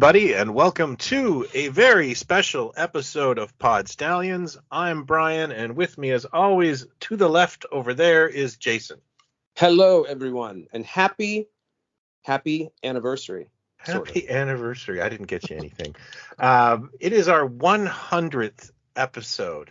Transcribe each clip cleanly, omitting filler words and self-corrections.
everybody, and welcome to a very special episode of Pod Stallions. I'm Brian, and with me, as always, to the left over there is Jason. Hello, everyone, and happy anniversary. Happy anniversary. I didn't get you anything. It is our 100th episode.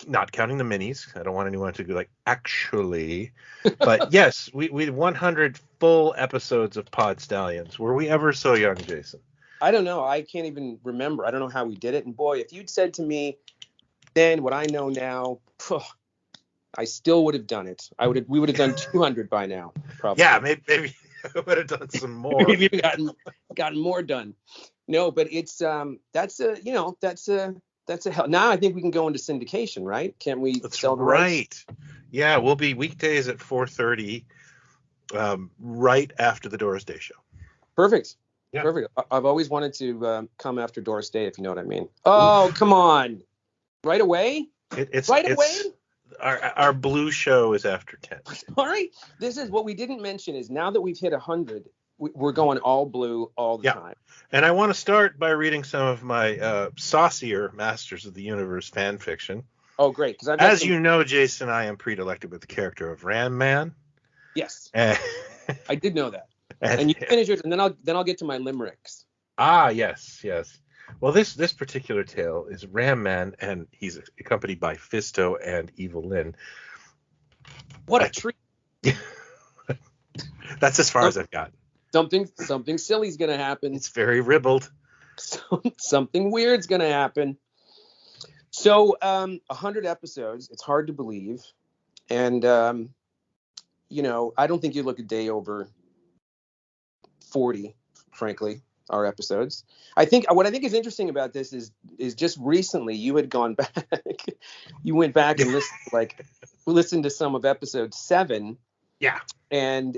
Not counting the minis. I don't want anyone to be like, actually. But yes, we 100 full episodes of Pod Stallions. Were we ever so young, Jason? I don't know. I can't even remember. I don't know how we did it. And boy, if you'd said to me then what I know now, I still would have done it. We would have done 200 by now, probably. Yeah, maybe I would have done some more. Maybe gotten more done. No, but it's that's a hell. Now I think we can go into syndication, right? Can't we? That's right. Yeah, we'll be weekdays at 4:30, right after the Doris Day show. Perfect. Yeah. Perfect. I've always wanted to come after Doris Day, if you know what I mean. Oh, come on! Right away? Away? Our blue show is after 10. All right. This is what we didn't mention is now that we've hit 100, we're going all blue all the time. And I want to start by reading some of my saucier Masters of the Universe fan fiction. Oh, great. As you know, Jason, I am predilected with the character of Ram Man. Yes. I did know that. And you finish it, and then I'll get to my limericks. Ah, yes. Well, this particular tale is Ram Man, and he's accompanied by Fisto and Evil Lynn. What a treat! That's as far as I've got. Something silly's gonna happen. It's very ribald. Something weird's gonna happen. So, 100 episodes. It's hard to believe, and I don't think you look a day over 40, frankly. Our episodes. What I think is interesting about this is just recently you had gone back. You went back and listened to some of episode 7. Yeah. And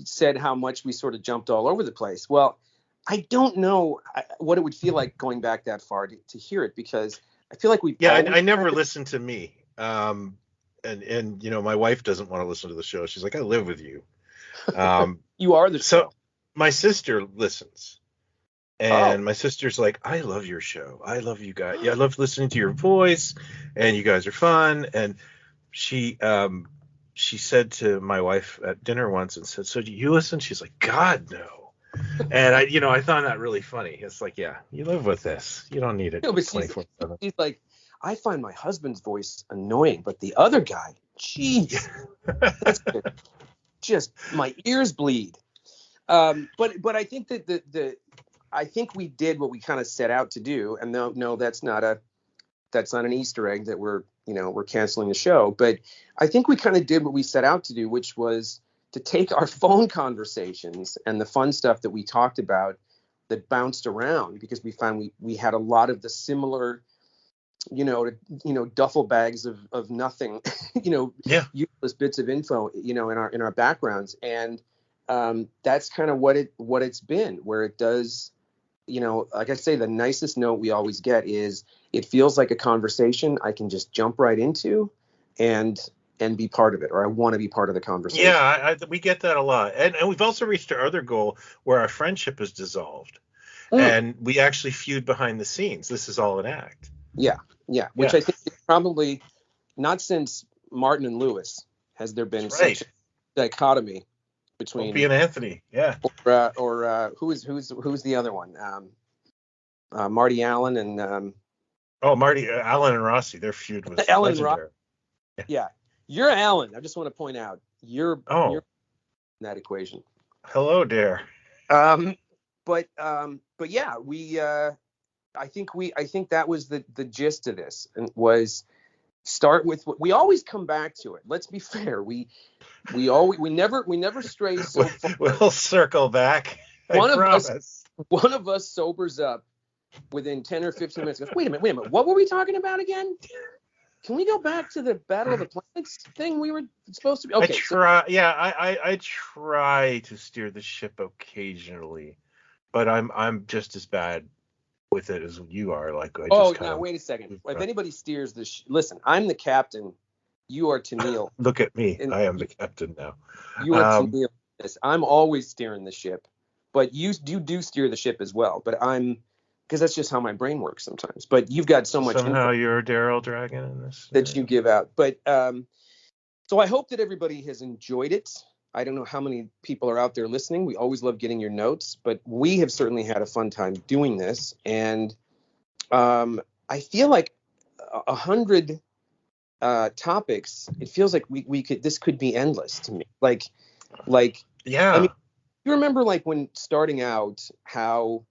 said how much we sort of jumped all over the place. Well, I don't know what it would feel like going back that far to hear it, because I feel like we. Yeah, I never listened to me. And my wife doesn't want to listen to the show. She's like, I live with you. You are the show. My sister listens, and my sister's like, I love your show. I love you guys. Yeah, I love listening to your voice, and you guys are fun. And she said to my wife at dinner once and said, so do you listen? She's like, God, no. And I found that really funny. It's like, yeah, you live with this. You don't need it 24/7. She's like, I find my husband's voice annoying, but the other guy, jeez, that's good. Just my ears bleed. But I think that I think we did what we kind of set out to do, and no, that's not an Easter egg that we're canceling the show. But I think we kind of did what we set out to do, which was to take our phone conversations and the fun stuff that we talked about that bounced around, because we found we had a lot of the similar, duffel bags of nothing, useless bits of info, in our backgrounds. And that's kind of what it's been, where it does, like I say, the nicest note we always get is it feels like a conversation I can just jump right into and be part of it, or I want to be part of the conversation. Yeah, we get that a lot. And we've also reached our other goal where our friendship is dissolved and we actually feud behind the scenes. This is all an act. Yeah. Which I think is probably not since Martin and Lewis has there been such a dichotomy between Opie and Anthony, yeah, or who's the other one? Marty Allen and Marty Allen and Rossi. Their feud was legendary. Yeah, you're Allen. I just want to point out you're in that equation. Hello, there. But yeah, we I think that was the gist of this, and was start with what we always come back to it. Let's be fair. We never stray so far. We'll circle back. One of us sobers up within 10 or 15 minutes. Goes, wait a minute. What were we talking about again? Can we go back to the Battle of the Planets thing we were supposed to be? Okay. I try to steer the ship occasionally, but I'm just as bad with it as you are. Like, wait a second. If anybody steers the listen, I'm the captain. You are Tennille. Look at me. I am the captain now. You are Tennille. I'm always steering the ship. but you do steer the ship as well. But because that's just how my brain works sometimes. But you've got so much Somehow info you're Daryl Dragon in this that you give out. But so I hope that everybody has enjoyed it. I don't know how many people are out there listening. We always love getting your notes, but we have certainly had a fun time doing this. And I feel like 100 topics. It feels like we could. This could be endless to me. Like yeah. I mean, you remember like when starting out, how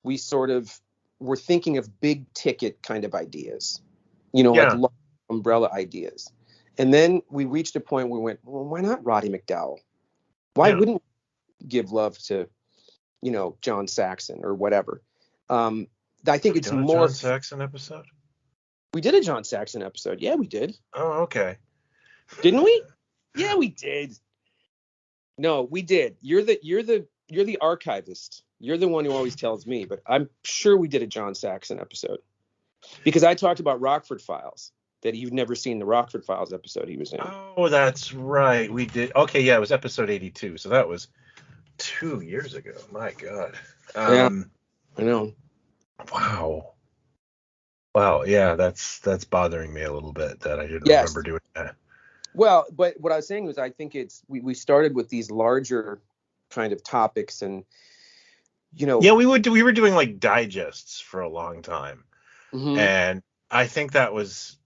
we sort of were thinking of big ticket kind of ideas, like large umbrella ideas. And then we reached a point where we went, well, why not Roddy McDowell? Why wouldn't we give love to, John Saxon or whatever? I think it's more. John Saxon episode? We did a John Saxon episode. Yeah, we did. Oh, okay. Didn't we? Yeah, we did. No, we did. You're the archivist. You're the one who always tells me, but I'm sure we did a John Saxon episode because I talked about Rockford Files, that you've never seen the Rockford Files episode he was in. Oh, that's right. We did. Okay, yeah, it was episode 82. So that was 2 years ago. My God. Yeah, I know. Wow. Yeah, that's bothering me a little bit that I didn't remember doing that. Well, but what I was saying was I think we started with these larger kind of topics and, Yeah, we were doing like digests for a long time. Mm-hmm. And I think that was,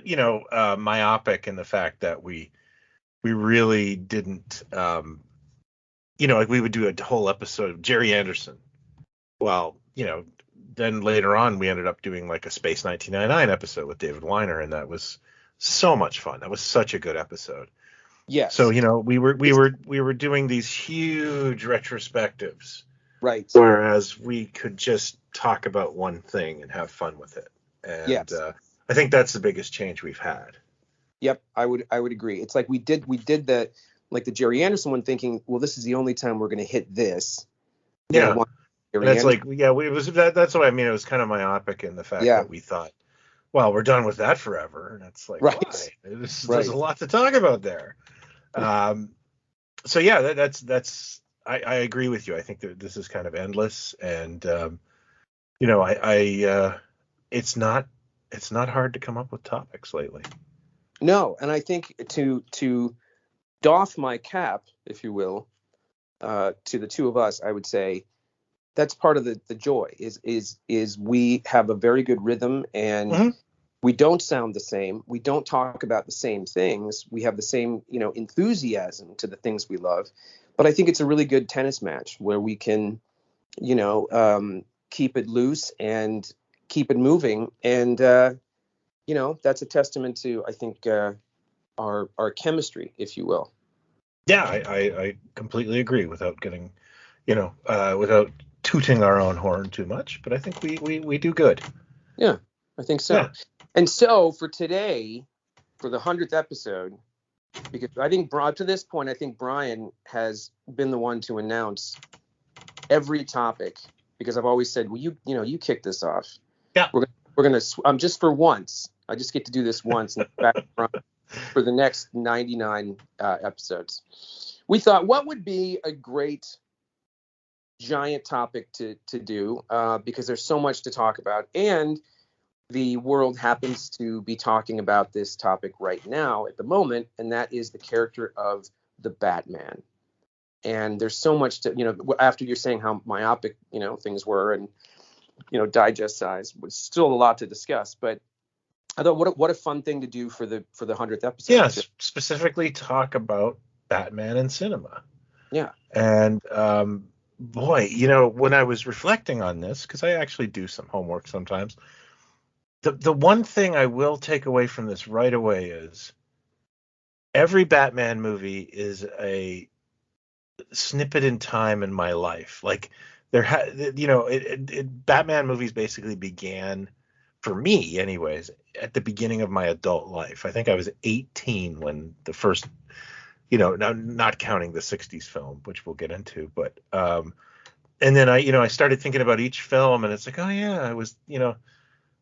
myopic in the fact that we really didn't, like we would do a whole episode of Jerry Anderson. Well, then later on we ended up doing like a Space 1999 episode with David Weiner, and that was so much fun. That was such a good episode. Yes. So, we were doing these huge retrospectives. Right. Whereas we could just talk about one thing and have fun with it. And I think that's the biggest change we've had. Yep, I would agree. It's like we did the Jerry Anderson one, thinking, well, this is the only time we're going to hit this. Yeah. That's like, it was that's what I mean. It was kind of myopic in the fact that we thought, well, we're done with that forever. And it's like, why? There's a lot to talk about there. So yeah, that's I agree with you. I think that this is kind of endless, and it's not hard to come up with topics lately. No, and I think to doff my cap, if you will, to the two of us, I would say that's part of the joy is we have a very good rhythm, and we don't sound the same. We don't talk about the same things. We have the same, enthusiasm to the things we love. But I think it's a really good tennis match where we can, keep it loose and keep it moving. And, that's a testament to, I think, our chemistry, if you will. Yeah, I completely agree without getting, without tooting our own horn too much. But I think we do good. Yeah, I think so. Yeah. And so for today, for the 100th episode, because I think to this point, I think Brian has been the one to announce every topic, because I've always said, well, you kick this off. Yeah. We're going to, just for once, I just get to do this once and back for the next 99 episodes. We thought, what would be a great giant topic to do, because there's so much to talk about, and the world happens to be talking about this topic right now at the moment, and that is the character of the Batman. And there's so much to, after you're saying how myopic, things were, and, digest size, was still a lot to discuss. But I thought, what a fun thing to do for the 100th episode. Yeah, specifically talk about Batman in cinema. Yeah. And boy, when I was reflecting on this, because I actually do some homework sometimes, the one thing I will take away from this right away is every Batman movie is a snippet in time in my life. Like Batman movies basically began, for me anyways, at the beginning of my adult life. I think I was 18 when the first, not counting the 60s film, which we'll get into, but and then I started thinking about each film, and it's like, oh yeah,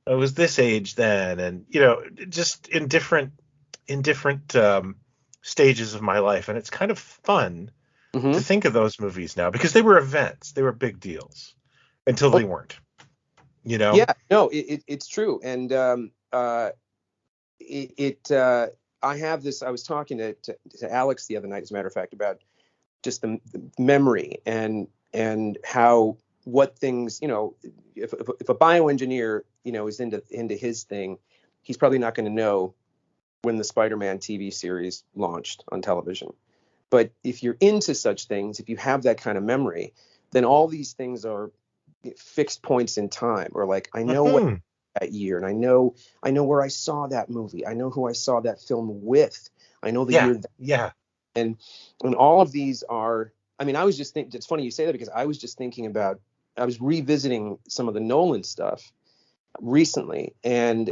I was this age then, and just in different stages of my life, and it's kind of fun to think of those movies now, because they were events, they were big deals until they weren't. You know? Yeah, no, it's true, and I have this. I was talking to Alex the other night, as a matter of fact, about just the memory and how what things, you know, if a bioengineer, you know, is into his thing, he's probably not going to know when the Spider-Man TV series launched on television. But if you're into such things, if you have that kind of memory, then all these things are fixed points in time, or like, I know what that year, and I know where I saw that movie. I know who I saw that film with. I know the year. And all of these are, I mean, I was just thinking, it's funny you say that, because I was just thinking about, I was revisiting some of the Nolan stuff recently, and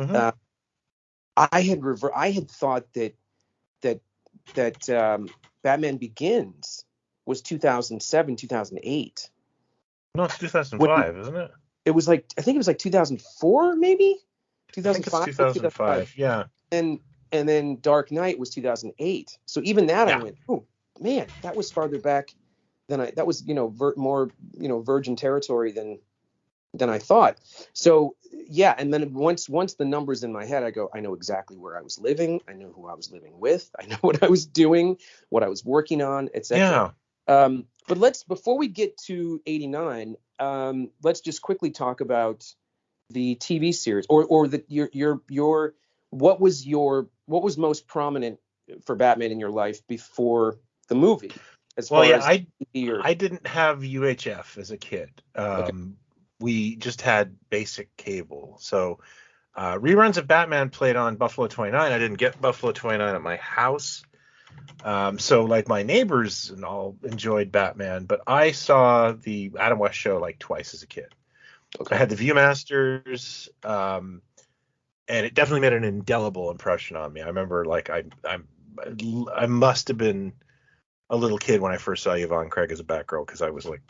I had thought that Batman Begins was 2007, 2008. No, it's 2005, isn't it? It was like, I think it was like 2004, maybe 2005. I think it's 2005. Yeah. And then Dark Knight was 2008. So even that, I went, oh man, that was farther back than that was, you know, more, you know, virgin territory than I thought. So yeah, and then once the numbers in my head, I go, I know exactly where I was living. I know who I was living with. I know what I was doing, what I was working on, etc. Yeah. But before we get to 89, let's just quickly talk about the TV series, or your what was most prominent for Batman in your life before the movie? I didn't have UHF as a kid. We just had basic cable. So reruns of Batman played on Buffalo 29. I didn't get Buffalo 29 at my house. So like my neighbors and all enjoyed Batman, but I saw the Adam West show like twice as a kid. I had the Viewmasters, and it definitely made an indelible impression on me. I remember like I must have been a little kid when I first saw Yvonne Craig as a Batgirl, because I was like,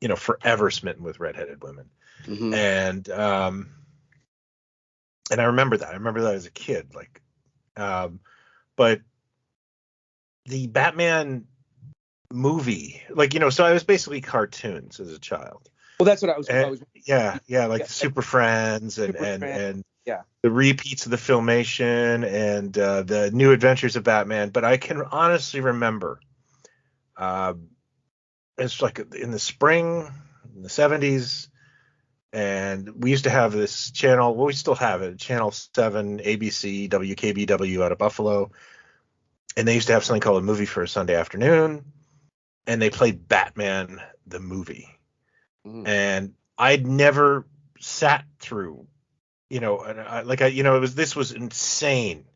you know, forever smitten with redheaded women. And I remember that. I remember that as a kid. Like, but the Batman movie, like, you know, so I was basically cartoons as a child. Well, that's what I was. Like Super Friends and the repeats of the Filmation and the New Adventures of Batman. But I can honestly remember, it's like in the spring, in the 70s, and we used to have this channel. Well, we still have it, Channel 7, ABC, WKBW out of Buffalo. And they used to have something called a movie for a Sunday afternoon, and they played Batman the movie. And I'd never sat through, you know, this was insane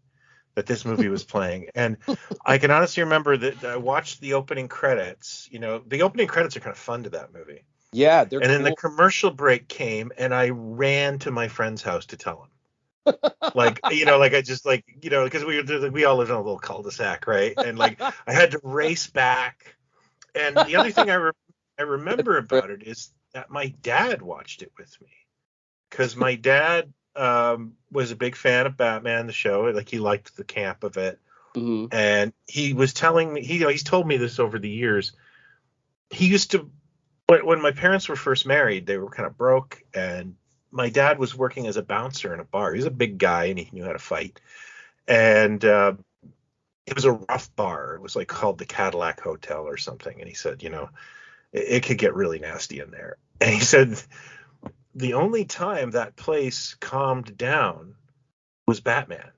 that this movie was playing. And I can honestly remember that I watched the opening credits. You know, the opening credits are kind of fun to that movie. Yeah, they're then the commercial break came, and I ran to my friend's house to tell him. Like, you know, like I just like, you know, because we all lived in a little cul-de-sac, right? And like I had to race back. And the other thing I remember about it is that my dad watched it with me, because my dad was a big fan of Batman the show. Like, he liked the camp of it. And he was telling me, he's told me this over the years. He used to, when my parents were first married, they were kind of broke, and my dad was working as a bouncer in a bar. He was a big guy, and he knew how to fight. And it was a rough bar. It was like called the Cadillac Hotel or something. And he said, you know, it could get really nasty in there. And he said the only time that place calmed down was Batman.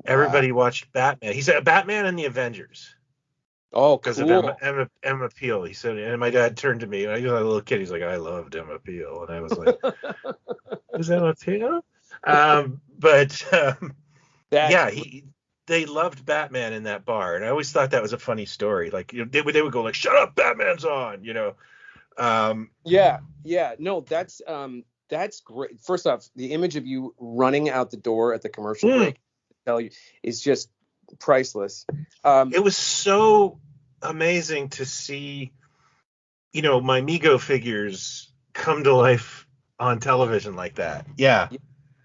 Everybody watched Batman. He said Batman and the Avengers. Oh, because cool. of Emma Peel. He said, and my dad turned to me. I was a little kid. He's like, I loved Emma Peel, and I was like, is Emma Peel? They loved Batman in that bar, and I always thought that was a funny story. Like, you know, they would go like, "Shut up, Batman's on," you know. No, that's great. First off, the image of you running out the door at the commercial break, tell you, is just priceless. It was so amazing to see, you know, my Mego figures come to life on television like that. Yeah.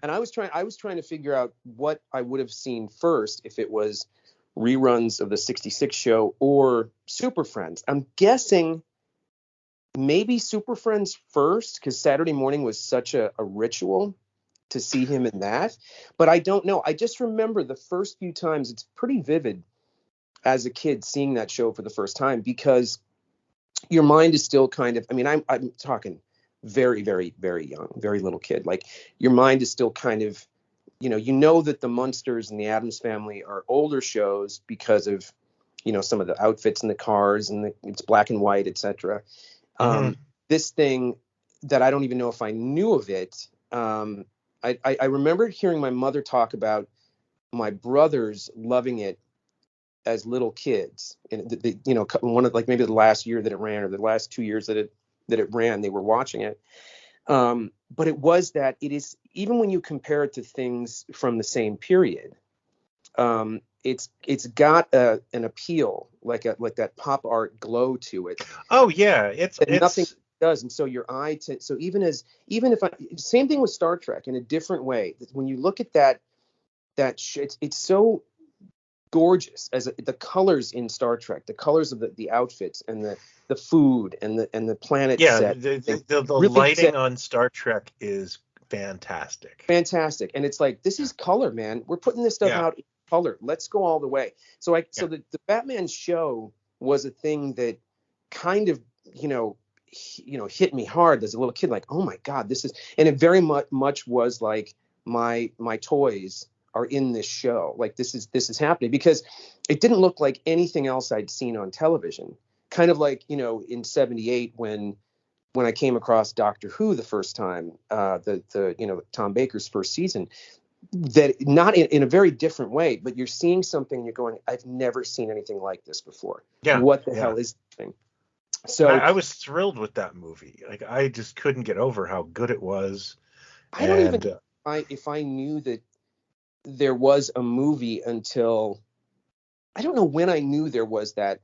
And I was trying to figure out what I would have seen first, if it was reruns of the 66 show or Super Friends. I'm guessing maybe Super Friends first, because Saturday morning was such a ritual to see him in that. But I don't know. I just remember the first few times, it's pretty vivid as a kid seeing that show for the first time, because your mind is still kind of, I mean, I'm talking very, very, very young, very little kid. Like, your mind is still kind of, you know that the Munsters and the Addams Family are older shows because of, some of the outfits in the cars, and it's black and white, etc. This thing that I don't even know if I knew of it. I remember hearing my mother talk about my brothers loving it as little kids, and one of, like, maybe the last year that it ran, or the last 2 years that it ran, they were watching it. But it was that it is, even when you compare it to things from the same period, it's got an appeal, like that pop art glow to it. Oh yeah, it's nothing does. And so your eye so even if same thing with Star Trek in a different way. When you look at that it's so gorgeous, as the colors in Star Trek, the colors of the outfits, and the food, and the planet set. The really lighting on Star Trek is fantastic. And it's like, this is color, man. We're putting this stuff out in color. Let's go all the way. So the Batman show was a thing that kind of, hit me hard as a little kid, like, oh my God, this is, and it very much was like, my toys are in this show. Like, this is happening, because it didn't look like anything else I'd seen on television. Kind of like, in 78, when I came across Doctor Who the first time, Tom Baker's first season, that not in a very different way, but you're seeing something and you're going, I've never seen anything like this before. Yeah. What the hell is this thing? So I was thrilled with that movie. Like, I just couldn't get over how good it was. I don't even know if I knew that there was a movie until, I don't know when I knew there was that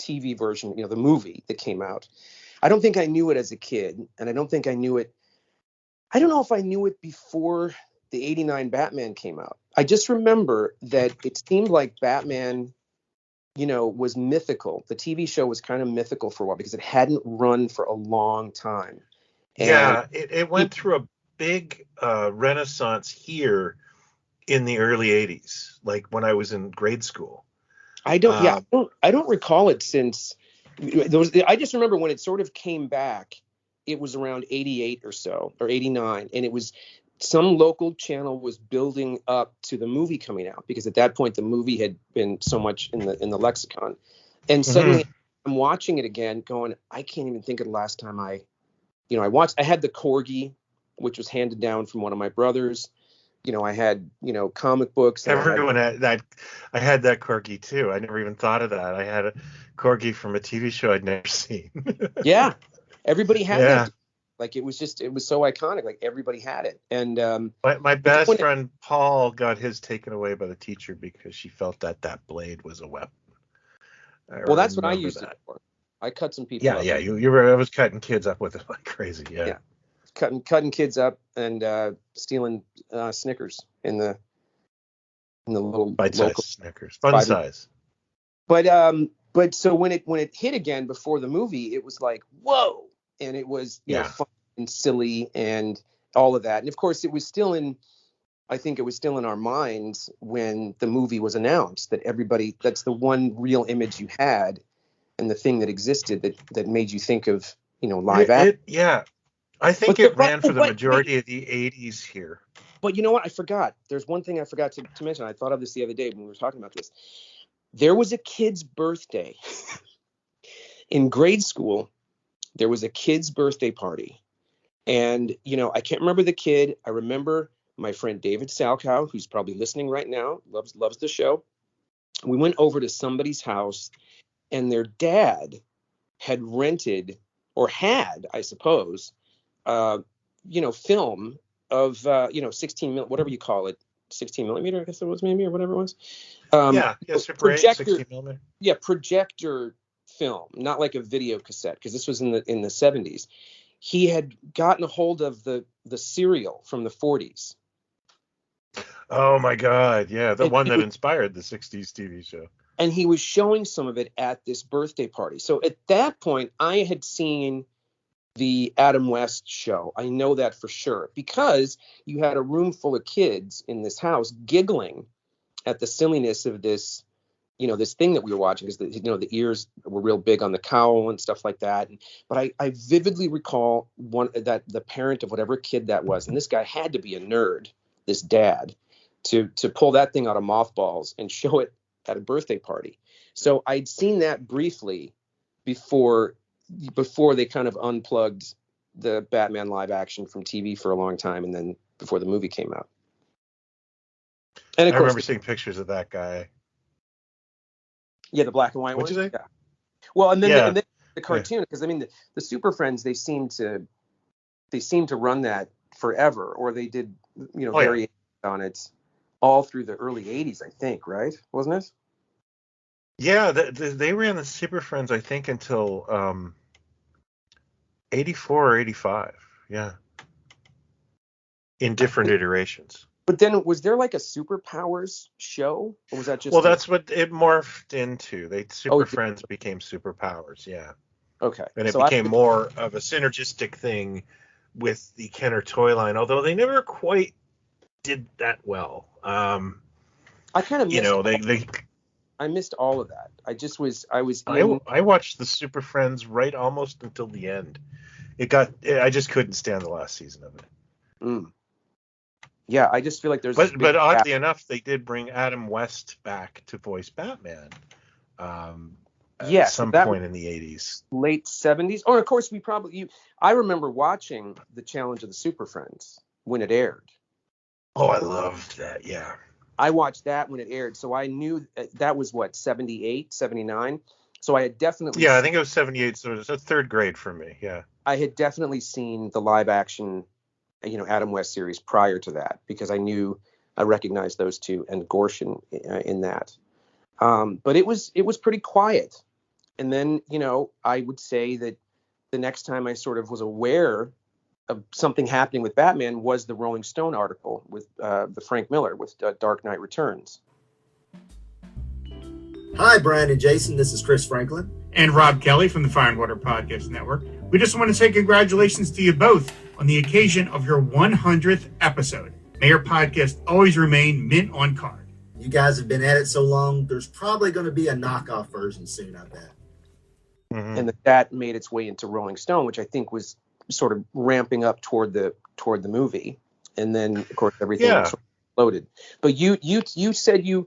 TV version, the movie that came out. I don't think I knew it as a kid, and I don't think I knew it. I don't know if I knew it before the 89 Batman came out. I just remember that it seemed like Batman, was mythical. The TV show was kind of mythical for a while because it hadn't run for a long time. And it went through a big renaissance here in the early 80s, like when I was in grade school. I don't recall it since I just remember when it sort of came back, it was around 88 or so, or 89, and it was some local channel was building up to the movie coming out, because at that point the movie had been so much in the lexicon, and suddenly I'm watching it again, going, I can't even think of the last time I watched. I had the Corgi, which was handed down from one of my brothers. I had, comic books. Everyone had that. I had that Corgi too. I never even thought of that. I had a Corgi from a TV show I'd never seen. Yeah. Everybody had that. Like, it was so iconic. Like, everybody had it. And my best friend Paul got his taken away by the teacher because she felt that blade was a weapon. Well, that's what I used it for. I cut some people up. Yeah. You were. I was cutting kids up with it like crazy. Yeah. Cutting kids up and stealing Snickers in the little bite-sized Snickers, fun size. But so when it hit again before the movie, it was like, whoa, and it was fun and silly and all of that. And of course, it was still in our minds when the movie was announced, that that's the one real image you had, and the thing that existed that made you think of live action. I think it ran for the majority of the 80s here. But you know what? I forgot. There's one thing I forgot to mention. I thought of this the other day when we were talking about this. There was a kid's birthday. In grade school, there was a kid's birthday party. And, I can't remember the kid. I remember my friend David Salkow, who's probably listening right now, loves the show. We went over to somebody's house, and their dad had rented, or had, I suppose, film of 16 whatever you call it, 16 millimeter, I guess it was, maybe, or whatever it was. Projector, 16 millimeter. Yeah, projector film, not like a video cassette, because this was in the 70s. He had gotten a hold of the serial from the 40s. Oh my God, yeah, the And one that inspired the '60s TV show. And he was showing some of it at this birthday party. So at that point, I had seen the Adam West show. I know that for sure because you had a room full of kids in this house giggling at the silliness of this, this thing that we were watching, because the ears were real big on the cowl and stuff like that. But I vividly recall the parent of whatever kid that was, and this guy had to be a nerd, this dad, to pull that thing out of mothballs and show it at a birthday party. So I'd seen that briefly before they kind of unplugged the Batman live action from TV for a long time, and then before the movie came out. And of I course, remember seeing pictures of that guy. Yeah, the black and white What'd one. you say? Yeah. Well, and then Yeah. the cartoon, because I mean the Super Friends, they seem to run that forever, or they did variations on it all through the early '80s, I think, right? Wasn't it? Yeah, they ran the Super Friends, I think, until '84 or '85. Yeah, in different iterations. But then, was there like a Superpowers show, or was that just? Well, that's what it morphed into. Super Friends became Superpowers. Yeah. Okay. And it became more of a synergistic thing with the Kenner toy line, although they never quite did that well. I kind of missed I missed all of that. I watched the Super Friends right almost until the end. I just couldn't stand the last season of it. Mm. Yeah, I just feel like there's. But oddly enough, they did bring Adam West back to voice Batman. At some point in the '80s, late '70s. Oh, of course, I remember watching the Challenge of the Super Friends when it aired. Oh, I loved that. Yeah. I watched that when it aired, so I knew that was what, 78, 79. So I had definitely. Yeah, I think it was 78. So it was a third grade for me. Yeah. I had definitely seen the live action, Adam West series prior to that, because I recognized those two and Gorshin in that. But it was pretty quiet. And then, I would say that the next time I sort of was aware of something happening with Batman was the Rolling Stone article with the Frank Miller with Dark Knight Returns. Hi, Brian and Jason. This is Chris Franklin. And Rob Kelly from the Fire and Water Podcast Network. We just want to say congratulations to you both on the occasion of your 100th episode. May your podcast always remain mint on card. You guys have been at it so long, there's probably going to be a knockoff version soon, I bet. Mm-hmm. And that made its way into Rolling Stone, which I think was sort of ramping up toward the movie. And then, of course, everything sort of exploded. But you said you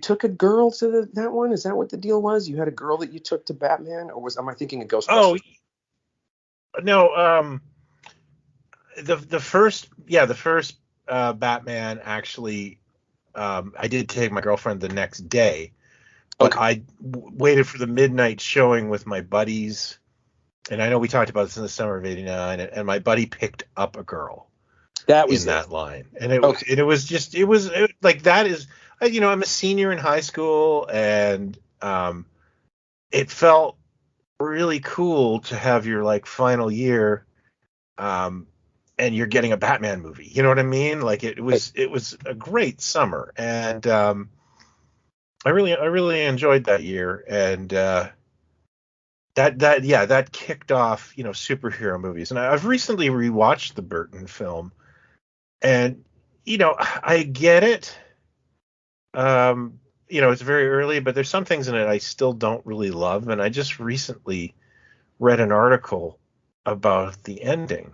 took a girl to that one? Is that what the deal was? You had a girl that you took to Batman? Or am I thinking of Ghostbusters? Oh, no. The first Batman, actually, I did take my girlfriend the next day. But I waited for the midnight showing with my buddies, and I know we talked about this in the summer of '89. And my buddy picked up a girl that line, and it was like that is, I'm a senior in high school, and it felt really cool to have your like final year, and you're getting a Batman movie. You know what I mean? Like it was a great summer, and I really enjoyed that year, and that kicked off superhero movies. And I've recently rewatched the Burton film, and I get it. It's very early, but there's some things in it I still don't really love. And I just recently read an article about the ending,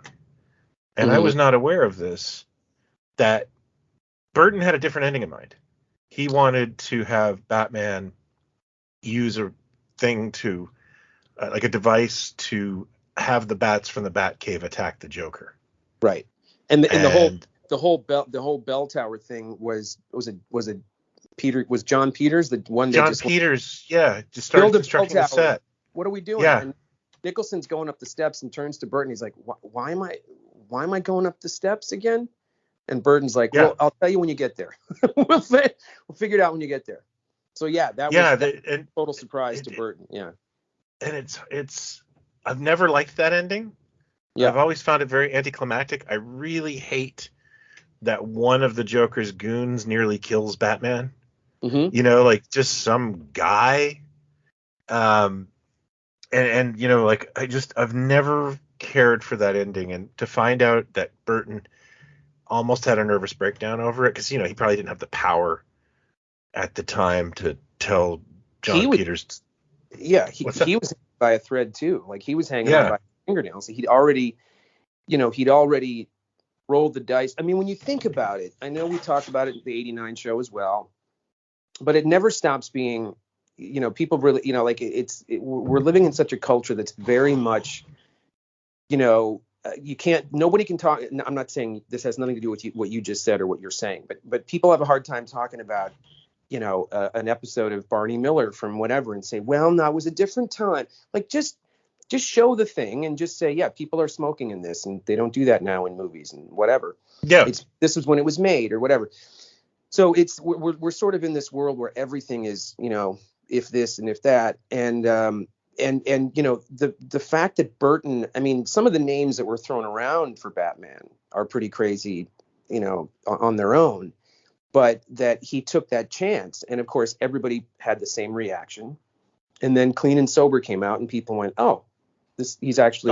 and I was not aware of this, that Burton had a different ending in mind. He wanted to have Batman use a thing to, like a device to have the bats from the Batcave attack the Joker. Right, and the whole bell tower thing was John Peters, the one that just started constructing the set. What are we doing? Yeah. And Nicholson's going up the steps and turns to Burton. He's like, why am I going up the steps again? And Burton's like, well, I'll tell you when you get there. we'll figure it out when you get there. So that was a total surprise to Burton. Yeah. And it's I've never liked that ending. Yeah. I've always found it very anticlimactic. I really hate that one of the Joker's goons nearly kills Batman. Mm-hmm. You know, like just some guy. And you know, like I've never cared for that ending, and to find out that Burton almost had a nervous breakdown over it, because you know he probably didn't have the power at the time to tell John Peters. Yeah, he was hanging by a thread too. Like he was hanging on by fingernails. He'd already rolled the dice. I mean, when you think about it, I know we talked about it in the '89 show as well, but it never stops being, you know, people really, you know, like we're living in such a culture that's very much, you know, nobody can talk. I'm not saying this has nothing to do with what you just said or what you're saying, but people have a hard time talking about, you know, an episode of Barney Miller from whatever and say, well, no, it was a different time. Like just show the thing and just say, yeah, people are smoking in this, and they don't do that now in movies and whatever. Yeah, this was when it was made or whatever. So we're sort of in this world where everything is, you know, if this and if that, and you know, the fact that Burton, I mean, some of the names that were thrown around for Batman are pretty crazy, you know, on their own, but that he took that chance, and of course everybody had the same reaction, and then Clean and Sober came out, and people went, oh, he's actually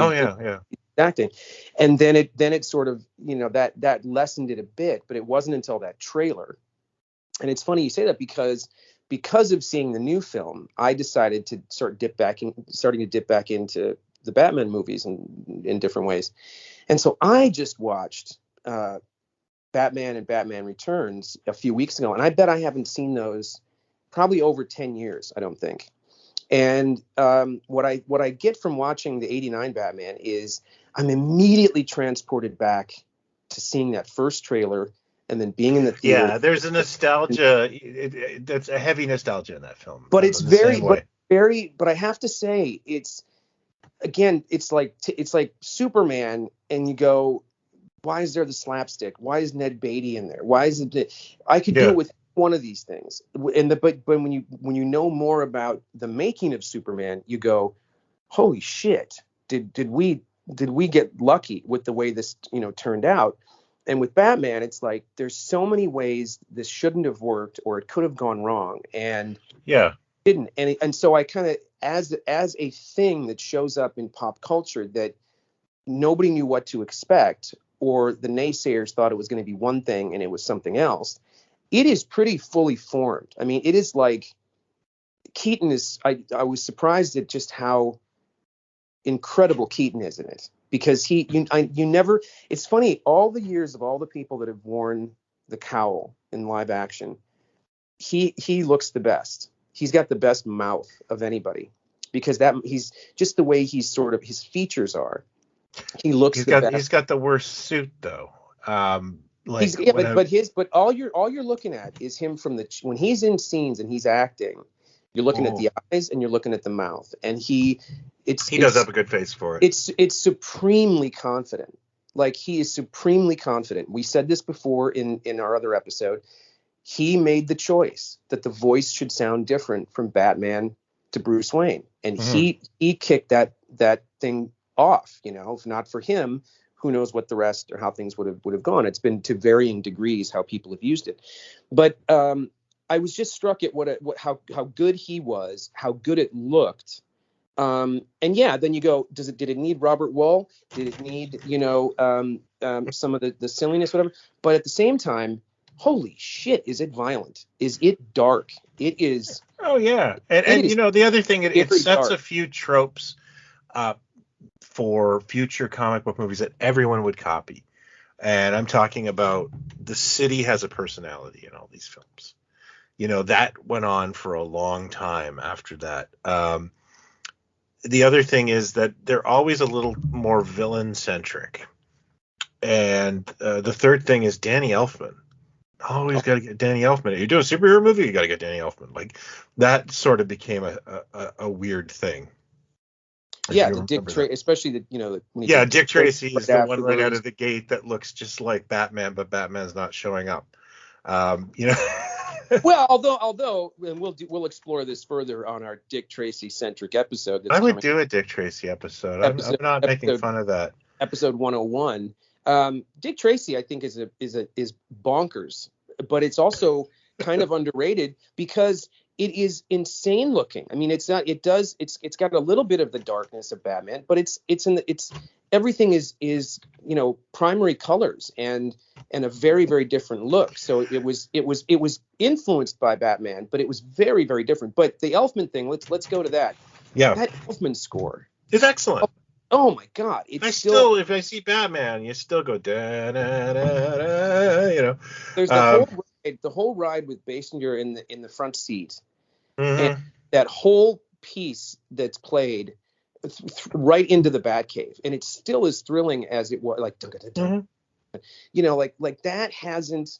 acting, and then it sort of, you know, that lessened it a bit, but it wasn't until that trailer. And it's funny you say that because of seeing the new film, I decided to starting to dip back into the Batman movies in different ways. And so I just watched Batman and Batman Returns a few weeks ago, and I bet I haven't seen those probably over 10 years, I don't think. And what I get from watching the '89 Batman is I'm immediately transported back to seeing that first trailer and then being in the theater. Yeah, there's a nostalgia. That's a heavy nostalgia in that film. But it's but I have to say, it's like Superman, and you go, why is there the slapstick? Why is Ned Beatty in there? Why is it? I could do it with one of these things. But when you know more about the making of Superman, you go, holy shit, did we get lucky with the way this, you know, turned out? And with Batman, it's like there's so many ways this shouldn't have worked, or it could have gone wrong, and didn't. And so I kind of, as a thing that shows up in pop culture that nobody knew what to expect, or the naysayers thought it was going to be one thing and it was something else. It is pretty fully formed. I mean, it is like Keaton is. I was surprised at just how incredible Keaton is in it, because you never. It's funny, all the years of all the people that have worn the cowl in live action, he looks the best. He's got the best mouth of anybody, because he's just the way he's sort of, his features are. He looks the best. He's got the worst suit though. But all you're looking at is him from when he's in scenes and he's acting. You're looking at the eyes and you're looking at the mouth, and he does have a good face for it. It's supremely confident. Like, he is supremely confident. We said this before in our other episode. He made the choice that the voice should sound different from Batman to Bruce Wayne, and he kicked that thing off. You know, if not for him, who knows what the rest or how things would have gone. It's been to varying degrees how people have used it. But I was just struck at how good he was, how good it looked. And yeah, then you go, did it need Robert Wuhl? Did it need, you know, some of the silliness, whatever? But at the same time, holy shit, is it violent? Is it dark? It is. Oh yeah. And you know, the other thing, it sets dark. A few tropes for future comic book movies that everyone would copy. And I'm talking about the city has a personality in all these films. You know, that went on for a long time after that. The other thing is that they're always a little more villain-centric. And the third thing is Danny Elfman. Always got to get Danny Elfman. You do a superhero movie, you got to get Danny Elfman. Like, that sort of became a weird thing. Yeah, the Dick Tracy, especially Dick Tracy is the one right out of the gate that looks just like Batman, but Batman's not showing up. You know. Well, although, and we'll explore this further on our Dick Tracy centric episode. I would do a Dick Tracy episode. I'm not making fun of that. Episode 101. Dick Tracy, I think, is bonkers, but it's also kind of underrated because it is insane looking. I mean, it's not. It's got a little bit of the darkness of Batman, but it's everything is primary colors and a very, very different look. So it was influenced by Batman, but it was very, very different. But the Elfman thing, let's go to that. Yeah, that Elfman score is excellent. Oh my God! It's still, if I see Batman, you still go da da da da. There's the whole ride with Basinger in the front seat, and that whole piece that's played right into the Batcave, and it still as thrilling as it was. Like, like that hasn't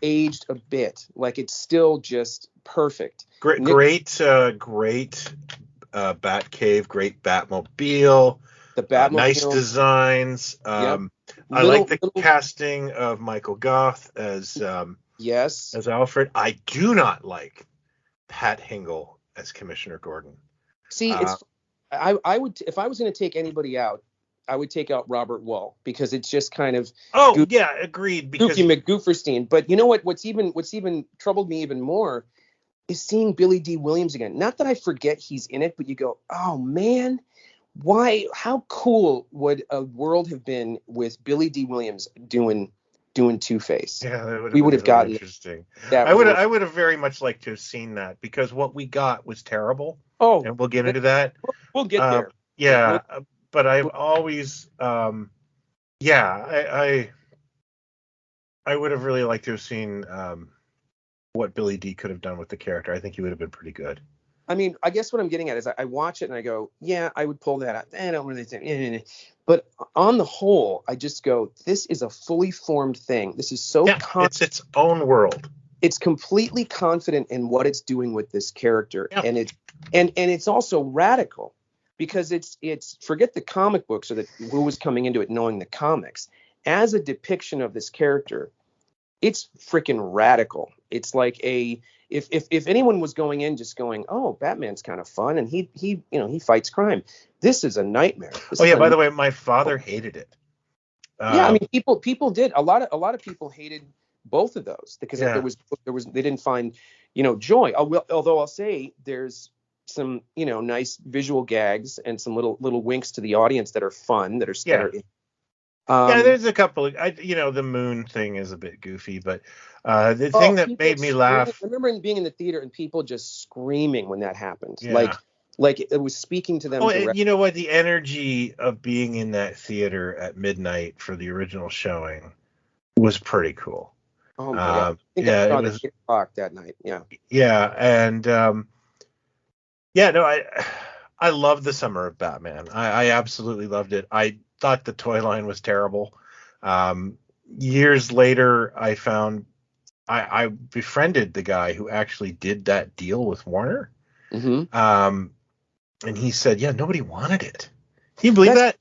aged a bit. Like, it's still just perfect. Great Batcave, great Batmobile. The Batmobile, nice designs. I like the casting of Michael Goth as as Alfred. I do not like Pat Hingle as Commissioner Gordon. See, I would, if I was going to take anybody out, I would take out Robert Wuhl, because it's just kind of agreed. Because Goofy McGooferstein. But you know what? What's even troubled me even more is seeing Billy D. Williams again. Not that I forget he's in it, but you go, oh man. Why? How cool would a world have been with Billy D. Williams doing Two-Face? Yeah, we would have gotten interesting. I would have very much liked to have seen that, because what we got was terrible. Oh, and we'll get into that. We'll get there. Yeah, but I've always, I would have really liked to have seen what Billy D. could have done with the character. I think he would have been pretty good. I mean, I guess what I'm getting at is I watch it and I go, yeah, I would pull that out. I don't really think. But on the whole, I just go, this is a fully formed thing. This is so it's its own world. It's completely confident in what it's doing with this character, and it's also radical, because it's forget the comic books or who was coming into it knowing the comics. As a depiction of this character, it's freaking radical. It's like if anyone was going in just going, oh, Batman's kind of fun and he fights crime, this is a nightmare. By the way, my father hated it. I mean, people did. A lot of people hated both of those because there was they didn't find joy. Although I'll say there's some nice visual gags and some little winks to the audience that are fun, that are there's a couple of the moon thing is a bit goofy, but the thing that made me laugh, I remember being in the theater and people just screaming when that happened. Yeah. Like it was speaking to them. You know what? The energy of being in that theater at midnight for the original showing was pretty cool. Oh my God. I think I saw it at 8 o'clock that night. Yeah. Yeah, and I loved the Summer of Batman. I absolutely loved it. I thought the toy line was terrible. Years later, I found I befriended the guy who actually did that deal with Warner. Mm-hmm. And he said, yeah, nobody wanted it. Can you believe that?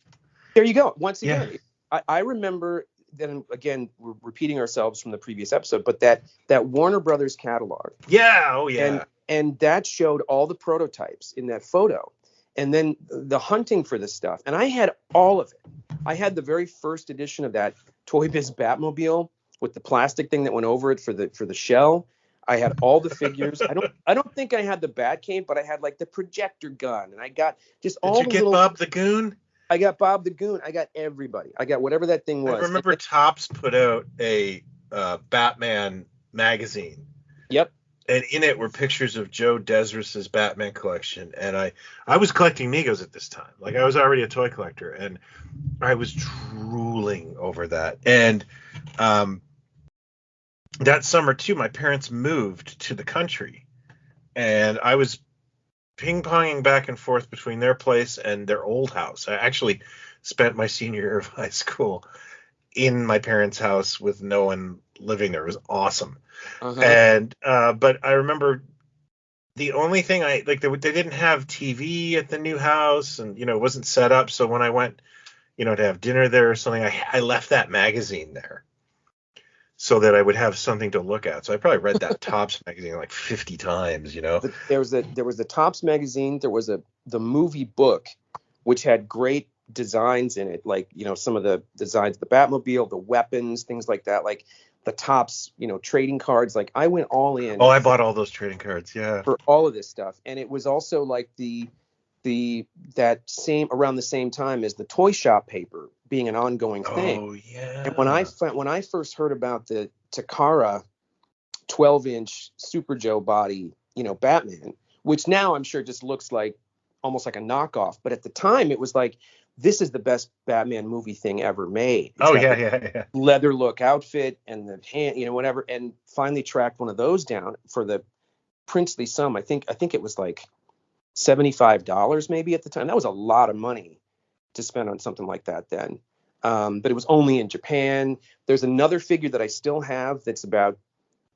There you go. Once again, I remember, then again, we're repeating ourselves from the previous episode, but that Warner Brothers catalog. Yeah. Oh yeah. And that showed all the prototypes in that photo. And then the hunting for this stuff. And I had all of it. I had the very first edition of that Toy Biz Batmobile with the plastic thing that went over it for the shell. I had all the figures. I don't think I had the Batcave, but I had like the projector gun, and I got just all. Did you get Bob the Goon? I got Bob the Goon. I got everybody. I got whatever that thing was. I remember Topps put out a Batman magazine. Yep. And in it were pictures of Joe Desris's Batman collection. And I was collecting Megos at this time. Like, I was already a toy collector, and I was drooling over that. And that summer too, my parents moved to the country, and I was ping-ponging back and forth between their place and their old house. I actually spent my senior year of high school in my parents' house with no one living there. It was awesome. Uh-huh. And but I remember the only thing they didn't have TV at the new house, and it wasn't set up. So when I went to have dinner there or something, I left that magazine there so that I would have something to look at. So I probably read that Topps magazine like 50 times. There was the Topps magazine. There was the movie book, which had great designs in it, like, you know, some of the designs of the Batmobile, the weapons, things like that, like the Topps, you know, trading cards. Like I went all in. Oh, I bought all those trading cards. Yeah. For all of this stuff. And it was also like that same around the same time as the toy shop paper being an ongoing thing. Oh yeah. And when I first heard about the Takara 12-inch Super Joe body, you know, Batman, which now I'm sure just looks like almost like a knockoff, but at the time it was like, this is the best Batman movie thing ever made. Oh yeah. Leather look outfit and the hand, you know, whatever, and finally tracked one of those down for the princely sum. I think it was like $75 maybe at the time. That was a lot of money to spend on something like that then. But it was only in Japan. There's another figure that I still have that's about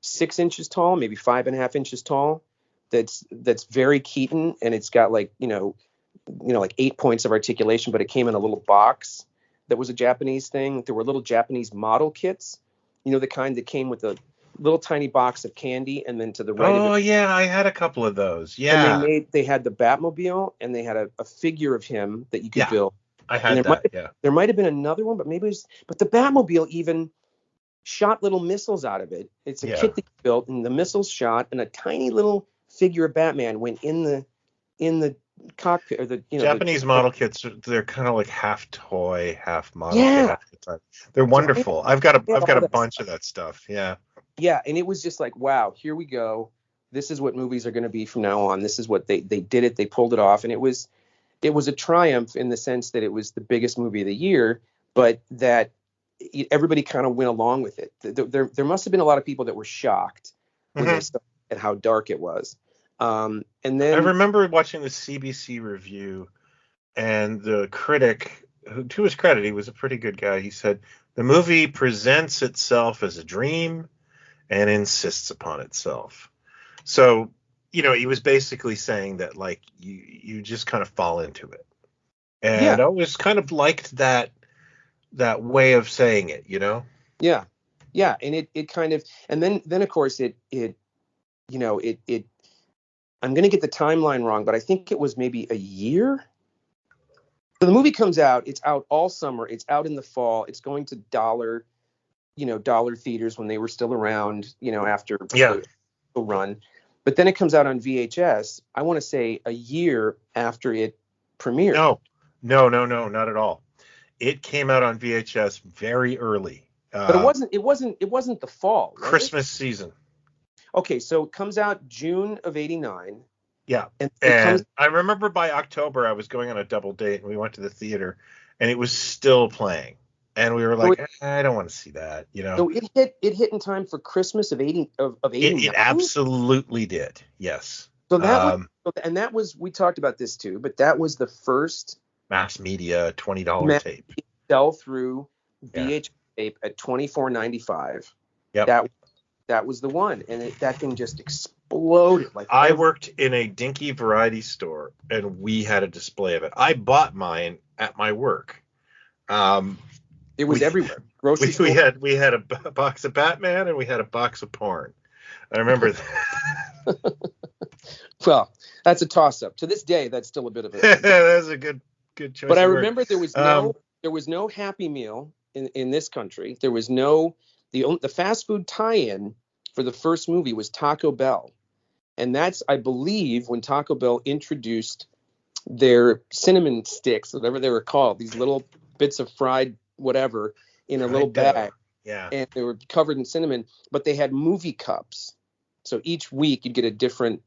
6 inches tall, maybe 5.5 inches tall. That's very Keaton, and it's got like, you know, like 8 points of articulation, but it came in a little box that was a Japanese thing. There were little Japanese model kits, you know, the kind that came with a little tiny box of candy, and then to the right of it. Yeah, I had a couple of those. Yeah. And they had the Batmobile, and they had a figure of him that you could build. I had that. There might have been another one, but maybe it was, but the Batmobile even shot little missiles out of it. It's a kit that you built, and the missiles shot, and a tiny little figure of Batman went in the cockpit, or the, you know, Japanese model kits. They're kind of like half toy, half model kit at the time. They're wonderful. I've got a bunch of that stuff. Yeah. Yeah, and it was just like, wow, here we go. This is what movies are going to be from now on. This is what they did it. They pulled it off, and it was a triumph in the sense that it was the biggest movie of the year, but that everybody kind of went along with it. There must have been a lot of people that were shocked when they saw at how dark it was. And then I remember watching the CBC review, and the critic, to his credit, he was a pretty good guy. He said the movie presents itself as a dream and insists upon itself. So, you know, he was basically saying that, like, you just kind of fall into it. And I always kind of liked that way of saying it, you know? Yeah. Yeah. And it kind of, and then of course it I'm going to get the timeline wrong, but I think it was maybe a year. So the movie comes out, it's out all summer, it's out in the fall, it's going to dollar theaters when they were still around, you know, after the run. But then it comes out on VHS, I want to say a year after it premiered. No, not at all. It came out on VHS very early. But it wasn't the fall. Christmas season. Okay, so it comes out June of '89. Yeah. And I remember by October I was going on a double date, and we went to the theater, and it was still playing. And we were like, I don't want to see that, you know. So it hit in time for Christmas of 89. It absolutely did. Yes. So that was we talked about this too, but that was the first mass media $20 tape. Sell through VHS tape at $24.95. Yep. That was the one, and that thing just exploded. Like I worked in a dinky variety store, and we had a display of it. I bought mine at my work. It was everywhere. Grocery store. We had a box of Batman, and we had a box of porn. I remember that. Well, that's a toss-up. To this day, that's still a bit of a. That's a good choice. But I remember there was no Happy Meal in this country. There was no the fast food tie-in for the first movie was Taco Bell, and that's, I believe, when Taco Bell introduced their cinnamon sticks, whatever they were called, these little bits of fried whatever in a little bag. Yeah. And they were covered in cinnamon, but they had movie cups. So each week you'd get a different.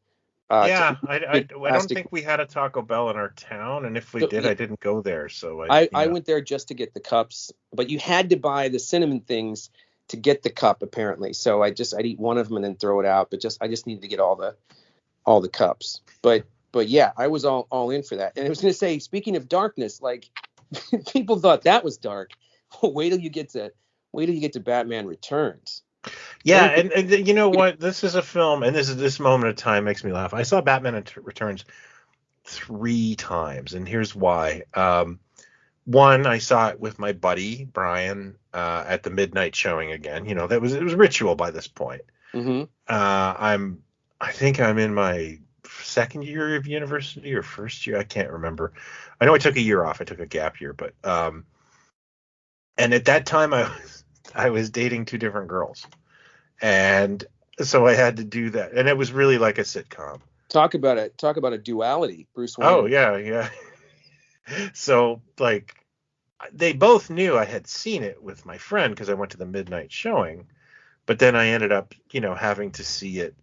I don't think we had a Taco Bell in our town, and if we did, I didn't go there. So I went there just to get the cups, but you had to buy the cinnamon things to get the cup apparently. So I'd eat one of them and then throw it out. But I just needed to get all the cups. But yeah, I was all in for that. And I was going to say, speaking of darkness, like people thought that was dark. Wait till you get to Batman Returns. Yeah, and you know what? This is a film, and this moment of time makes me laugh. I saw Batman Returns 3 times, and here's why. One, I saw it with my buddy Brian at the midnight showing again. You know, it was ritual by this point. Mm-hmm. I think I'm in my second year of university or first year. I can't remember. I know I took a year off. I took a gap year, but and at that time I was dating two different girls, and so I had to do that, and it was really like a sitcom. Talk about a duality, Bruce Wayne. Oh yeah. So like they both knew I had seen it with my friend because I went to the midnight showing, but then I ended up, having to see it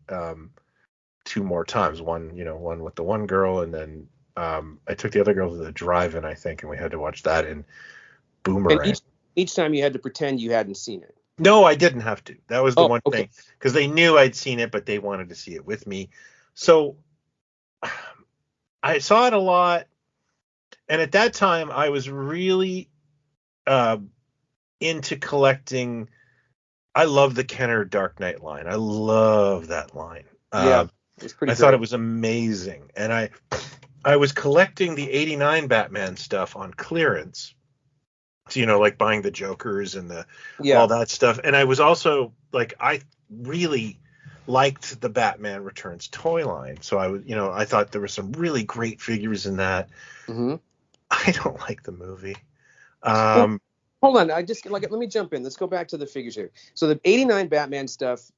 two more times. One with the one girl, and then I took the other girl to the drive-in, I think, and we had to watch that in Boomerang. And each time you had to pretend you hadn't seen it. No, I didn't have to. That was the one thing, because they knew I'd seen it, but they wanted to see it with me. So I saw it a lot. And at that time, I was really into collecting. I love the Kenner Dark Knight line. I love that line. Yeah, it was pretty. I thought it was amazing, and I was collecting the '89 Batman stuff on clearance. So, like buying the Jokers and all that stuff. And I was also like, I really liked the Batman Returns toy line. So I thought there were some really great figures in that. Mm-hmm. I don't like the movie. Hold on. Let me jump in. Let's go back to the figures here. So the '89 Batman stuff,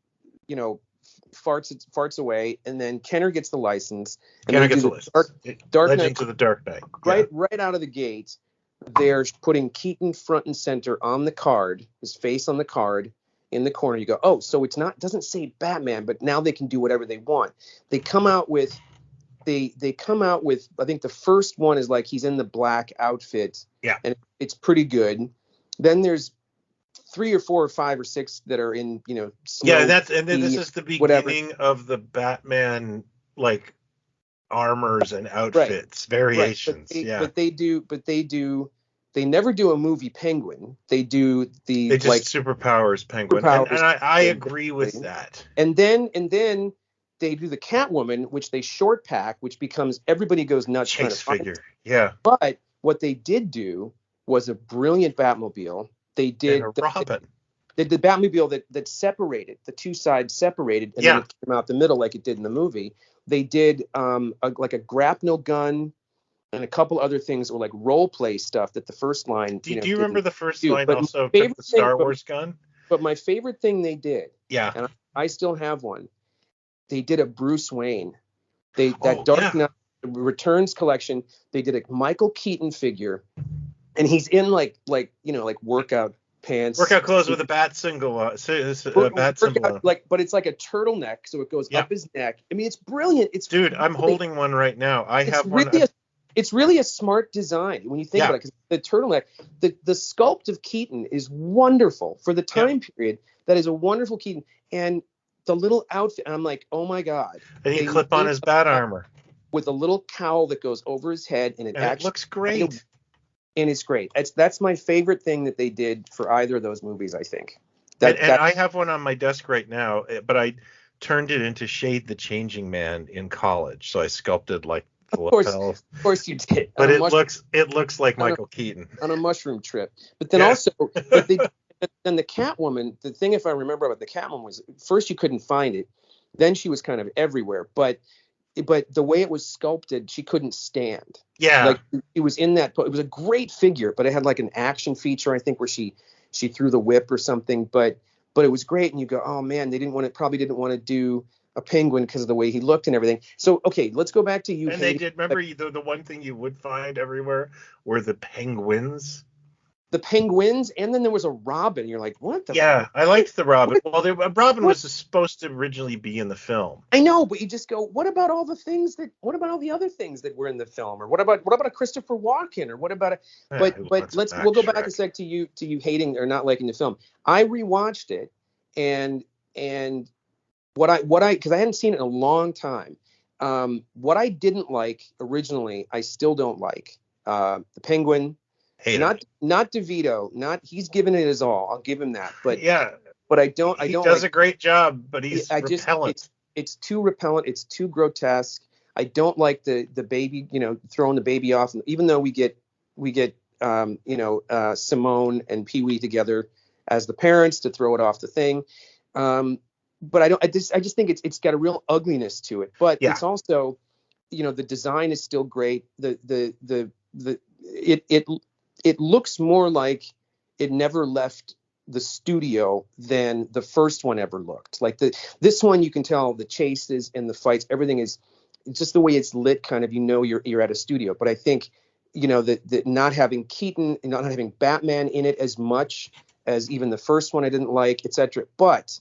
farts away, and then Kenner gets the license. And Kenner gets the license. Dark Legends of the Dark Knight. Right out of the gate, they're putting Keaton front and center on the card, his face on the card in the corner. You go, oh, so doesn't say Batman, but now they can do whatever they want. They come out with, I think the first one is like he's in the black outfit. Yeah. And it's pretty good. Then there's 3 or 4 or 5 or 6 that are in, snow, and then this is the beginning of the Batman, like, armors and outfits, variations. But they never do a movie Penguin. They do superpowers Penguin. And I agree with that. And then they do the Catwoman, which they short pack, which becomes everybody goes nuts. Chase figure. Yeah. But what they did do was a brilliant Batmobile. They did Robin. The Batmobile that separated, the two sides separated, and then it came out the middle like it did in the movie. They did a grapnel gun and a couple other things, or like role play stuff that the first line. Do you remember the first line also took the Star Wars gun? But my favorite thing they did, and I still have one. They did a Bruce Wayne. Dark Knight Returns collection. They did a Michael Keaton figure, and he's in like workout pants, workout clothes with a bat symbol, but it's like a turtleneck, so it goes up his neck. I mean, it's brilliant. I'm holding one right now. It's really a smart design when you think about it, because the turtleneck, the sculpt of Keaton is wonderful for the time period. That is a wonderful Keaton, and the little outfit. And I'm like, oh my god! And he clip on his bat armor with a little cowl that goes over his head, and it looks great. And it's great. That's my favorite thing that they did for either of those movies, I think. And I have one on my desk right now, but I turned it into Shade the Changing Man in college. So I sculpted like the lapels. Of course you did. But it looks like Michael Keaton. On a mushroom trip. But then then the Catwoman, the thing, if I remember about the Catwoman, was first you couldn't find it. Then she was kind of everywhere. But the way it was sculpted, she couldn't stand. Yeah. Like it was in that. It was a great figure, but it had like an action feature, I think, where she threw the whip or something. But it was great, and you go, oh man, probably didn't want to do a Penguin because of the way he looked and everything. So okay, let's go back to you. And they did. Remember, the one thing you would find everywhere were the penguins. The Penguins, and then there was a Robin. You're like, what the? Yeah, I liked the Robin. Well, Robin was supposed to originally be in the film. I know, but you just go, what about all the other things that were in the film, or what about a Christopher Walken, or what about we'll go back a sec to you hating or not liking the film. I rewatched it, and because I hadn't seen it in a long time. What I didn't like originally, I still don't like. The Penguin. Not DeVito. He's given it his all. I'll give him that. But I don't. He does a great job, but he's repellent. It's too repellent. It's too grotesque. I don't like the baby. Throwing the baby off. Even though we get Simone and Pee Wee together as the parents to throw it off the thing. but I just think it's got a real ugliness to it. But Yeah. it's also, the design is still great. It looks more like it never left the studio than the first one ever looked. Like this one, you can tell the chases and the fights, everything is just the way it's lit. Kind of, you're at a studio. But I think, that not having Keaton and not having Batman in it as much as even the first one I didn't like, etc. But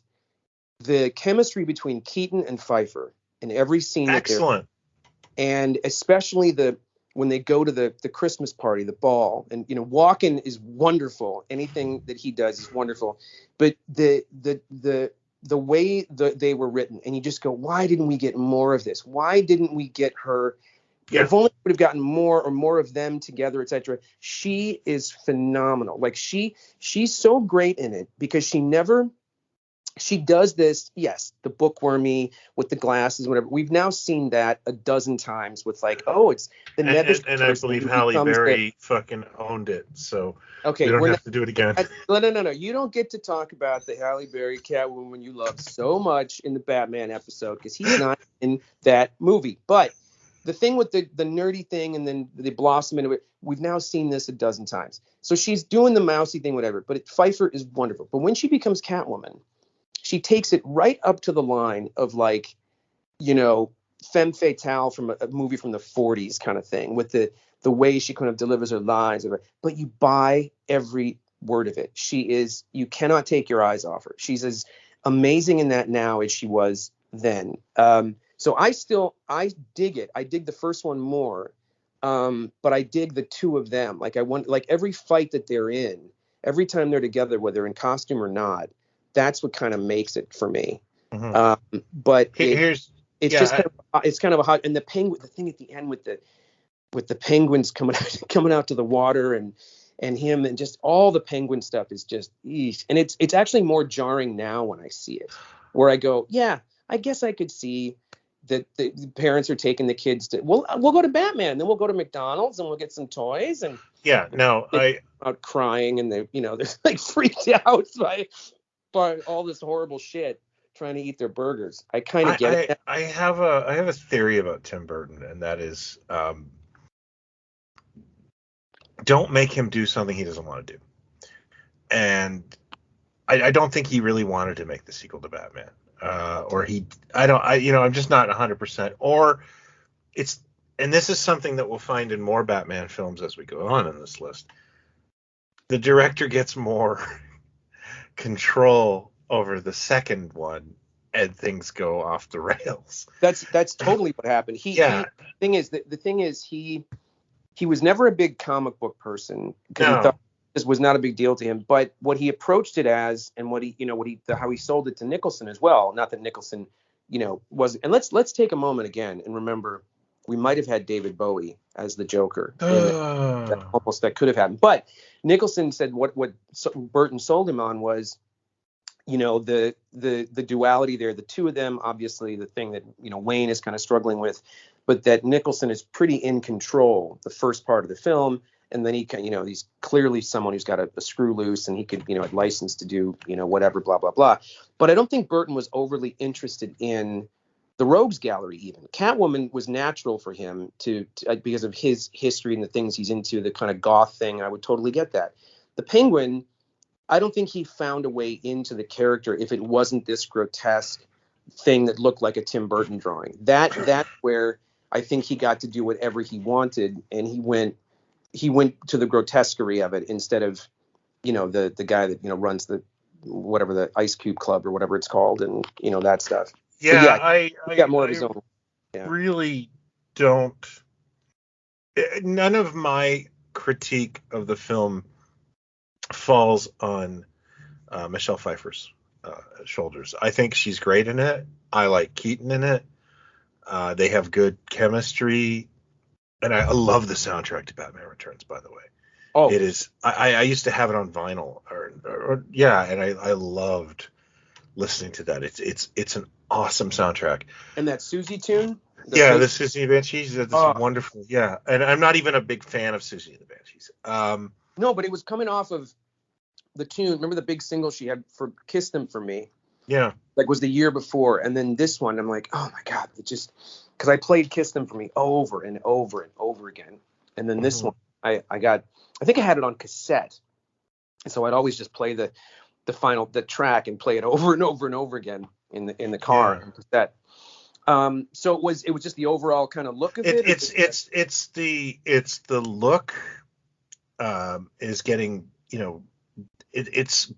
the chemistry between Keaton and Pfeiffer in every scene, excellent, and especially when they go to the Christmas party, the ball, and Walken is wonderful. Anything that he does is wonderful. But the way they were written, and you just go, why didn't we get more of this? Why didn't we get her? Yeah. If only we would have gotten more of them together, etc. She is phenomenal. Like she's so great in it because she does this, yes, the bookwormy with the glasses, whatever. We've now seen that a dozen times with it's the nebbish. And I believe Halle Berry fucking owned it, so we don't have to do it again. No. You don't get to talk about the Halle Berry Catwoman you love so much in the Batman episode because he's not in that movie. But the thing with the nerdy thing and then the blossom into it, we've now seen this a dozen times. So she's doing the mousy thing, whatever. But Pfeiffer is wonderful. But when she becomes Catwoman, she takes it right up to the line of femme fatale from a movie from the 40s kind of thing with the way she kind of delivers her lines. But you buy every word of it. You cannot take your eyes off her. She's as amazing in that now as she was then. So I dig it. I dig the first one more. But I dig the two of them. Every fight that they're in, every time they're together, whether in costume or not, that's what kind of makes it for me. Mm-hmm. But it's kind of a hot, and the thing at the end with the penguins coming out to the water and him and just all the penguin stuff is just, eesh. And it's actually more jarring now when I see it, where I go, yeah, I guess I could see that the parents are taking the kids to, we'll go to Batman, and then we'll go to McDonald's and we'll get some toys and out crying and they're freaked out by all this horrible shit trying to eat their burgers. I kind of get it. I have a theory about Tim Burton, and that is don't make him do something he doesn't want to do. And I don't think he really wanted to make the sequel to Batman. I'm just not 100%. Or and this is something that we'll find in more Batman films as we go on in this list. The director gets more control over the second one and things go off the rails. That's totally what happened. The thing is he was never a big comic book person because he thought this was not a big deal to him. But what he approached it as, and how he sold it to Nicholson as well. Not that Nicholson, was. And let's take a moment again and remember we might have had David Bowie as the Joker. That could have happened. But Nicholson said what Burton sold him on was, the duality there, the two of them, obviously the thing that, Wayne is kind of struggling with, but that Nicholson is pretty in control the first part of the film. And then he can, he's clearly someone who's got a screw loose and he could, had license to do, whatever, blah, blah, blah. But I don't think Burton was overly interested in the Rogues Gallery even. Catwoman was natural for him to because of his history and the things he's into, the kind of goth thing. I would totally get that. The Penguin, I don't think he found a way into the character if it wasn't this grotesque thing that looked like a Tim Burton drawing. That's where I think he got to do whatever he wanted, and he went to the grotesquerie of it instead of, the guy that, runs the Ice Cube Club or whatever it's called, and that stuff. Yeah, I got more of his own. Yeah. Really don't. None of my critique of the film falls on Michelle Pfeiffer's shoulders. I think she's great in it. I like Keaton in it. They have good chemistry, and I love the soundtrack to Batman Returns. By the way, it is. I used to have it on vinyl, and I loved listening to that. It's an awesome soundtrack. And that Susie tune. The Susie and the Banshees. That's wonderful. Yeah, and I'm not even a big fan of Susie and the Banshees. No, but it was coming off of the tune. Remember the big single she had for "Kiss Them for Me." Yeah. Like was the year before, and then this one, I'm like, oh my God, it just because I played Kiss Them For Me over and over and over again, and then this one, I think I had it on cassette, and so I'd always just play the track and play it over and over and over again in the car and cassette. So it was just the overall kind of look of it. It's the look is getting, it's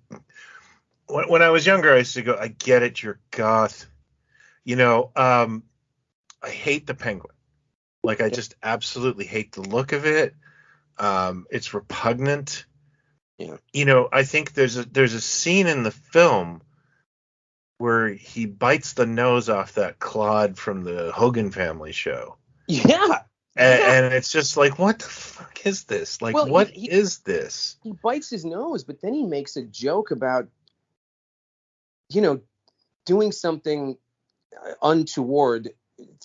when I was younger, I used to go, I get it, you're goth. I hate the Penguin. Like, I just absolutely hate the look of it. It's repugnant. Yeah. I think there's a scene in the film where he bites the nose off that Claude from the Hogan Family show. Yeah. And it's just like, what the fuck is this? Like, what is this? He bites his nose, but then he makes a joke about, doing something untoward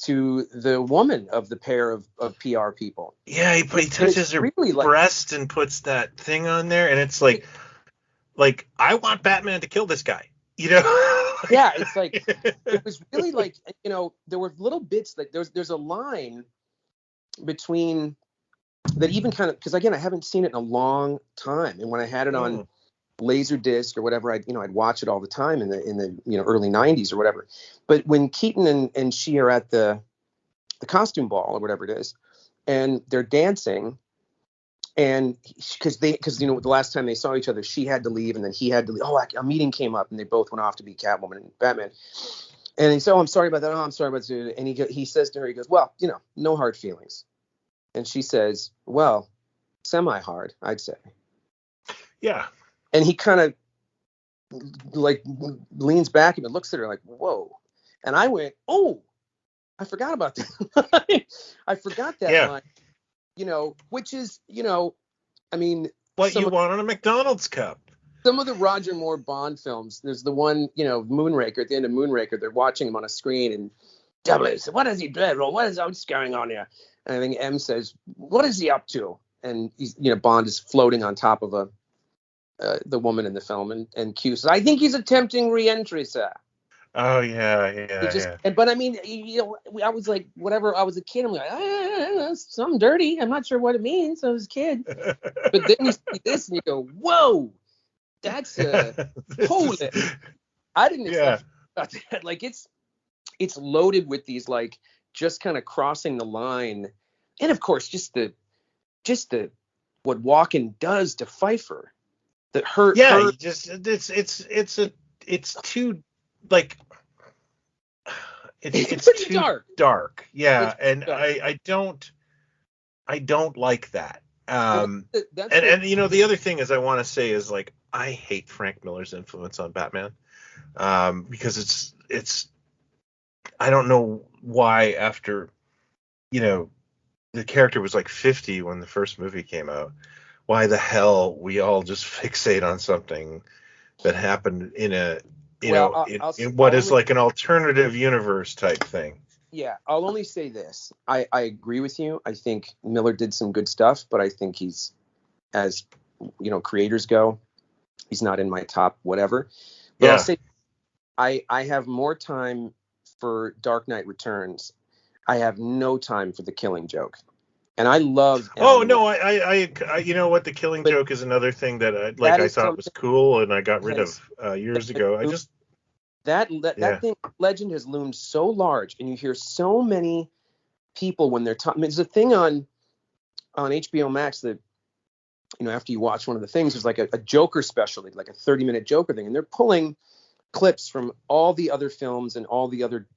to the woman of the pair of PR people. Yeah, he touches her really breast and puts that thing on there, and it's like I want Batman to kill this guy. Yeah, it's like it was really like, there were little bits like there's a line between that, even kind of, because again, I haven't seen it in a long time, and when I had it on Laserdisc or whatever, I'd watch it all the time in the early 90s or whatever. But when Keaton and she are at the costume ball or whatever it is, and they're dancing, and because the last time they saw each other, she had to leave and then he had to leave. A meeting came up and they both went off to be Catwoman and Batman. And he said, I'm sorry about that. I'm sorry about that. And he says to her, he goes, well, no hard feelings. And she says, well, semi-hard, I'd say. Yeah. And he kind of like leans back and looks at her like, whoa. And I went, oh, I forgot about that. I forgot that line, which is, I mean. What you want on a McDonald's cup. Some of the Roger Moore Bond films, there's the one, Moonraker, at the end of Moonraker, they're watching him on a screen and W says, what is he doing? What's going on here? And I think M says, what is he up to? And he's, Bond is floating on top of the woman in the film, and Q says, I think he's attempting re-entry, sir. Oh yeah. But I mean, I was like, whatever. I was a kid. I'm like, that's something dirty. I'm not sure what it means. I was a kid. But then you see this and you go, whoa, that's holy. I didn't expect that. Like it's loaded with these like just kind of crossing the line, and of course just the what Walken does to Pfeiffer. It's too like it's too dark. Yeah, and I don't like that. And the other thing is I want to say is like I hate Frank Miller's influence on Batman, because it's I don't know why after the character was like 50 when the first movie came out. Why the hell we all just fixate on something that happened in what is like an alternative universe type thing. Yeah, I'll only say this. I agree with you. I think Miller did some good stuff, but I think he's, as creators go, he's not in my top whatever. But I'll say I have more time for Dark Knight Returns. I have no time for The Killing Joke. And I love. I you know what, The Killing Joke is another thing that I thought was cool and I got rid of years ago. That thing, legend has loomed so large, and you hear so many people when they're talking. There's a thing on HBO Max that after you watch one of the things, there's like a Joker special, like a 30-minute Joker thing, and they're pulling clips from all the other films and all the other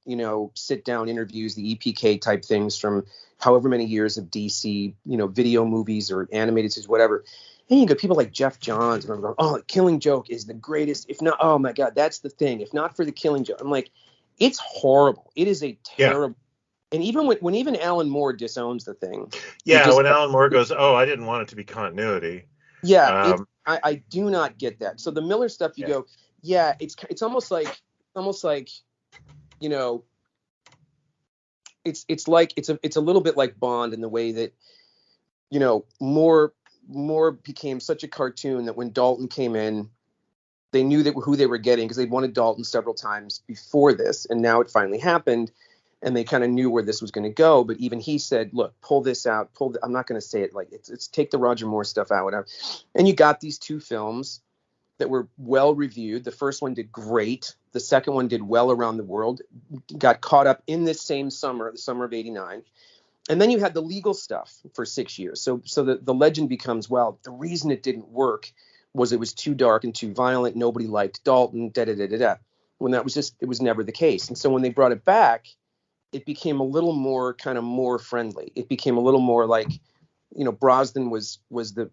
sit down interviews, the EPK type things from however many years of DC video movies or animated series, whatever. And you got people like Jeff Johns and I'm going, oh, Killing Joke is the greatest, if not, oh my God, that's the thing, if not for The Killing Joke. I'm like, it's horrible. It is a terrible. And even when even Alan Moore disowns the thing. Yeah, when Alan Moore goes, oh, I didn't want it to be continuity. Yeah, I do not get that. So the Miller stuff, you go, yeah, it's almost like it's like it's a little bit like Bond in the way that Moore became such a cartoon that when Dalton came in, they knew that who they were getting because they'd wanted Dalton several times before this, and now it finally happened, and they kind of knew where this was going to go. But even he said, "Look, pull this out. I'm not going to say it like it's take the Roger Moore stuff out, whatever." And you got these two films that were well reviewed. The first one did great. The second one did well around the world. Got caught up in this same summer, the summer of '89. And then you had the legal stuff for 6 years. So the legend becomes, well, the reason it didn't work was it was too dark and too violent. Nobody liked Dalton, da-da-da-da-da. When that was just, it was never the case. And so when they brought it back, it became a little more kind of more friendly. It became a little more like, Brosnan was the,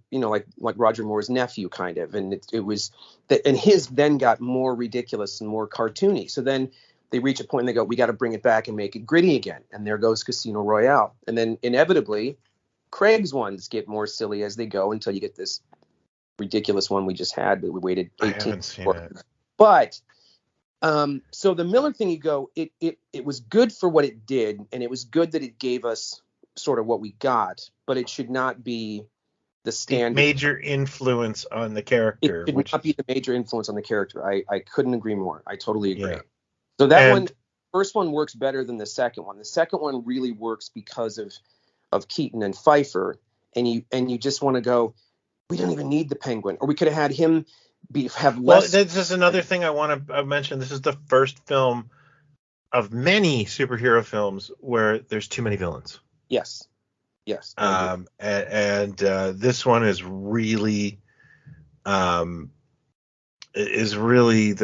like Roger Moore's nephew kind of. And it was that, and his then got more ridiculous and more cartoony. So then they reach a point and they go, we got to bring it back and make it gritty again. And there goes Casino Royale. And then inevitably, Craig's ones get more silly as they go until you get this ridiculous one we just had that we waited 18 I haven't seen for. it. But so the Miller thing, you go, it was good for what it did, and it was good that it gave us sort of what we got, but it should not be the standard. Major influence on the character. It should not be the major influence on the character. I couldn't agree more. I totally agree. Yeah. So that first one works better than the second one. The second one really works because of Keaton and Pfeiffer, and you just want to go, we don't even need the Penguin, or we could have had him have less. Well, this is another thing I want to mention. This is the first film of many superhero films where there's too many villains. Yes. And this one is really the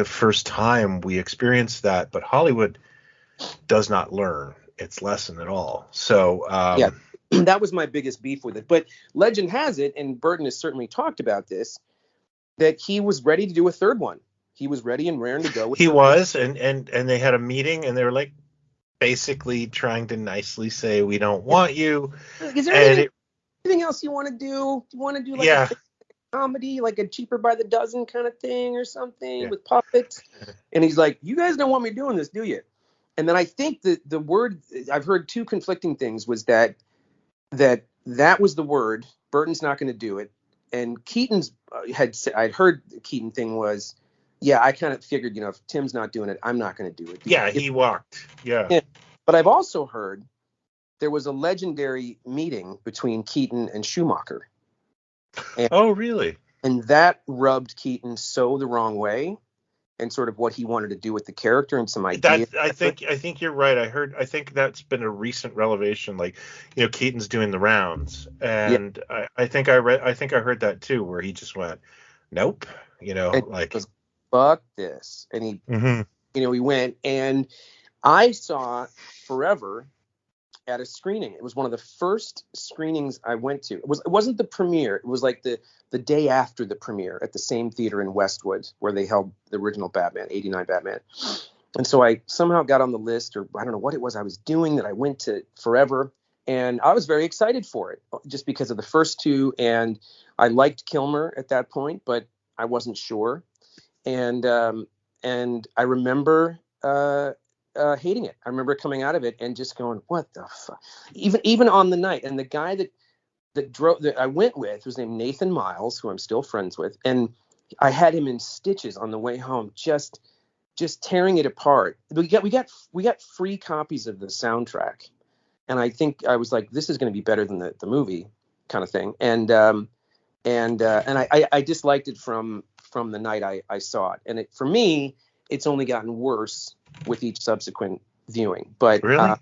first time we experience that, but Hollywood does not learn its lesson at all. So that was my biggest beef with it. But legend has it, and Burton has certainly talked about this, that he was ready to do a third one. He was ready and raring to go. With and they had a meeting, and they were like basically trying to nicely say, we don't want you. Is there anything else you want to do? Do you want to do like a comedy, like a Cheaper by the Dozen kind of thing or something with puppets? And he's like, you guys don't want me doing this, do you? And then I think that the word, I've heard two conflicting things, was that was the word. Burton's not going to do it. And Keaton's I'd heard the Keaton thing was, I kind of figured, if Tim's not doing it, I'm not going to do it. Yeah, he walked. Yeah. But I've also heard there was a legendary meeting between Keaton and Schumacher. And, oh, really? And that rubbed Keaton so the wrong way, and sort of what he wanted to do with the character and some ideas. I think you're right. I think that's been a recent revelation. Like, Keaton's doing the rounds, and I think I heard that too, where he just went, nope, fuck this, and he, he went, and I saw Forever at a screening. It was one of the first screenings I went to. It wasn't the premiere. It was like the day after the premiere at the same theater in Westwood where they held the original Batman, 89 Batman. And so I somehow got on the list, or I don't know what it was I was doing, that I went to Forever, and I was very excited for it just because of the first two. And I liked Kilmer at that point, but I wasn't sure. And I remember hating it. I remember coming out of it and just going, what the fuck? Even on the night. And the guy that I went with was named Nathan Miles, who I'm still friends with, and I had him in stitches on the way home, just tearing it apart. We got free copies of the soundtrack, and I think I was like, this is going to be better than the movie, kind of thing. And I disliked it from the night I saw it, and for me, it's only gotten worse with each subsequent viewing. But really.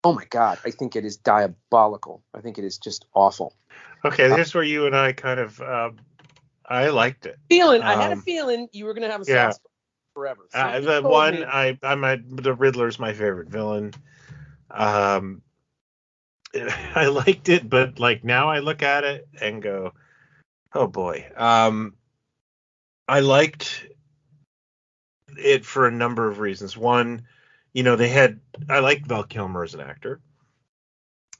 Oh my God, I think it is diabolical. I think it is just awful. Okay, here's where you and I kind of, I liked it. I had a feeling you were going to have a soft spot Forever. The Riddler's my favorite villain. I liked it, but like now I look at it and go, oh boy. I liked it for a number of reasons. One, I liked Val Kilmer as an actor.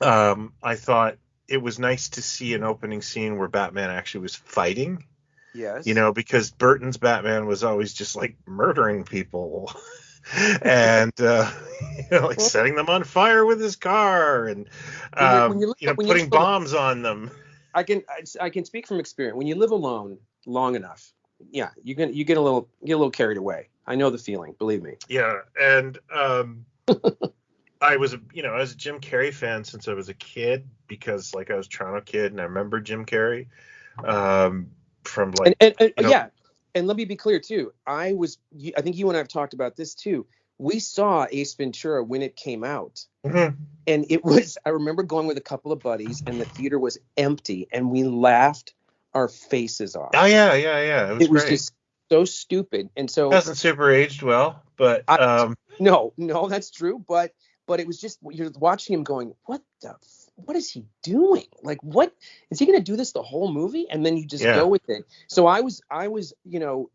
I thought it was nice to see an opening scene where Batman actually was fighting. Yes. Because Burton's Batman was always just like murdering people and, like setting them on fire with his car and, putting bombs on them. I can speak from experience. When you live alone long enough, yeah, you get a little carried away. I know the feeling, believe me. Yeah, and I was I was a Jim Carrey fan since I was a kid because like I was a Toronto kid and I remember Jim Carrey from like yeah. And let me be clear too. I think you and I have talked about this too. We saw Ace Ventura when it came out. Mm-hmm. And I remember going with a couple of buddies and the theater was empty and we laughed our faces off. Oh yeah. It was great. Just so stupid. And so it hasn't super aged well, but no, that's true. But it was just, you're watching him going, what is he doing? Like, what is he going to do this the whole movie? And then you just go with it. So I was, In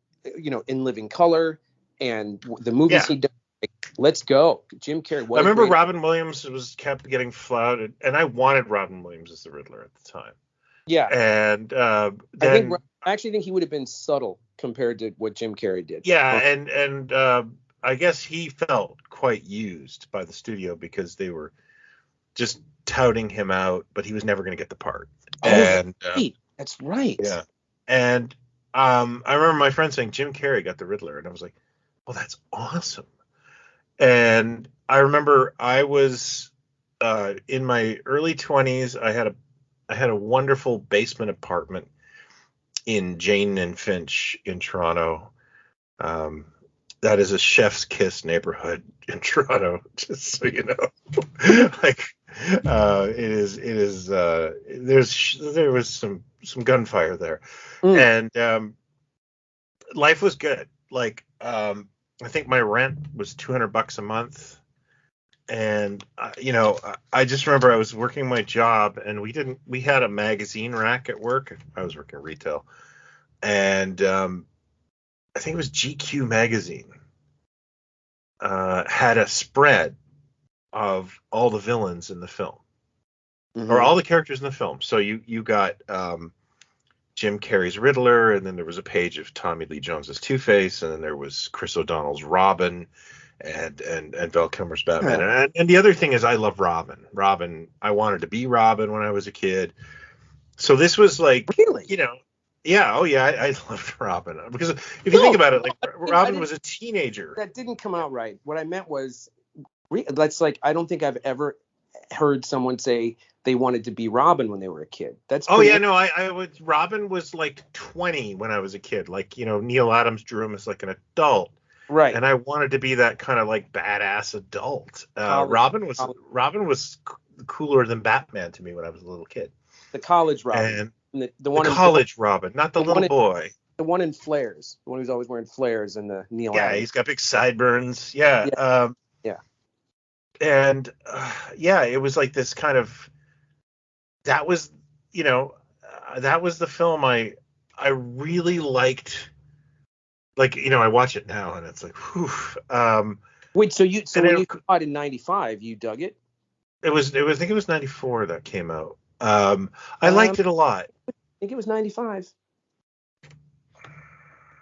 Living Color and the movies he done. Like, let's go, Jim Carrey. I remember Robin Williams kept getting flouted, and I wanted Robin Williams as the Riddler at the time. Yeah, and I actually think he would have been subtle compared to what Jim Carrey did. Yeah, and I guess he felt quite used by the studio because they were just touting him out, but he was never going to get the part. That's right. Yeah, and I remember my friend saying Jim Carrey got the Riddler, and I was like, well, that's awesome. And I remember I was in my early 20s. I had a wonderful basement apartment in Jane and Finch in Toronto. That is a chef's kiss neighborhood in Toronto, just so you know. Like it is there was some gunfire there. And life was good. Like I think my rent was $200 a month. And, I just remember I was working my job and we had a magazine rack at work. I was working retail. And I think it was GQ magazine had a spread of all the villains in the film. Mm-hmm. Or all the characters in the film. So you got Jim Carrey's Riddler, and then there was a page of Tommy Lee Jones's Two-Face, and then there was Chris O'Donnell's Robin, and Val Kilmer's Batman. Yeah. And the other thing is I love Robin. I wanted to be Robin when I was a kid. So this was like, really? Yeah, oh yeah, I loved Robin. Because if you think about it, like Robin was a teenager. That didn't come out right. What I meant was, that's like, I don't think I've ever heard someone say they wanted to be Robin when they were a kid. Robin was like 20 when I was a kid. Like, Neil Adams drew him as like an adult. Right. And I wanted to be that kind of like badass adult. Robin was cooler than Batman to me when I was a little kid. The college Robin. And the one college Robin, not the little boy. The one in flares. The one who's always wearing flares in the Neil Adams. Yeah, he's got big sideburns. Yeah. Yeah. And it was like this kind of, that was the film I really liked. Like, I watch it now and it's like, whew. Wait, so when you saw it in 95, you dug it? I think it was 94 that came out. I liked it a lot. I think it was 95.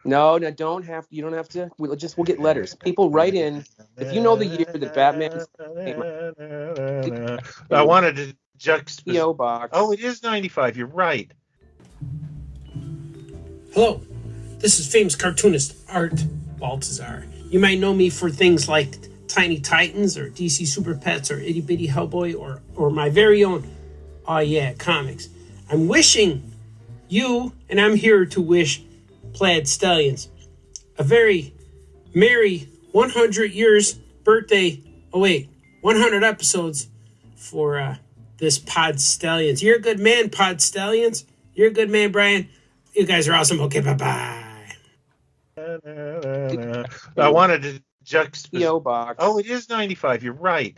No, you don't have to. We'll get letters. People write in if you know the year that Batman came out. I wanted to juxtapose. PO box. Oh, it is 95. You're right. Hello, this is famous cartoonist Art Baltazar. You might know me for things like Tiny Titans or DC Super Pets or Itty Bitty Hellboy or my very own Oh Yeah comics. I'm wishing you, and I'm here to wish Plaidstallions a very merry 100 years birthday. 100 episodes for this Pod Stallions. You're a good man, Pod Stallions. You're a good man, Brian. You guys are awesome. Okay, bye-bye. I wanted to juxtapose. PO box. Oh, it is 95. You're right.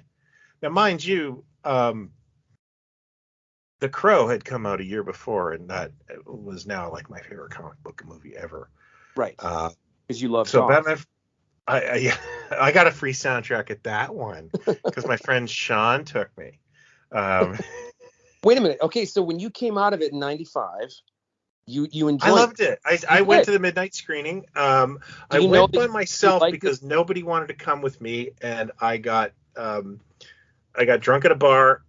Now, mind you, The Crow had come out a year before, and that was now like my favorite comic book movie ever. Right. Because you love so songs. Batman. I got a free soundtrack at that one because my friend Sean took me. Wait a minute. Okay, so when you came out of it in 95, you enjoyed it. I loved it. I went to the midnight screening. I went by myself because nobody wanted to come with me, and I got drunk at a bar.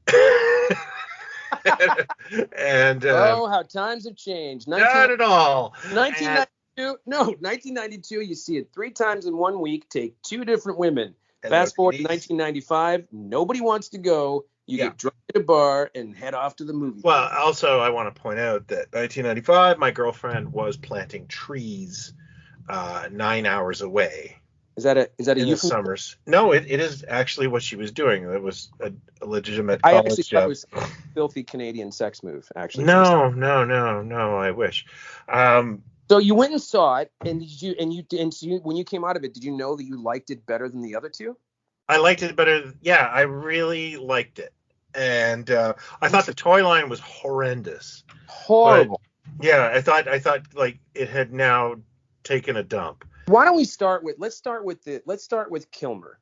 And how times have changed. Not at all. 1992. 1992. You see it 3 times in 1 week. Take 2 different women. And Fast forward to these- 1995. Nobody wants to go. You get drunk at a bar and head off to the movie. Well, also, I want to point out that 1995, my girlfriend was planting trees 9 hours away. Is that a in the euphemism? summers? No, it is actually what she was doing. It was a legitimate I college actually job. thought it was a filthy Canadian sex move. Actually, No. I wish. So you went and saw it, and when you came out of it, did you know that you liked it better than the other 2? I liked it better. Yeah, I really liked it, and I thought the toy line was horrendous. Horrible. But, yeah, I thought like it had now taken a dump. Why don't we start with let's start with Kilmer,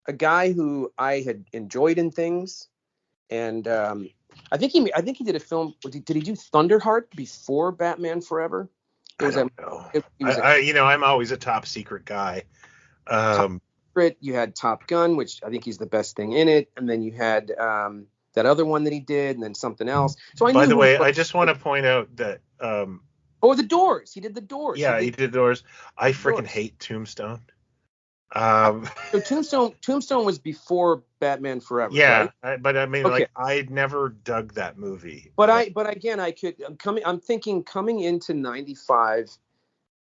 a guy who I had enjoyed in things, and I think he did a film. Did he do Thunderheart before Batman Forever? I don't know. I'm always a top secret guy. You had Top Gun, which I think he's the best thing in it, and then you had that other one that he did, and then something else. So by the way, I just want to point out that. The Doors. He did the Doors. Yeah, he did the Doors. I freaking hate Tombstone. So Tombstone was before Batman Forever. Yeah, right? but I mean, Okay. like, I never dug that movie. But again, I'm thinking coming into 95,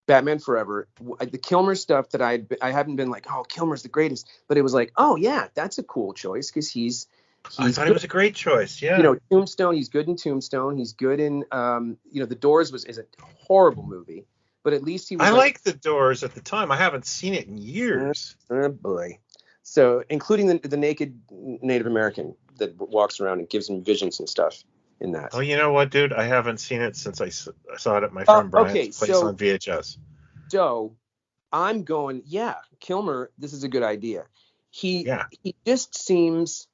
Batman Forever, the Kilmer stuff that I haven't been like, oh, Kilmer's the greatest, but it was like, oh yeah, that's a cool choice because he's I thought it was a great choice. Yeah. Tombstone. He's good in Tombstone. He's good in The Doors is a horrible movie, but at least he was. I liked The Doors at the time. I haven't seen it in years. Oh boy. So including the naked Native American that walks around and gives him visions and stuff in that. Oh, you know what, dude? I haven't seen it since I saw it at my friend Brian's place on VHS. So I'm going, yeah, Kilmer, this is a good idea. He just seems,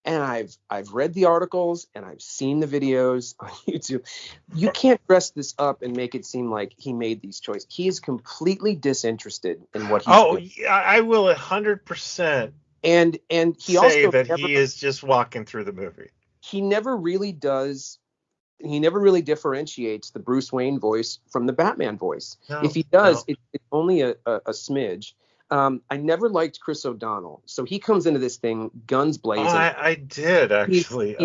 and I've read the articles and I've seen the videos on YouTube. You can't dress this up and make it seem like he made these choices. He is completely disinterested in what he's doing. Yeah, I will 100%. And he say also that he is just walking through the movie. He never really does. He never really differentiates the Bruce Wayne voice from the Batman voice. No, if he does, it's only a smidge. I never liked Chris O'Donnell, so he comes into this thing guns blazing. Oh, I did actually.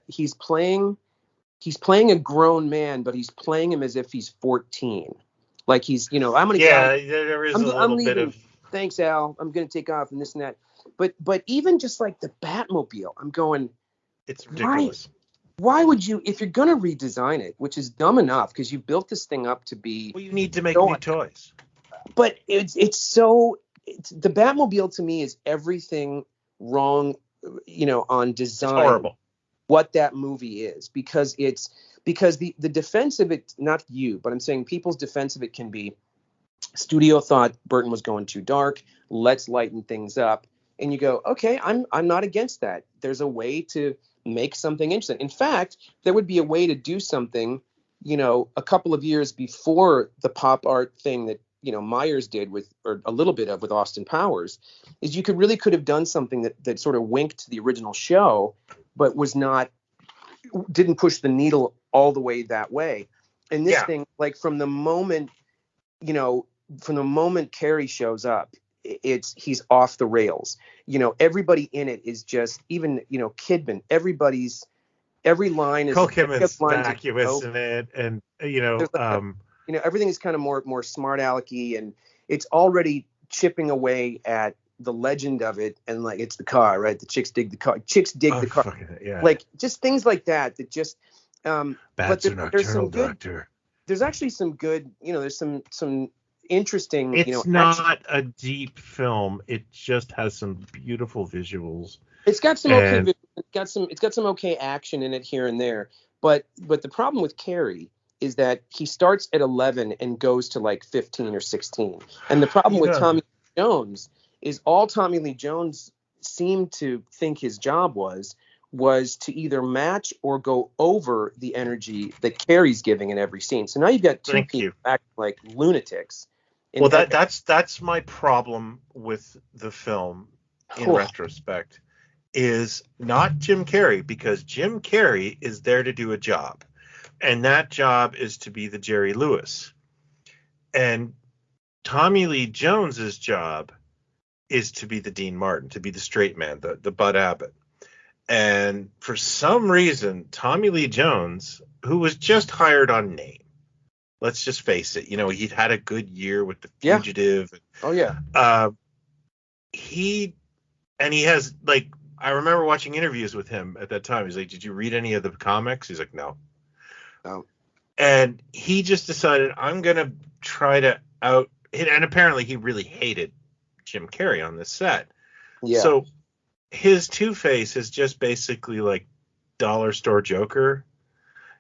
He's playing a grown man, but he's playing him as if he's 14. Like he's, I'm gonna. Yeah, there is a little bit of. Thanks, Al. I'm gonna take off and this and that. But even just like the Batmobile, I'm going. It's ridiculous. Why would you, if you're gonna redesign it, which is dumb enough because you built this thing up to be. Well, you need to make new toys. But it's the Batmobile to me is everything wrong, on design. It's horrible. What that movie is, because the defense of it, not you, but I'm saying people's defense of it can be studio thought Burton was going too dark. Let's lighten things up. And you go, okay, I'm not against that. There's a way to make something interesting. In fact, there would be a way to do something, a couple of years before the pop art thing that, Myers did or a little bit of with Austin Powers, is you could have done something that sort of winked to the original show, but didn't push the needle all the way that way. And this thing, like from the moment Carrie shows up, he's off the rails. Everybody in it is just, even, Kidman, every line is Cole Kidman's vacuous in it, and everything is kind of more smart alecky, and it's already chipping away at the legend of it, and like it's the car, right? The chicks dig the car. The car. Yeah. Like just things like that just. Bats are nocturnal, doctor. There's actually some good. There's some interesting. It's not a deep film. It just has some beautiful visuals. It's got some okay. It's got some okay action in it here and there. But the problem with Carrie is that he starts at 11 and goes to like 15 or 16. And the problem with Tommy Lee Jones is all Tommy Lee Jones seemed to think his job was to either match or go over the energy that Carrie's giving in every scene. So now you've got two people acting like lunatics. Well, that's my problem with the film in retrospect, is not Jim Carrey, because Jim Carrey is there to do a job. And that job is to be the Jerry Lewis. And Tommy Lee Jones's job is to be the Dean Martin, to be the straight man, the Bud Abbott. And for some reason, Tommy Lee Jones, who was just hired on name, let's just face it, he'd had a good year with The Fugitive. Oh yeah. He has, like, I remember watching interviews with him at that time. He's like, "Did you read any of the comics?" He's like, "No." Oh. And he just decided, I'm gonna try to and apparently he really hated Jim Carrey on this set. Yeah. So his Two-Face is just basically like dollar store Joker,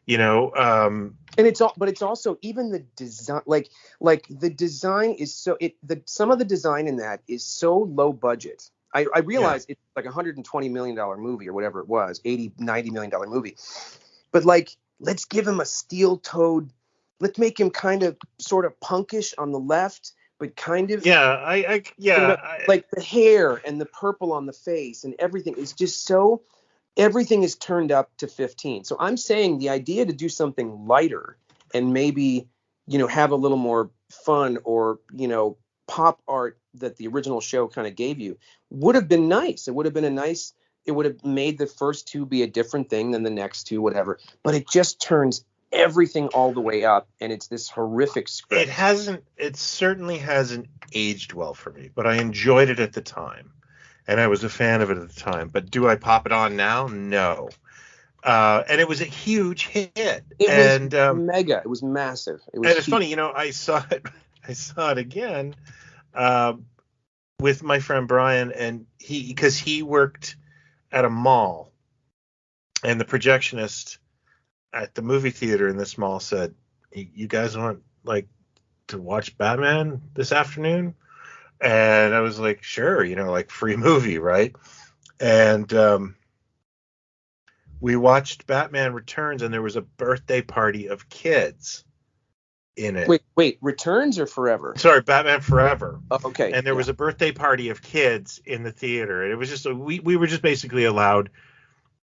and it's also even the design, like the design is some of the design in that is so low budget. I realize it's like $120 million movie or whatever it was, $80-90 million movie, but like, let's give him a steel-toed, let's make him kind of sort of punkish on the left, but kind of like the hair and the purple on the face and everything is just so, everything is turned up to 15. So I'm saying the idea to do something lighter and maybe, have a little more fun or, pop art that the original show kind of gave you would have been nice. It would have made the first two be a different thing than the next two, whatever. But it just turns everything all the way up, and it's this horrific script. It certainly hasn't aged well for me, but I enjoyed it at the time. And I was a fan of it at the time. But do I pop it on now? No. And it was a huge hit. It was mega. It was massive. It was and it's funny, I saw it again with my friend Brian, and because he worked at a mall, and the projectionist at the movie theater in this mall said, "You guys want to watch Batman this afternoon?" And I was like, "Sure," like free movie, right? And we watched Batman Returns, and there was a birthday party of kids in it. Wait, Returns or Forever? Sorry, Batman Forever. Oh, okay. And there was a birthday party of kids in the theater, and it was just we were just basically allowed.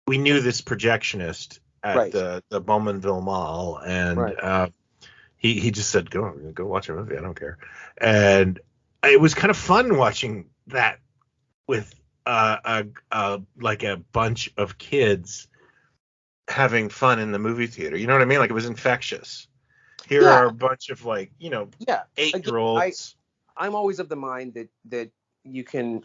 We knew this projectionist at the Bowmanville Mall, and he just said, "Go watch a movie. I don't care." And it was kind of fun watching that with a bunch of kids having fun in the movie theater. You know what I mean? Like, it was infectious. Here are a bunch of 8-year-olds. I'm always of the mind that you can,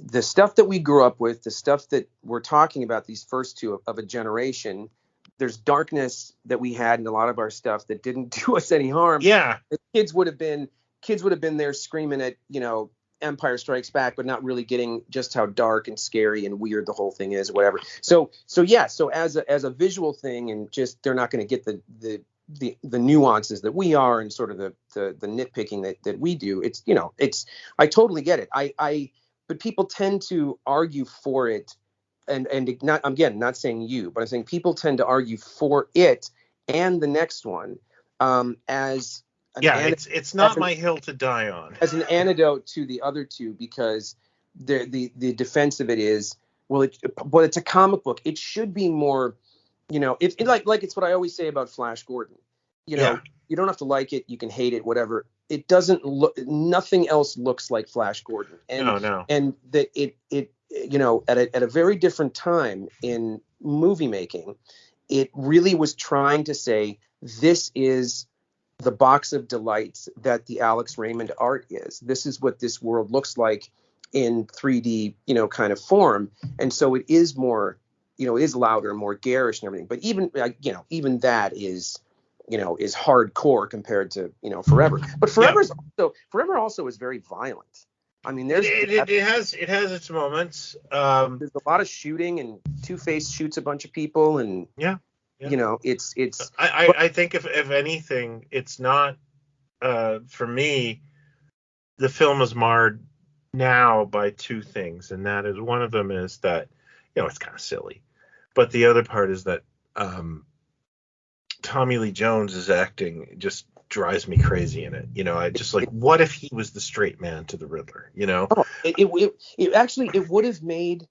the stuff that we grew up with, the stuff that we're talking about, these first two of a generation, there's darkness that we had in a lot of our stuff that didn't do us any harm. Yeah. The kids would have been there screaming at, Empire Strikes Back, but not really getting just how dark and scary and weird the whole thing is, or whatever. So as a visual thing, and just they're not going to get the nuances that we are, and sort of the nitpicking that we do. It's I totally get it. But people tend to argue for it, and not, again, not saying you, but I'm saying people tend to argue for it and the next one as it's not my hill to die on, as an antidote to the other two, because the defense of it is, it's a comic book. It should be more, if like it's what I always say about Flash Gordon. You don't have to like it, you can hate it, whatever. It doesn't look, nothing else looks like Flash Gordon. And no. And that it at a very different time in movie making, it really was trying to say, this is the box of delights that the Alex Raymond art is. This is what this world looks like in 3D, kind of form. And so it is more, it is louder and more garish and everything. But even that is, is hardcore compared to, Forever. But Forever also is very violent. I mean, it has its moments. There's a lot of shooting, and Two-Face shoots a bunch of people, and it's. I think if anything, it's not. For me, the film is marred now by two things, and that is, one of them is that it's kind of silly, but the other part is that Tommy Lee Jones' acting just drives me crazy in it. I just what if he was the straight man to the Riddler? It would have made.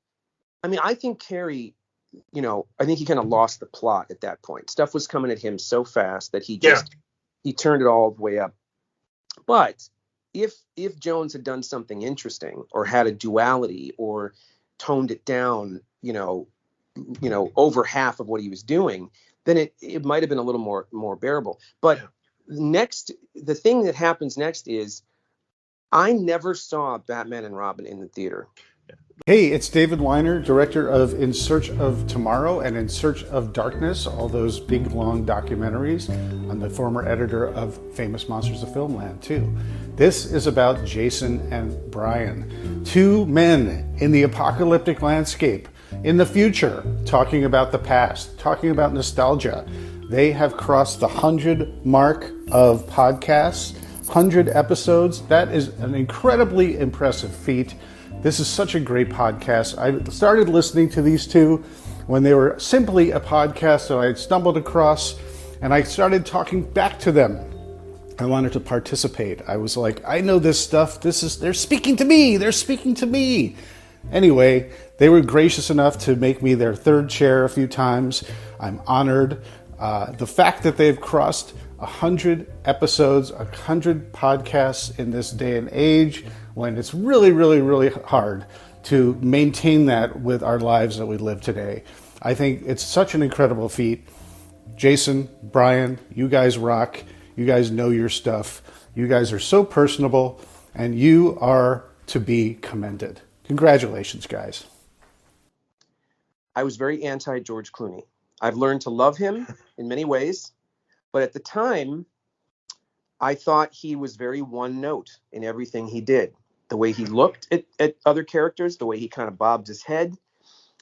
I mean, I think Carrey. I think he kind of lost the plot at that point. Stuff was coming at him so fast that he turned it all the way up, But if Jones had done something interesting or had a duality or toned it down, over half of what he was doing, then it might have been a little more bearable. But next, the thing that happens next is I never saw Batman and Robin in the theater. Hey, it's David Weiner, director of In Search of Tomorrow and In Search of Darkness, all those big, long documentaries. I'm the former editor of Famous Monsters of Filmland, too. This is about Jason and Brian, two men in the apocalyptic landscape, in the future, talking about the past, talking about nostalgia. They have crossed the 100 mark of podcasts, 100 episodes. That is an incredibly impressive feat. This is such a great podcast. I started listening to these two when they were simply a podcast that I had stumbled across, and I started talking back to them. I wanted to participate. I was like, I know this stuff. They're speaking to me. They're speaking to me. Anyway, they were gracious enough to make me their third chair a few times. I'm honored. The fact that they've crossed 100 episodes, 100 podcasts in this day and age, when it's really, really, really hard to maintain that with our lives that we live today. I think it's such an incredible feat. Jason, Brian, you guys rock. You guys know your stuff. You guys are so personable, and you are to be commended. Congratulations, guys. I was very anti-George Clooney. I've learned to love him in many ways, but at the time, I thought he was very one note in everything he did. The way he looked at other characters, the way he kind of bobbed his head,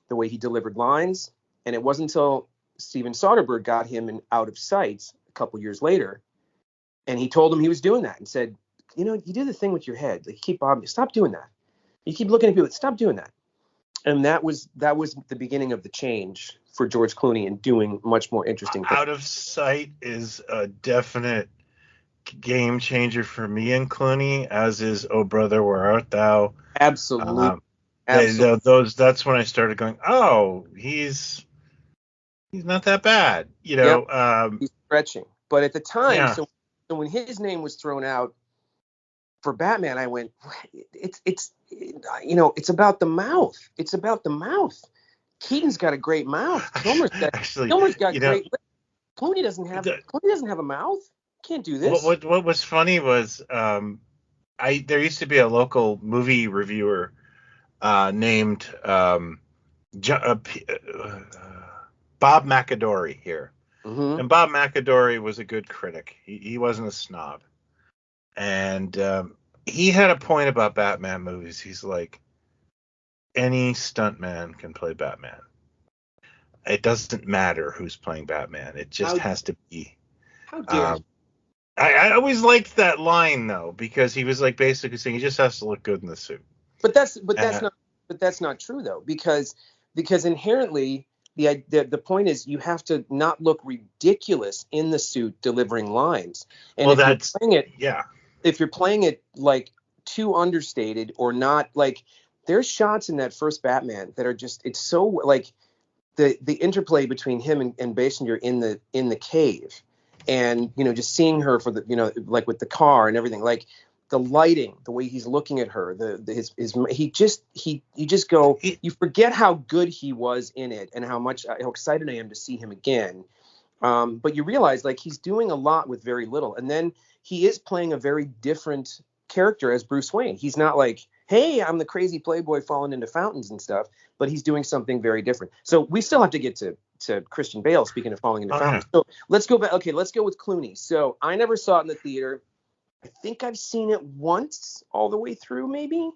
the way he delivered lines. And it wasn't until Steven Soderbergh got him in Out of Sight a couple years later, and he told him he was doing that and said, you do the thing with your head. Like, you keep bobbing. Stop doing that. You keep looking at people. Stop doing that. And that was the beginning of the change for George Clooney in doing much more interesting things. Out of Sight is a definite game changer for me and Clooney, as is Oh Brother, Where Art Thou? Absolutely. That's when I started going, oh, he's not that bad, Yep. He's stretching. But at the time, so when his name was thrown out for Batman, I went, it's about the mouth. It's about the mouth. Keaton's got a great mouth. Kilmer's got great lips. Clooney doesn't have a mouth. Can't do this. What was funny was there used to be a local movie reviewer named Bob McAdory here. Mm-hmm. And Bob McAdory was a good critic. He wasn't a snob. And he had a point about Batman movies. He's like, any stuntman can play Batman. It doesn't matter who's playing Batman. It just has to be. How dare you? I always liked that line though, because he was like basically saying he just has to look good in the suit. But that's not true though, because inherently the point is you have to not look ridiculous in the suit delivering lines. And if you're playing it like too understated or not, like there's shots in that first Batman that are just, it's so like the interplay between him and Basinger in the cave. And, just seeing her for like with the car and everything, like the lighting, the way he's looking at her, you forget how good he was in it and how excited I am to see him again. But you realize like he's doing a lot with very little. And then he is playing a very different character as Bruce Wayne. He's not like, hey, I'm the crazy playboy falling into fountains and stuff, but he's doing something very different. So we still have to get to Christian Bale, speaking of falling into fountains. So let's go back. Okay, let's go with Clooney. So I never saw it in the theater. I think I've seen it once all the way through, maybe.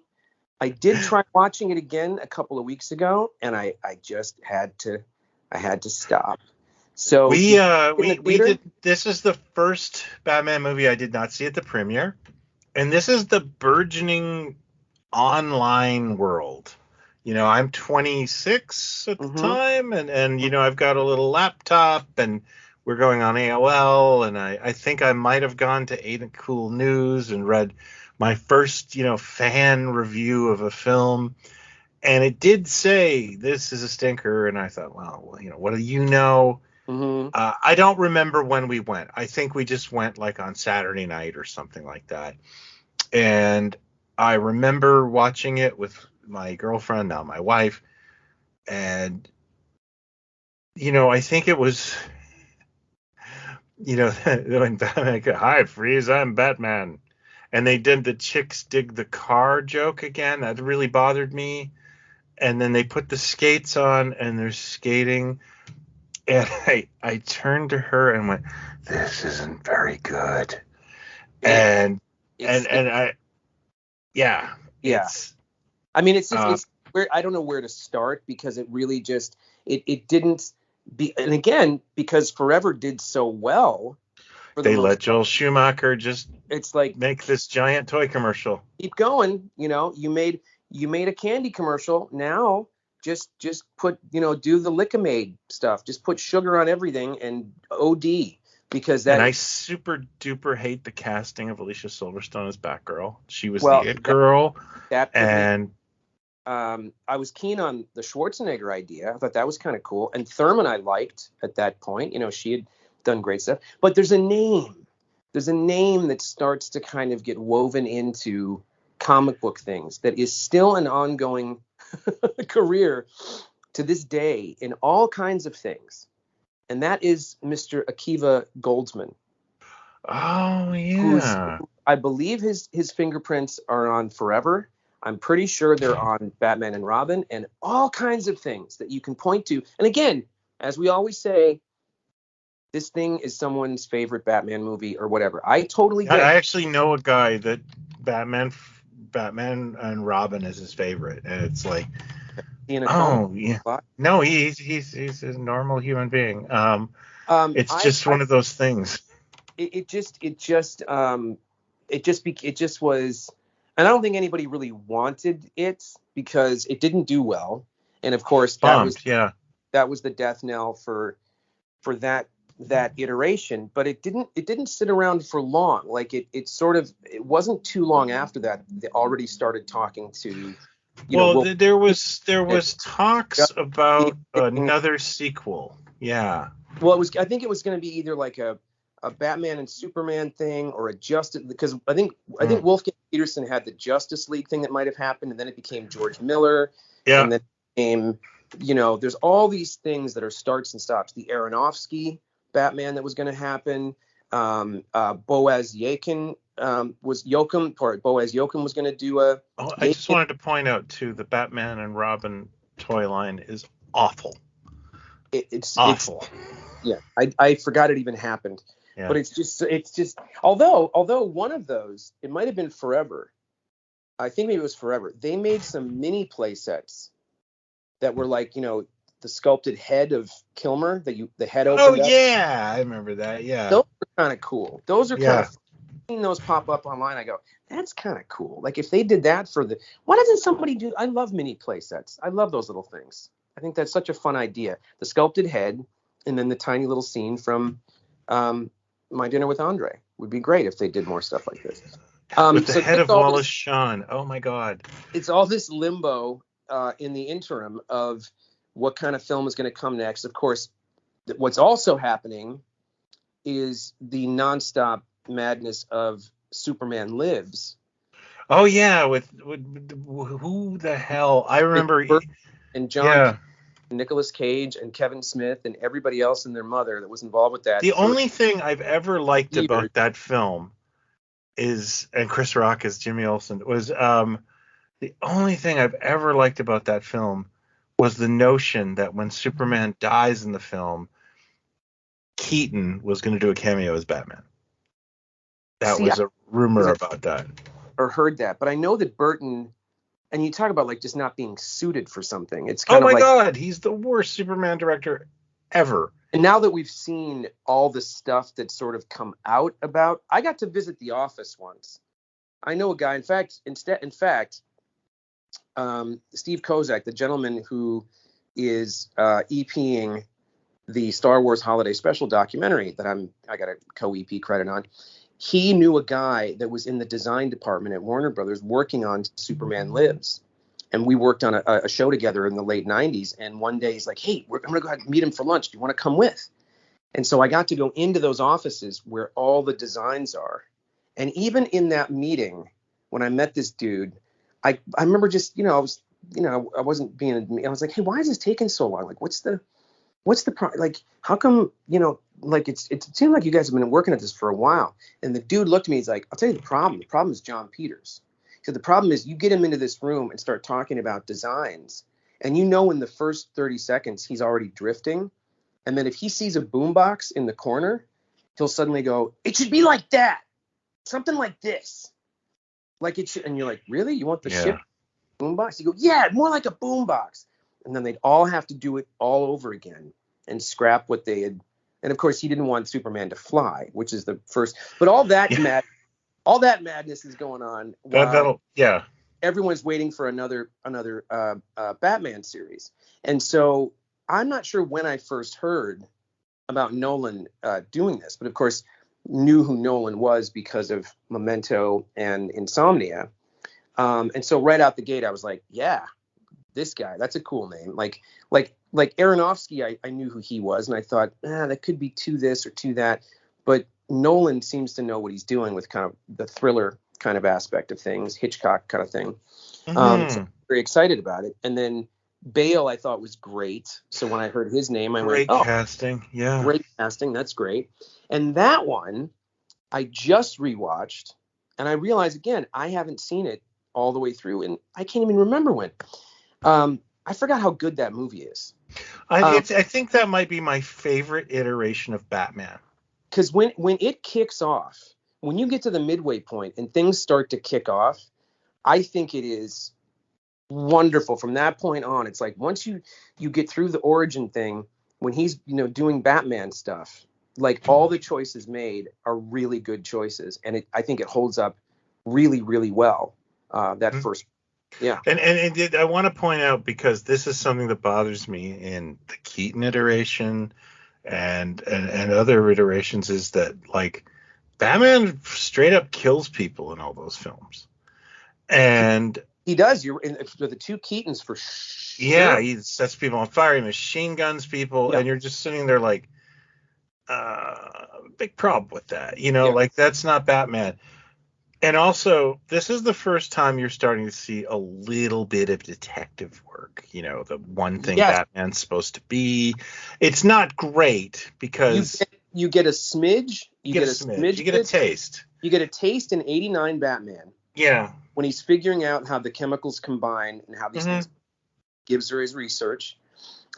I did try watching it again a couple of weeks ago, and I just had to stop. So we did. This is the first Batman movie I did not see at the premiere, and this is the burgeoning online world. I'm 26 at the time, and I've got a little laptop, and we're going on AOL, and I think I might have gone to Ain't It Cool News and read my first, fan review of a film, and it did say this is a stinker, and I thought, well, what do you know? I don't remember when we went. I think we just went like on Saturday night or something like that. And I remember watching it with my girlfriend, now my wife. And, I think it was, when Batman, hi, Freeze, I'm Batman. And they did the chicks dig the car joke again. That really bothered me. And then they put the skates on and they're skating. And I turned to her and went, this isn't very good. I mean, it's where I don't know where to start, because it really just, it didn't be, and again, because Forever did so well. They let Joel Schumacher it's like make this giant toy commercial. Keep going. You made a candy commercial. Now just put, do the Lickamade stuff. Just put sugar on everything and OD, because that. And I super duper hate the casting of Alicia Silverstone as Batgirl. She was the it girl. I was keen on the Schwarzenegger idea. I thought that was kind of cool. And Thurman I liked at that point. She had done great stuff. But there's a name that starts to kind of get woven into comic book things that is still an ongoing career to this day in all kinds of things. And that is Mr. Akiva Goldsman. Oh, yeah. I believe his fingerprints are on Forever. I'm pretty sure they're on Batman and Robin and all kinds of things that you can point to. And again, as we always say, this thing is someone's favorite Batman movie or whatever. I totally get it. I actually know a guy that Batman and Robin is his favorite, and it's like, no, he's a normal human being. It's just one of those things. It just was, and I don't think anybody really wanted it because it didn't do well, and of course that was the death knell for that iteration. But it didn't sit around for long. Like it wasn't too long after that they already started talking to. There was talks about another sequel. Yeah. Well, I think it was going to be either like a Batman and Superman thing or a Justice, because I think Wolfgang Peterson had the Justice League thing that might have happened, and then it became George Miller. Yeah. And then it became, there's all these things that are starts and stops. The Aronofsky Batman that was going to happen. Boaz Yakin was going to do a. Oh, I just wanted to point out too, the Batman and Robin toy line is awful. It's awful. I forgot it even happened. Yeah. But it's just although one of those, it might have been Forever. I think maybe it was Forever. They made some mini play sets that were like, the sculpted head of Kilmer, the head opened up. Oh yeah, I remember that. Yeah. Those are kind of cool. Those are kind of, seeing those pop up online, I go, that's kind of cool. Like if they did that why doesn't somebody do? I love mini play sets. I love those little things. I think that's such a fun idea. The sculpted head and then the tiny little scene from My Dinner with Andre would be great if they did more stuff like this. With the head of Wallace Shawn. Oh my God. It's all this limbo in the interim of what kind of film is going to come next. Of course, what's also happening is the nonstop madness of Superman Lives. Oh yeah, with who the hell? I remember. And John, Nicolas Cage, and Kevin Smith, and everybody else and their mother that was involved with that. The only thing I've ever liked about that film is, and Chris Rock as Jimmy Olsen, was the only thing I've ever liked about that film was the notion that when Superman dies in the film, Keaton was going to do a cameo as Batman. That was a rumor about that. Or heard that, but I know that Burton, and you talk about like just not being suited for something. It's kind of like, God, he's the worst Superman director ever. And now that we've seen all the stuff that's sort of come out about, I got to visit the office once. I know a guy, in fact, Steve Kozak, the gentleman who is EPing the Star Wars Holiday Special documentary that I got a co-EP credit on. He knew a guy that was in the design department at Warner Brothers working on Superman Lives. And we worked on a show together in the late 90s. And one day he's like, hey, I'm going to go ahead and meet him for lunch. Do you want to come with? And so I got to go into those offices where all the designs are. And even in that meeting, when I met this dude, I remember just, I wasn't being, I was like, hey, why is this taking so long? Like, what's the like, how come, like it seemed like you guys have been working at this for a while. And the dude looked at me, he's like, I'll tell you the problem. The problem is John Peters. So the problem is you get him into this room and start talking about designs. And in the first 30 seconds, he's already drifting. And then if he sees a boombox in the corner, he'll suddenly go, it should be like that. Something like this. Like it should. And you're like, really? You want the ship boombox? You go, yeah, more like a boombox. And then they'd all have to do it all over again and scrap what they had. And of course, he didn't want Superman to fly, which is the first. But all that madness is going on while everyone's waiting for another Batman series. And so I'm not sure when I first heard about Nolan doing this, but of course knew who Nolan was because of Memento and Insomnia. And so right out the gate, I was like, yeah, this guy, that's a cool name. Like Aronofsky, I knew who he was, and I thought, that could be to this or to that. But Nolan seems to know what he's doing with kind of the thriller kind of aspect of things, Hitchcock kind of thing. So I'm very excited about it. And then Bale, I thought was great. So when I heard his name, I went, casting. Yeah. Great casting. That's great. And that one, I just rewatched, and I realized, again, I haven't seen it all the way through, and I can't even remember when. I forgot how good that movie is. I think that might be my favorite iteration of Batman. Because when it kicks off, when you get to the midway point and things start to kick off, I think it is wonderful from that point on. It's like once you get through the origin thing, when he's doing Batman stuff, like all the choices made are really good choices, and I think it holds up really, really well. First, yeah. And I want to point out, because this is something that bothers me in the Keaton iteration and other iterations, is that like Batman straight up kills people in all those films, and he does. You're in the two Keatons for sure. Yeah, he sets people on fire, he machine guns people, and you're just sitting there like, big problem with that, like that's not Batman. And also, this is the first time you're starting to see a little bit of detective work. The one thing Batman's supposed to be. It's not great because you get a smidge. You get a smidge. You get a taste. You get a taste in '89 Batman. Yeah. When he's figuring out how the chemicals combine and how these things gives her his research.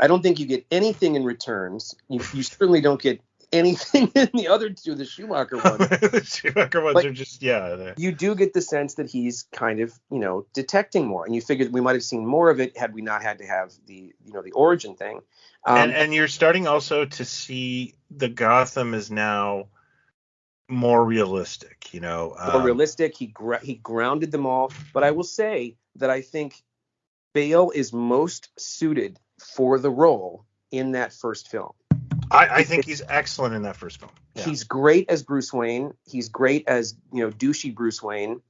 I don't think you get anything in Returns. You certainly don't get anything in the other two, the Schumacher ones. The Schumacher ones are just, You do get the sense that he's kind of, detecting more. And you figure that we might have seen more of it had we not had to have the origin thing. And you're starting also to see the Gotham is now more realistic, more realistic. He grounded them all. But I will say that I think Bale is most suited for the role in that first film. I think he's excellent in that first film. Yeah. He's great as Bruce Wayne. He's great as, douchey Bruce Wayne.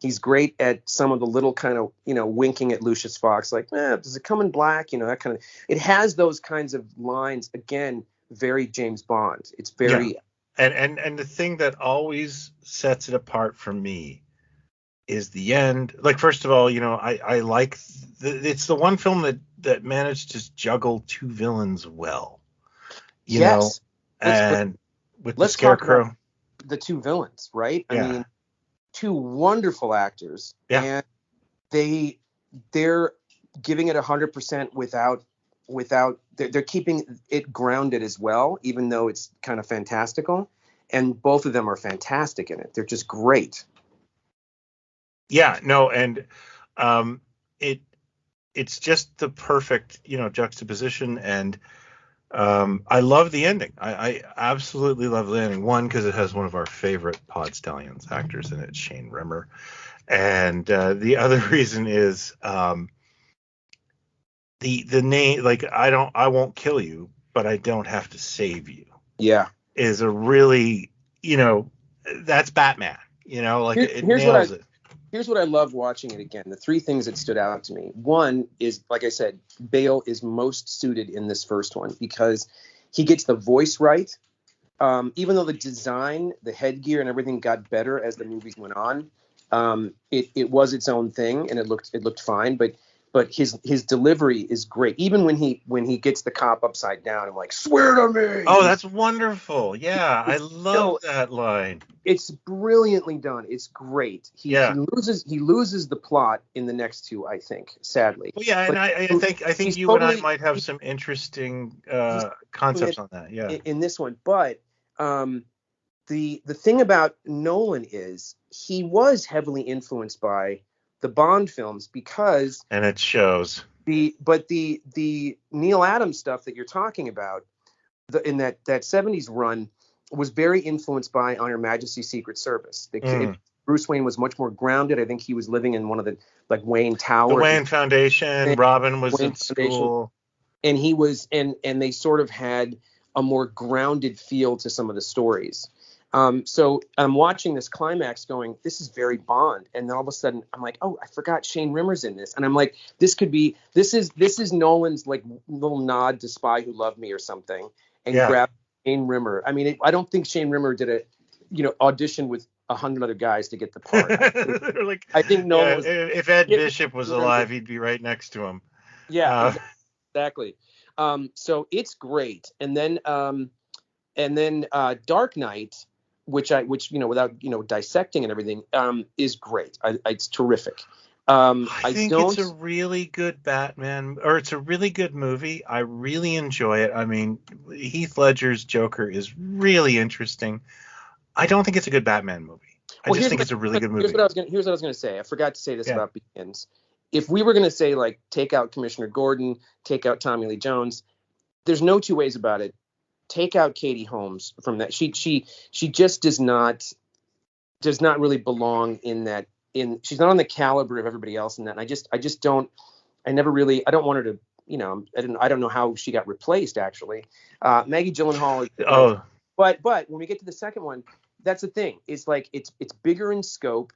He's great at some of the little kind of, winking at Lucius Fox, like, does it come in black? That kind of, it has those kinds of lines, again, very James Bond. It's very. Yeah. And the thing that always sets it apart from me is the end. Like, first of all, I like, it's the one film that managed to juggle two villains well. Yes. And with let's the Scarecrow. Talk about the two villains, right? Yeah. I mean, two wonderful actors. Yeah. And they're giving it 100% without they're keeping it grounded as well, even though it's kind of fantastical. And both of them are fantastic in it. They're just great. Yeah, no, and it's just the perfect, juxtaposition, and I love the ending. I absolutely love the ending. One, because it has one of our favorite Pod Stallions actors in it, Shane Rimmer, and the other reason is the name. Like, I won't kill you, but I don't have to save you. Yeah, is a really, that's Batman. It nails it. Here's what I loved watching it again. The three things that stood out to me. One is, like I said, Bale is most suited in this first one because he gets the voice right. even though the design, the headgear, and everything got better as the movies went on, it was its own thing, and it looked fine. But his delivery is great. Even when he gets the cop upside down, I'm like, swear to me. Oh, that's wonderful. Yeah, I love that line. It's brilliantly done. It's great. He loses the plot in the next two, I think, sadly. Well, yeah, and I think you and I might have some interesting concepts on that. Yeah. In this one, but the thing about Nolan is he was heavily influenced by the Bond films because, and it shows. The Neil Adams stuff that you're talking about, in that 70s run, was very influenced by On Her Majesty's Secret Service. Bruce Wayne was much more grounded. I think he was living in one of the Wayne Tower. The Wayne Foundation. Robin was in school. And he was, and they sort of had a more grounded feel to some of the stories. So I'm watching this climax going, this is very Bond. And then all of a sudden I'm like, oh, I forgot Shane Rimmer's in this. And I'm like, this is Nolan's like little nod to Spy Who Loved Me or something. And grab Shane Rimmer. I mean, I don't think Shane Rimmer did audition with 100 other guys to get the part. I think Nolan if Ed Bishop was alive, he'd be right next to him. Yeah, exactly. So it's great. And then Dark Knight, which without dissecting and everything, is great. It's terrific. I think it's a really good Batman, or it's a really good movie. I really enjoy it. I mean, Heath Ledger's Joker is really interesting. I don't think it's a good Batman movie. I just think it's a really good movie. Here's what I was going to say. I forgot to say this about Begins. If we were going to say, like, take out Commissioner Gordon, take out Tommy Lee Jones, there's no two ways about it. Take out Katie Holmes from that. She just does not really belong in that. She's not on the caliber of everybody else in that. And I don't want her to, I don't know how she got replaced actually. Maggie Gyllenhaal is, but when we get to the second one, that's the thing. It's like it's bigger in scope.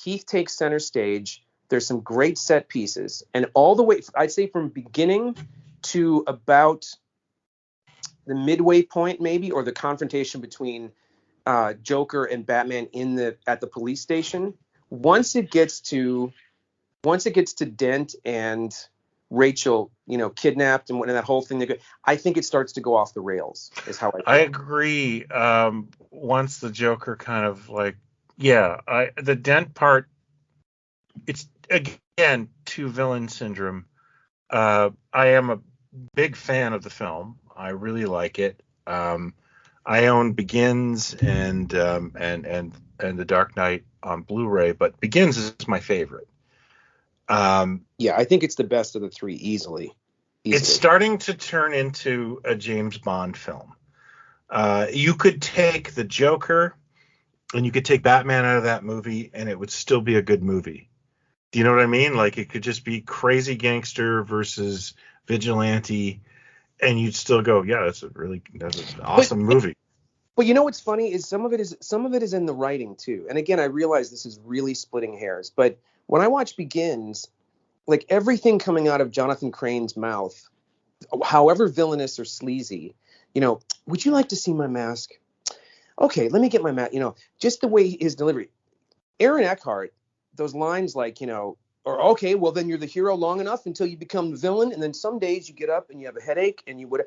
Heath takes center stage. There's some great set pieces, and all the way, I'd say, from beginning to about the midway point, maybe, or the confrontation between Joker and Batman at the police station. Once it gets to Dent and Rachel, kidnapped and that whole thing, I think it starts to go off the rails. Is how I agree. Once the Joker kind of the Dent part, it's again two villain syndrome. I am a big fan of the film. I really like it. I own Begins and The Dark Knight on Blu-ray, but Begins is my favorite. I think it's the best of the three easily. It's starting to turn into a James Bond film. You could take the Joker and you could take Batman out of that movie and it would still be a good movie. Do you know what I mean? Like, it could just be crazy gangster versus vigilante, and you'd still go, yeah, that's an awesome movie. But you know what's funny is some of it is in the writing too. And again, I realize this is really splitting hairs, but when I watch Begins, like, everything coming out of Jonathan Crane's mouth, however villainous or sleazy, would you like to see my mask? Okay, let me get my mask. Just the way his delivery. Aaron Eckhart, those lines like, or okay, well then you're the hero long enough until you become the villain, and then some days you get up and you have a headache and you would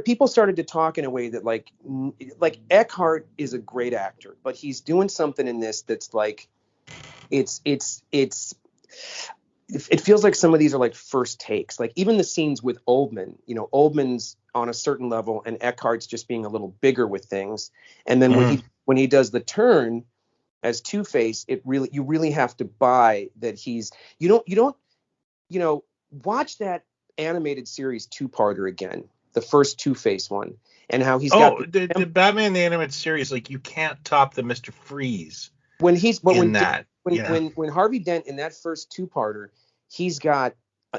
people started to talk in a way that like Eckhart is a great actor, but he's doing something in this that's like it feels like some of these are like first takes. Like even the scenes with Oldman, Oldman's on a certain level and Eckhart's just being a little bigger with things, and then when he does the turn as Two-Face, you really have to buy that he's you don't watch that animated series two-parter again, the first Two-Face one, and how he's got the Batman the animated series, like, you can't top the Mr. Freeze when Harvey Dent in that first two-parter, he's got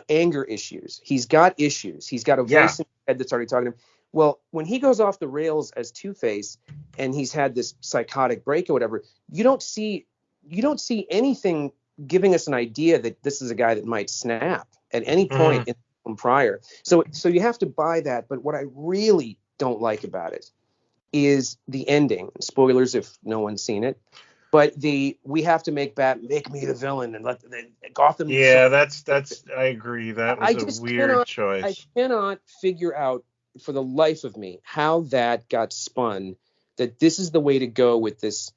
anger issues, he's got issues, he's got a voice in his head that's already talking to him. Well, when he goes off the rails as Two-Face and he's had this psychotic break or whatever, you don't see anything giving us an idea that this is a guy that might snap at any point in the film prior. So you have to buy that. But what I really, don't like about it is the ending. Spoilers if no one's seen it. But we have to make me the villain and let Gotham. Yeah, that's I agree. That was a weird choice. I cannot figure out for the life of me how that got spun. That this is the way to go with this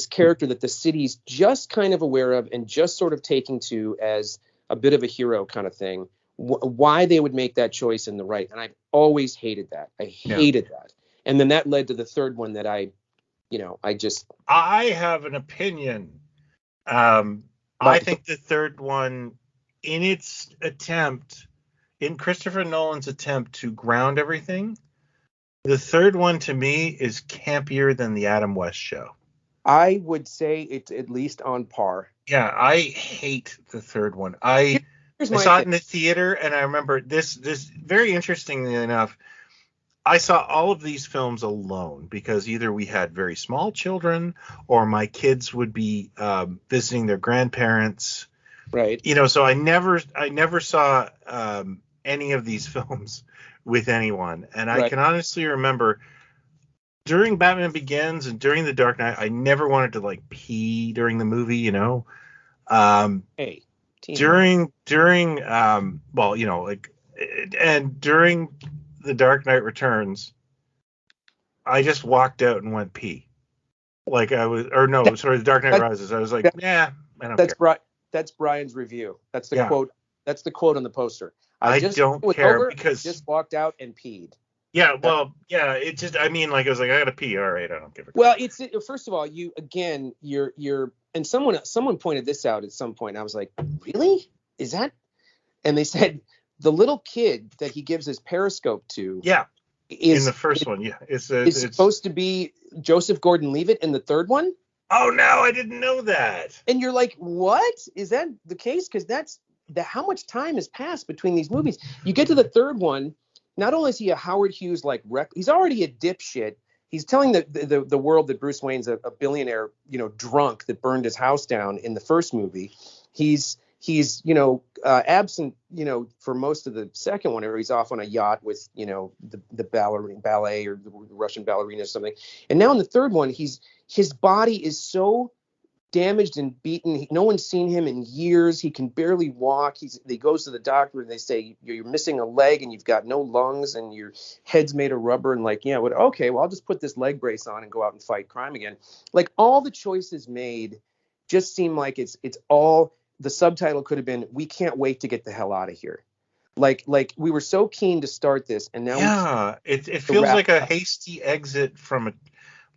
character that the city's just kind of aware of and just sort of taking to as a bit of a hero kind of thing. Why they would make that choice in the right, and I've always hated that. I hated that, and then that led to the third one that I have an opinion. I think the third one, in Christopher Nolan's attempt to ground everything, the third one to me is campier than the Adam West show. I would say it's at least on par. Yeah, I hate the third one. I saw it in the theater, and I remember this very interestingly enough, I saw all of these films alone because either we had very small children or my kids would be visiting their grandparents. Right. So I never saw any of these films with anyone. And I can honestly remember during Batman Begins and during The Dark Knight, I never wanted to pee during the movie, during and during The Dark Knight Returns, I just walked out and went pee. The Dark Knight Rises. I was like, I don't care. That's Brian's review. That's the quote. That's the quote on the poster. I don't care because just walked out and peed. Yeah, well, yeah. It just, I was like, I gotta pee. All right, I don't give a. Well, first of all, you're, and someone pointed this out at some point. I was like, really? Is that? And they said the little kid that he gives his periscope to. Yeah. In the first one, yeah, it's supposed to be Joseph Gordon-Levitt in the third one. Oh no, I didn't know that. And you're like, what? Is that the case? Because that's how much time has passed between these movies. You get to the third one. Not only is he a Howard Hughes he's already a dipshit. He's telling the world that Bruce Wayne's a billionaire, drunk that burned his house down in the first movie. He's absent, for most of the second one, or he's off on a yacht with, the ballet or the Russian ballerina or something. And now in the third one, his body is so damaged and beaten. No one's seen him in years. He can barely walk. He goes to the doctor and they say, you're missing a leg and you've got no lungs and your head's made of rubber. And I'll just put this leg brace on and go out and fight crime again. All the choices made just seem like it's all, the subtitle could have been, we can't wait to get the hell out of here. We were so keen to start this, and now it feels like a hasty exit from a.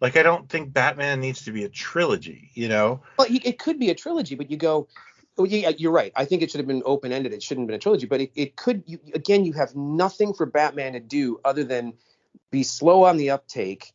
I don't think Batman needs to be a trilogy, Well, it could be a trilogy, but you go, oh, yeah, you're right. I think it should have been open-ended. It shouldn't have been a trilogy, but it could. You have nothing for Batman to do other than be slow on the uptake,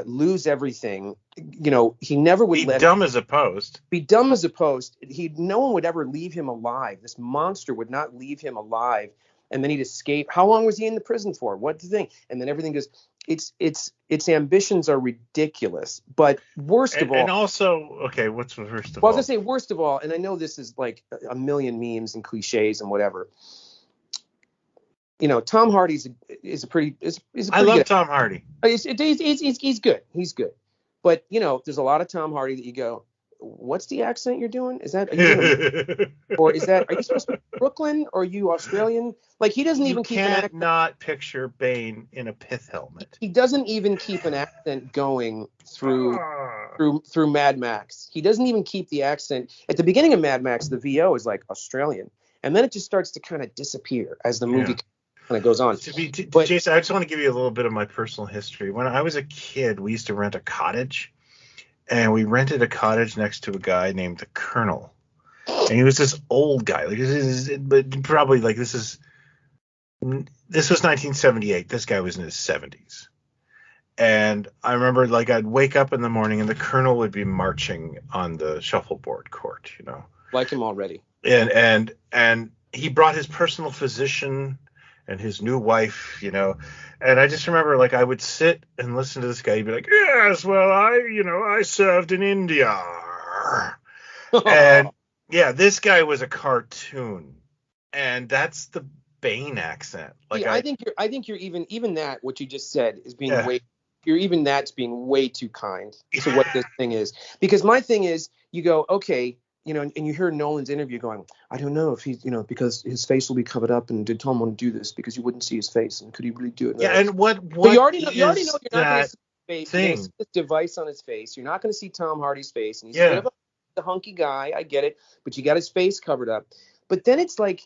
lose everything. He never would be dumb as a post. Be dumb as a post. No one would ever leave him alive. This monster would not leave him alive, and then he'd escape. How long was he in the prison for? What the thing? And then everything goes. Its ambitions are ridiculous. But worst of all, and also, okay, what's worst of all? Well, I was gonna say worst of all, and I know this is like a million memes and cliches and whatever. Tom Hardy is a pretty. I love Tom Hardy. He's good. He's good. But there's a lot of Tom Hardy that you go, what's the accent you're doing? Is that, or is that, are you supposed to be Brooklyn or are you Australian? He doesn't even keep an accent. Not picture Bane in a pith helmet. He doesn't even keep an accent going through Mad Max. He doesn't even keep the accent. At the beginning of Mad Max, the VO is Australian, and then it just starts to kind of disappear as the movie kind of goes on. But Jason, I just want to give you a little bit of my personal history. When I was a kid, we used to rent a cottage. And we rented a cottage next to a guy named the Colonel, and he was this old guy. This was 1978. This guy was in his 70s, and I remember I'd wake up in the morning and the Colonel would be marching on the shuffleboard court, Like him already. And he brought his personal physician and his new wife, and I just remember I would sit and listen to this guy. He'd be like, yes, well, I served in India. And yeah, this guy was a cartoon, and that's the Bane accent. Like yeah, I think you're even that what you just said is being Yeah. way. You're even that's being way too kind to what this thing is. Because my thing is, you go, okay, you know, and you hear Nolan's interview going, I don't know if he's, you know, because his face will be covered up, and did Tom want to do this because you wouldn't see his face, and could he really do it? Yeah, and what But you already know is you're not going to that see his face. thing? You're going to see this device on his face. You're not going to see Tom Hardy's face, and he's Yeah. a bit of the hunky guy. I get it, but you got his face covered up. But then it's like,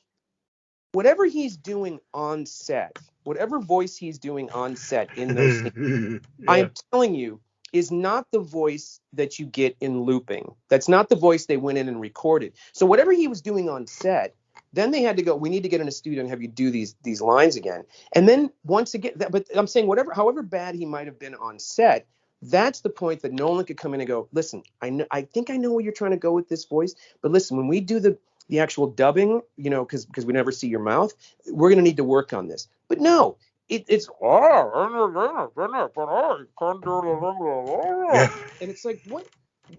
whatever he's doing on set, whatever voice he's doing on set in those scenes, I'm telling you, is not the voice that you get in looping. That's not the voice they went in and recorded. So whatever he was doing on set, then they had to go, we need to get in a studio and have you do these lines again. And then once again, but I'm saying however bad he might have been on set, that's the point that Nolan could come in and go, listen, I think I know where you're trying to go with this voice, but listen, when we do the actual dubbing, you know, because we never see your mouth, we're going to need to work on this. But no, it's and it's like,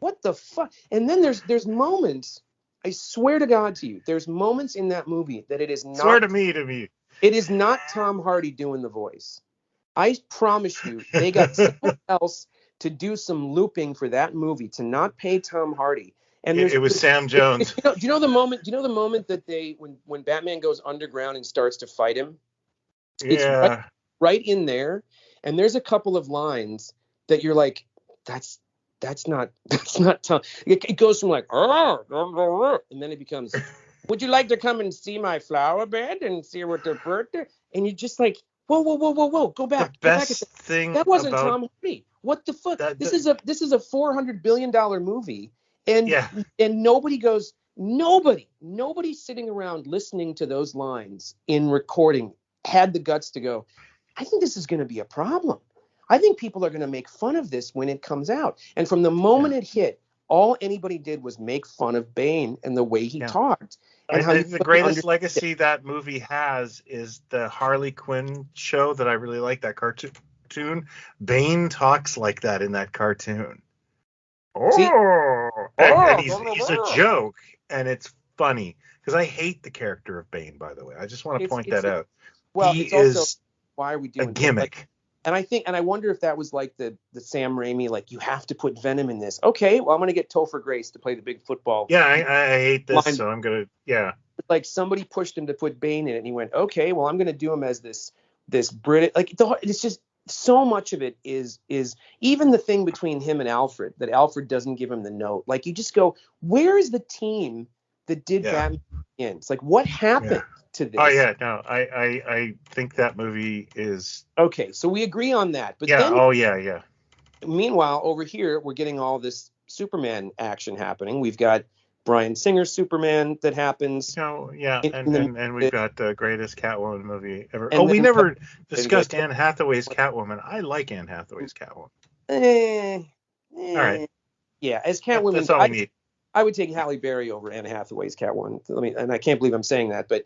what the fuck? And then there's moments, I swear to God to you, there's moments in that movie that it is not. Swear to me. It is not Tom Hardy doing the voice. I promise you, they got someone else to do some looping for that movie, to not pay Tom Hardy. And it was Sam Jones. Do you know the moment? Do you know the moment that when Batman goes underground and starts to fight him? It's right in there, and there's a couple of lines that you're like, that's not Tom. It goes from like, and then it becomes, would you like to come and see my flower bed and see what the bird? And you're just like, whoa, go back. The best thing that wasn't about Tom Hardy. What the fuck? This is a $400 billion movie, and nobody goes. Nobody sitting around listening to those lines in recording had the guts to go, I think this is going to be a problem. I think people are going to make fun of this when it comes out. And from the moment it hit, all anybody did was make fun of Bane and the way he talked. And I think the greatest legacy that movie has is the Harley Quinn show that I really like, that cartoon. Bane talks like that in that cartoon. And he's a joke, and it's funny because I hate the character of Bane, by the way. I just want to point that out. Well, he it's also, is why are we doing a gimmick. And I wonder if that was like the Sam Raimi, like, you have to put Venom in this. Okay, well, I'm going to get Topher Grace to play the big football. Yeah, I hate this, so I'm going to, Like, somebody pushed him to put Bane in it, and he went, okay, well, I'm going to do him as this British, like, it's just, so much of it is even the thing between him and Alfred, that Alfred doesn't give him the note. Like, you just go, where is the team that did Batman Begins? Like, what happened to this? Oh yeah, no, I think that movie is okay. So we agree on that. But then, meanwhile, over here, we're getting all this Superman action happening. We've got Bryan Singer's Superman that happens. And we've got the greatest Catwoman movie ever. And we never discussed Anne Hathaway's Catwoman. I like Anne Hathaway's Catwoman. All right. Yeah, as Catwoman, that's all we need. I would take Halle Berry over Anne Hathaway's Catwoman. And I can't believe I'm saying that, but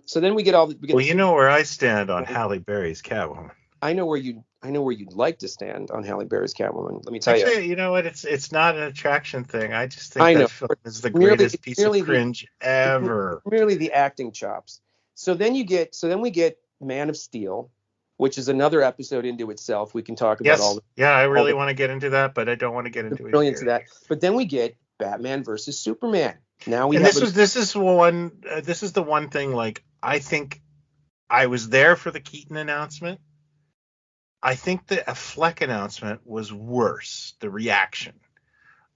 so then we get all the. Well, you know where I stand on Halle Berry's Catwoman. I know where you'd like to stand on Halle Berry's Catwoman. Let me tell you. You know what? It's not an attraction thing. I just think that film is the greatest piece of cringe ever. Merely the acting chops. So then we get Man of Steel, which is another episode into itself. We can talk about all. I really want to get into that, but I don't want to get into it. Brilliance of that. But then we get Batman versus Superman. Now this is the one thing. Like, I think I was there for the Keaton announcement. I think the Affleck announcement was worse. The reaction,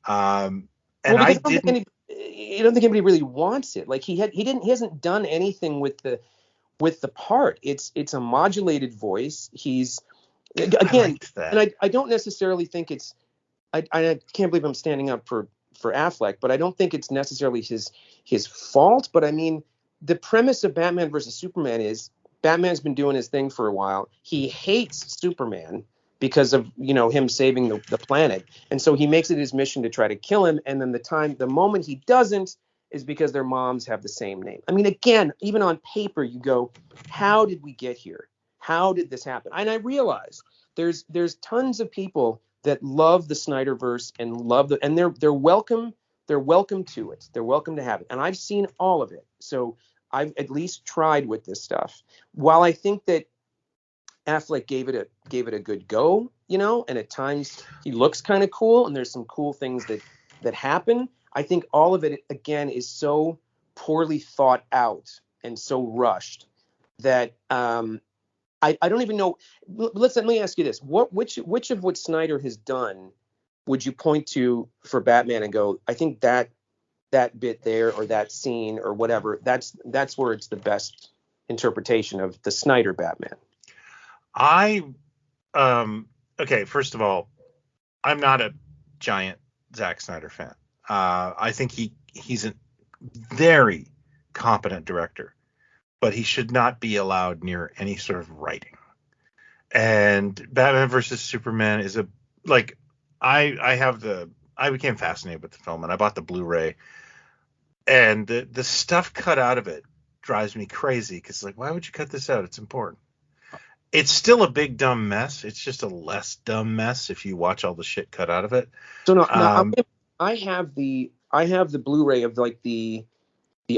I don't think anybody really wants it. Like, he hasn't done anything with the part. It's a modulated voice. He's again, and I don't necessarily think it's. I can't believe I'm standing up for Affleck, but I don't think it's necessarily his fault. But I mean, the premise of Batman versus Superman is, Batman's been doing his thing for a while. He hates Superman because of, him saving the planet. And so he makes it his mission to try to kill him. And then the moment he doesn't is because their moms have the same name. I mean, again, even on paper, you go, how did we get here? How did this happen? And I realize there's tons of people that love the Snyderverse and they're welcome to it. They're welcome to have it. And I've seen all of it. So I've at least tried with this stuff. While I think that Affleck gave it a good go, and at times he looks kind of cool, and there's some cool things that happen. I think all of it again is so poorly thought out and so rushed that I don't even know. Let me ask you this: which of what Snyder has done would you point to for Batman and go, I think that bit there or that scene or whatever, that's where it's the best interpretation of the Snyder Batman? Okay, first of all, I'm not a giant Zack Snyder fan. I think he's a very competent director, but he should not be allowed near any sort of writing. And Batman versus Superman is I became fascinated with the film, and I bought the Blu-ray, and the stuff cut out of it drives me crazy, because why would you cut this out? It's important. It's still a big dumb mess. It's just a less dumb mess if you watch all the shit cut out of it. So no, I have the Blu-ray of the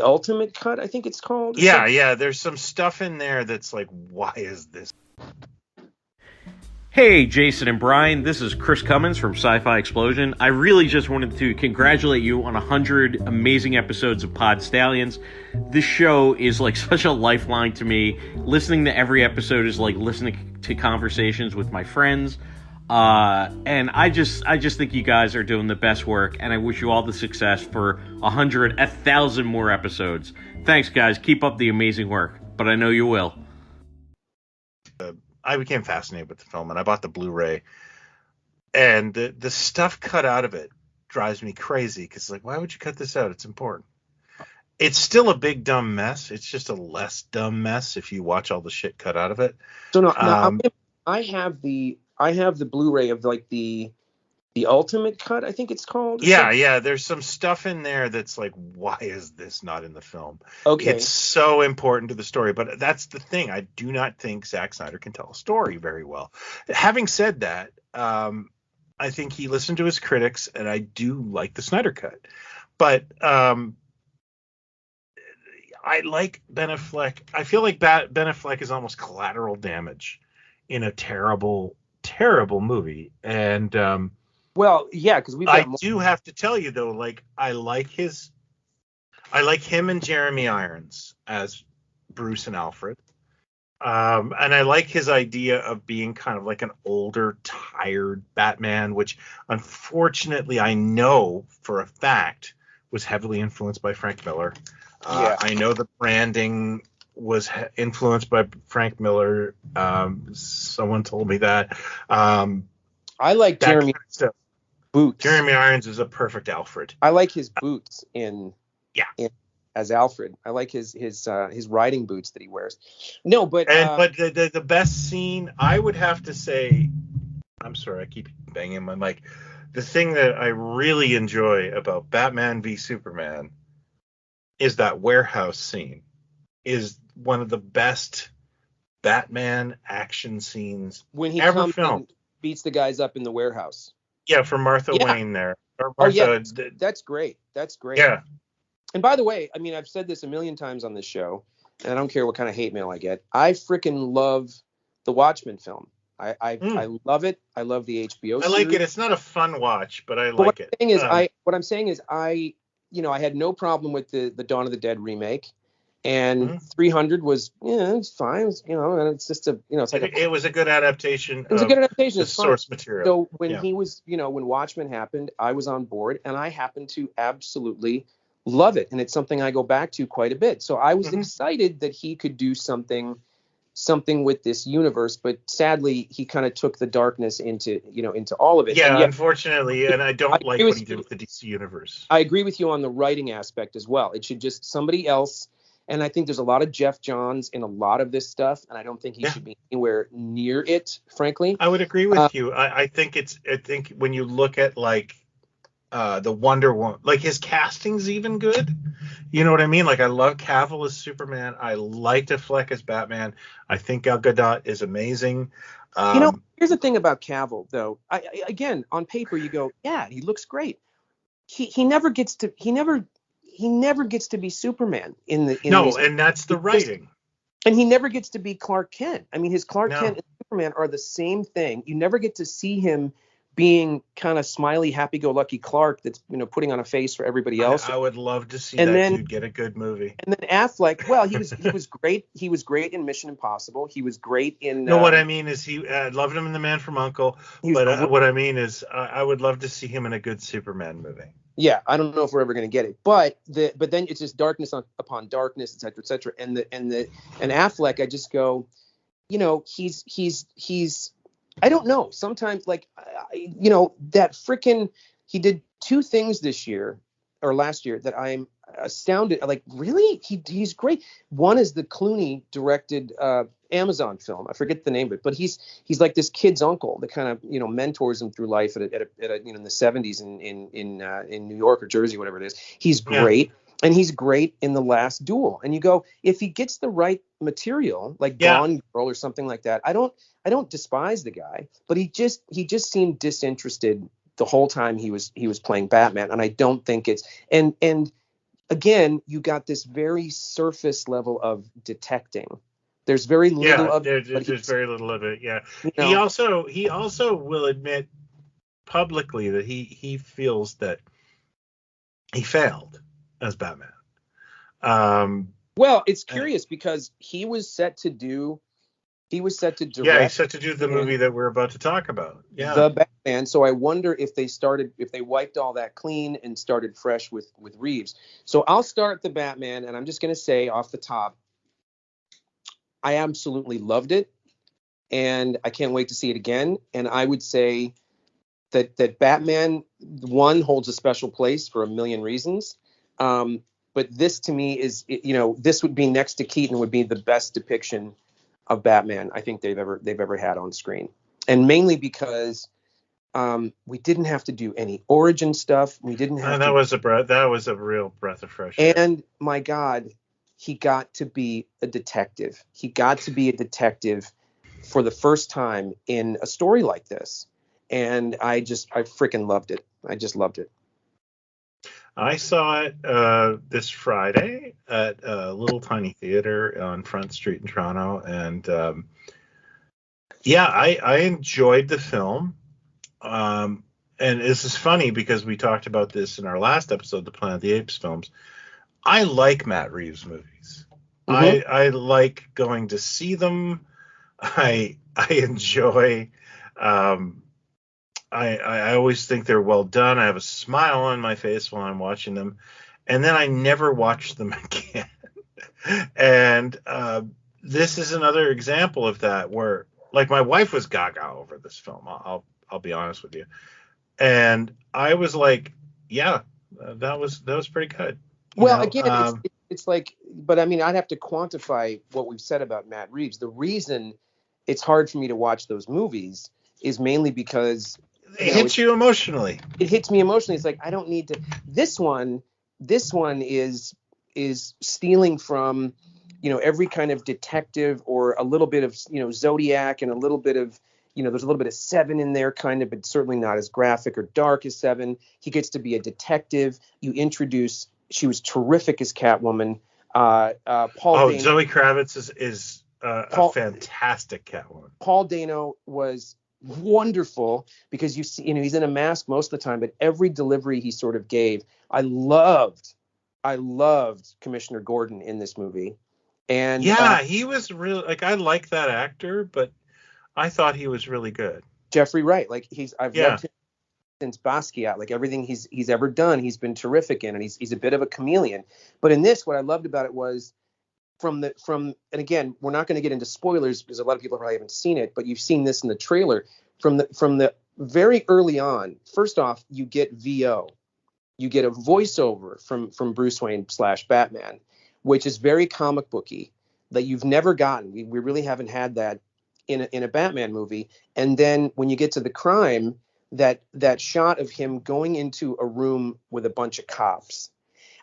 ultimate cut, I think it's called. Yeah. There's some stuff in there that's why is this? Hey, Jason and Brian, this is Chris Cummins from Sci-Fi Explosion. I really just wanted to congratulate you on 100 amazing episodes of Pod Stallions. This show is such a lifeline to me. Listening to every episode is like listening to conversations with my friends. And I just think you guys are doing the best work, and I wish you all the success for 1,000 more episodes. Thanks, guys. Keep up the amazing work, but I know you will. I became fascinated with the film, and I bought the Blu-ray, and the stuff cut out of it drives me crazy, because why would you cut this out? It's important. It's still a big dumb mess. It's just a less dumb mess if you watch all the shit cut out of it. So no, I have the Blu-ray of the ultimate cut, I think it's called. Yeah. There's some stuff in there that's why is this not in the film? Okay. It's so important to the story, but that's the thing. I do not think Zack Snyder can tell a story very well. Having said that, I think he listened to his critics, and I do like the Snyder cut. But I like Ben Affleck. I feel like Ben Affleck is almost collateral damage in a terrible, terrible movie. And well, yeah, because I do have to tell you though, I like him and Jeremy Irons as Bruce and Alfred, and I like his idea of being kind of an older, tired Batman, which unfortunately I know for a fact was heavily influenced by Frank Miller. I know the branding was influenced by Frank Miller. Someone told me that. I like Jeremy boots. Jeremy Irons is a perfect Alfred. I like his boots as Alfred. I like his riding boots that he wears. No, but the best scene, I would have to say, I'm sorry, I keep banging my mic. The thing that I really enjoy about Batman v Superman is that warehouse scene. Is one of the best Batman action scenes when he ever comes filmed. And beats the guys up in the warehouse. Yeah, for Martha Wayne there. Or Martha, that's great. That's great. Yeah. And by the way, I mean, I've said this a million times on this show, and I don't care what kind of hate mail I get. I freaking love the Watchmen film. I love it. I love the HBO series. I like it. It's not a fun watch, but I like it. What I'm saying is I had no problem with the Dawn of the Dead remake. And 300 was, it's fine. It was, and it's just it was a good adaptation. It was a good adaptation. Of the source material. So when he was, when Watchmen happened, I was on board, and I happened to absolutely love it. And it's something I go back to quite a bit. So I was excited that he could do something with this universe, but sadly he kind of took the darkness into all of it. Yeah, unfortunately, and I don't like what he did with the DC universe. I agree with you on the writing aspect as well. It should just somebody else. And I think there's a lot of Jeff Johns in a lot of this stuff, and I don't think he should be anywhere near it, frankly. I would agree with you. I think when you look at the Wonder Woman, his casting's even good. You know what I mean? I love Cavill as Superman. I like Affleck as Batman. I think Gal Gadot is amazing. Here's the thing about Cavill, though. Again, on paper, you go, yeah, he looks great. He never he never gets to be Superman in and that's the writing. And he never gets to be Clark Kent. I mean, his Clark No. Kent and Superman are the same thing. You never get to see him being kind of smiley, happy-go-lucky Clark that's, putting on a face for everybody else. I would love to see dude get a good movie. And then Affleck, well, he was great. He was great in Mission Impossible. He was great in. No, what I mean is I loved him in The Man from U.N.C.L.E. But what I mean is I would love to see him in a good Superman movie. Yeah, I don't know if we're ever going to get it, but then it's just darkness upon darkness, et cetera, et cetera. And Affleck, I just go, he's I don't know. Sometimes that frickin' he did two things this year or last year that I'm astounded. Like, really? He's great. One is the Clooney directed Amazon film. I forget the name of it, but he's like this kid's uncle that kind of mentors him through life at a in the 70s in New York or Jersey, whatever it is. He's great. Yeah. And he's great in The Last Duel. And you go, if he gets the right material, like Gone Girl or something like that, I don't despise the guy, but he just seemed disinterested the whole time he was playing Batman. And I don't think it's and again, you got this very surface level of detecting. There's very little of it. There's very little of it. Yeah. He also will admit publicly that he feels that he failed as Batman. Well, it's curious because he was set to direct. Yeah, he's set to do the movie that we're about to talk about. Yeah. The Batman. So I wonder if they wiped all that clean and started fresh with Reeves. So I'll start the Batman, and I'm just going to say off the top, I absolutely loved it, and I can't wait to see it again. And I would say that Batman 1 holds a special place for a million reasons. But this to me is, this would be next to Keaton would be the best depiction of Batman I think they've ever had on screen. And mainly because we didn't have to do any origin stuff. We didn't have that was a real breath of fresh air. And my God, he got to be a detective. He got to be a detective for the first time in a story like this. And I freaking loved it. I just loved it. I saw it this Friday at a little tiny theater on Front Street in Toronto, and I enjoyed the film. And this is funny because we talked about this in our last episode, the Planet of the Apes films. I like Matt Reeves movies. Mm-hmm. I like going to see them. I enjoy. I always think they're well done. I have a smile on my face while I'm watching them, and then I never watch them again. And this is another example of that, where like my wife was gaga over this film. I'll be honest with you, and I was like, yeah, that was pretty good. Well, again, it's like, but I mean, I'd have to quantify what we've said about Matt Reeves. The reason it's hard for me to watch those movies is mainly because it hits you emotionally. It hits me emotionally. It's like, I don't need to. This one is stealing from, every kind of detective or a little bit of, Zodiac and a little bit of, there's a little bit of Seven in there, kind of, but certainly not as graphic or dark as Seven. He gets to be a detective. You introduce. She was terrific as Catwoman. Zoe Kravitz is a fantastic Catwoman. Paul Dano was wonderful because you see, he's in a mask most of the time, but every delivery he sort of gave, I loved Commissioner Gordon in this movie. And he was really, like, I like that actor, but I thought he was really good. Jeffrey Wright, like I've loved him since Basquiat. Like everything he's ever done, he's been terrific in, and he's a bit of a chameleon. But in this, what I loved about it was and again, we're not going to get into spoilers because a lot of people probably haven't seen it, but you've seen this in the trailer. From the very early on, first off, you get VO. You get a voiceover from Bruce Wayne / Batman, which is very comic booky, that you've never gotten. We really haven't had that in a Batman movie. And then when you get to the crime, that shot of him going into a room with a bunch of cops,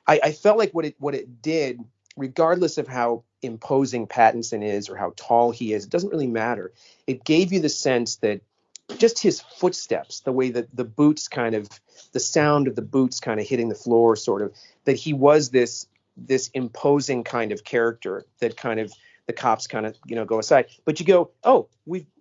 I felt like what it did, regardless of how imposing Pattinson is or how tall he is, it doesn't really matter. It gave you the sense that just his footsteps, the way that the boots the sound of the boots kind of hitting the floor, sort of, that he was this imposing kind of character that kind of the cops kind of, go aside. But you go, oh,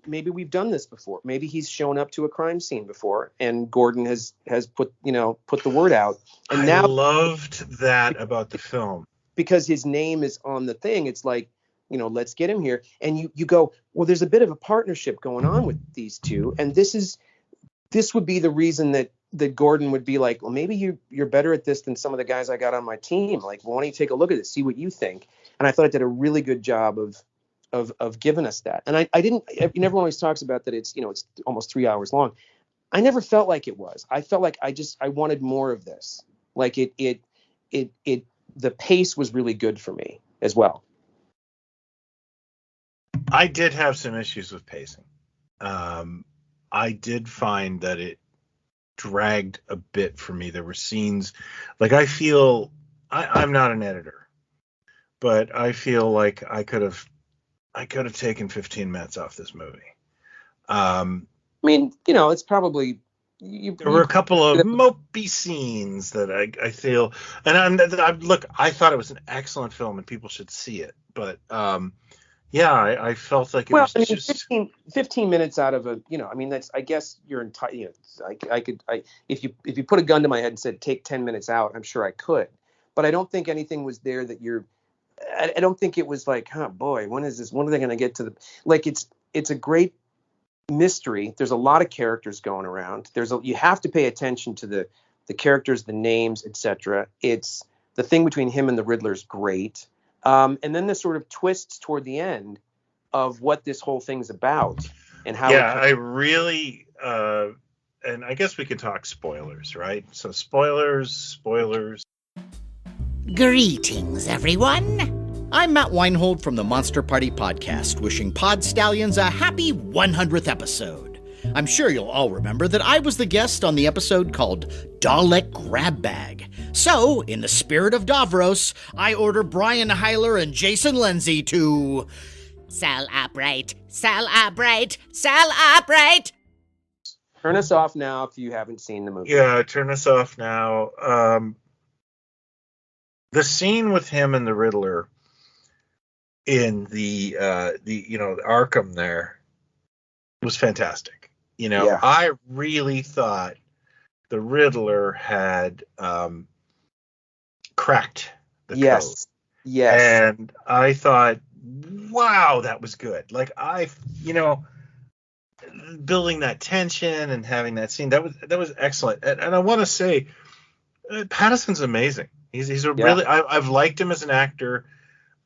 maybe we've done this before. Maybe he's shown up to a crime scene before, and Gordon has put the word out. And I loved that about the film, because his name is on the thing. It's like, let's get him here. And you go, well, there's a bit of a partnership going on with these two, and this would be the reason that Gordon would be like, well, maybe you're better at this than some of the guys I got on my team. Like, well, why don't you take a look at it, see what you think? And I thought it did a really good job of giving us that. And everyone always talks about that it's almost 3 hours long. I never felt like it was. I felt like I wanted more of this. Like the pace was really good for me as well. I did have some issues with pacing. I did find that it dragged a bit for me. There were scenes, like, I feel I'm not an editor, but I feel like I could have taken 15 minutes off this movie. I mean, it's probably there were a couple of mopey scenes that I feel, and look, I thought it was an excellent film and people should see it, but yeah, I felt like it was just 15 minutes out of that's, I guess you're entitled. If you put a gun to my head and said take 10 minutes out, I'm sure I could, but I don't think anything was there that I don't think it was like, oh boy, when is this? When are they going to get to the, like, it's a great mystery. There's a lot of characters going around. You have to pay attention to the characters, the names, etc. It's the thing between him and the Riddler is great. And then the sort of twists toward the end of what this whole thing's about and how. Yeah, I really, and I guess we could talk spoilers, right? So spoilers. Greetings, everyone. I'm Matt Weinhold from the Monster Party podcast, wishing Pod Stallions a happy 100th episode. I'm sure you'll all remember that I was the guest on the episode called Dalek Grab Bag. So, in the spirit of Davros, I order Brian Heiler and Jason Lindsay to celebrate. Turn us off now if you haven't seen the movie. Yeah, turn us off now. The scene with him and the Riddler in the Arkham there was fantastic. Yeah. I really thought the Riddler had cracked the code. Yes. And I thought, wow, that was good. Like, building that tension and having that scene, that was excellent. And I want to say, Pattinson's amazing. He's a really, I've liked him as an actor.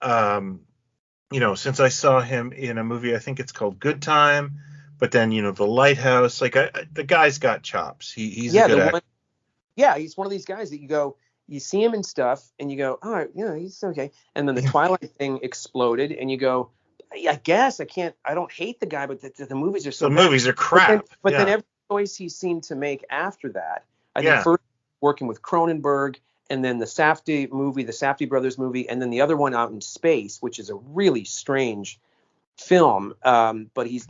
Since I saw him in a movie, I think it's called Good Time. But then, The Lighthouse, like, the guy's got chops. He's a good actor. He's one of these guys that you see him in stuff and you go, all right, he's okay. And then the Twilight thing exploded and you go, I guess I don't hate the guy, but the movies are so bad. Movies are crap. But then every choice he seemed to make after that, I think first working with Cronenberg, and then the Safdie brothers movie, and then the other one Out in Space, which is a really strange film, but he's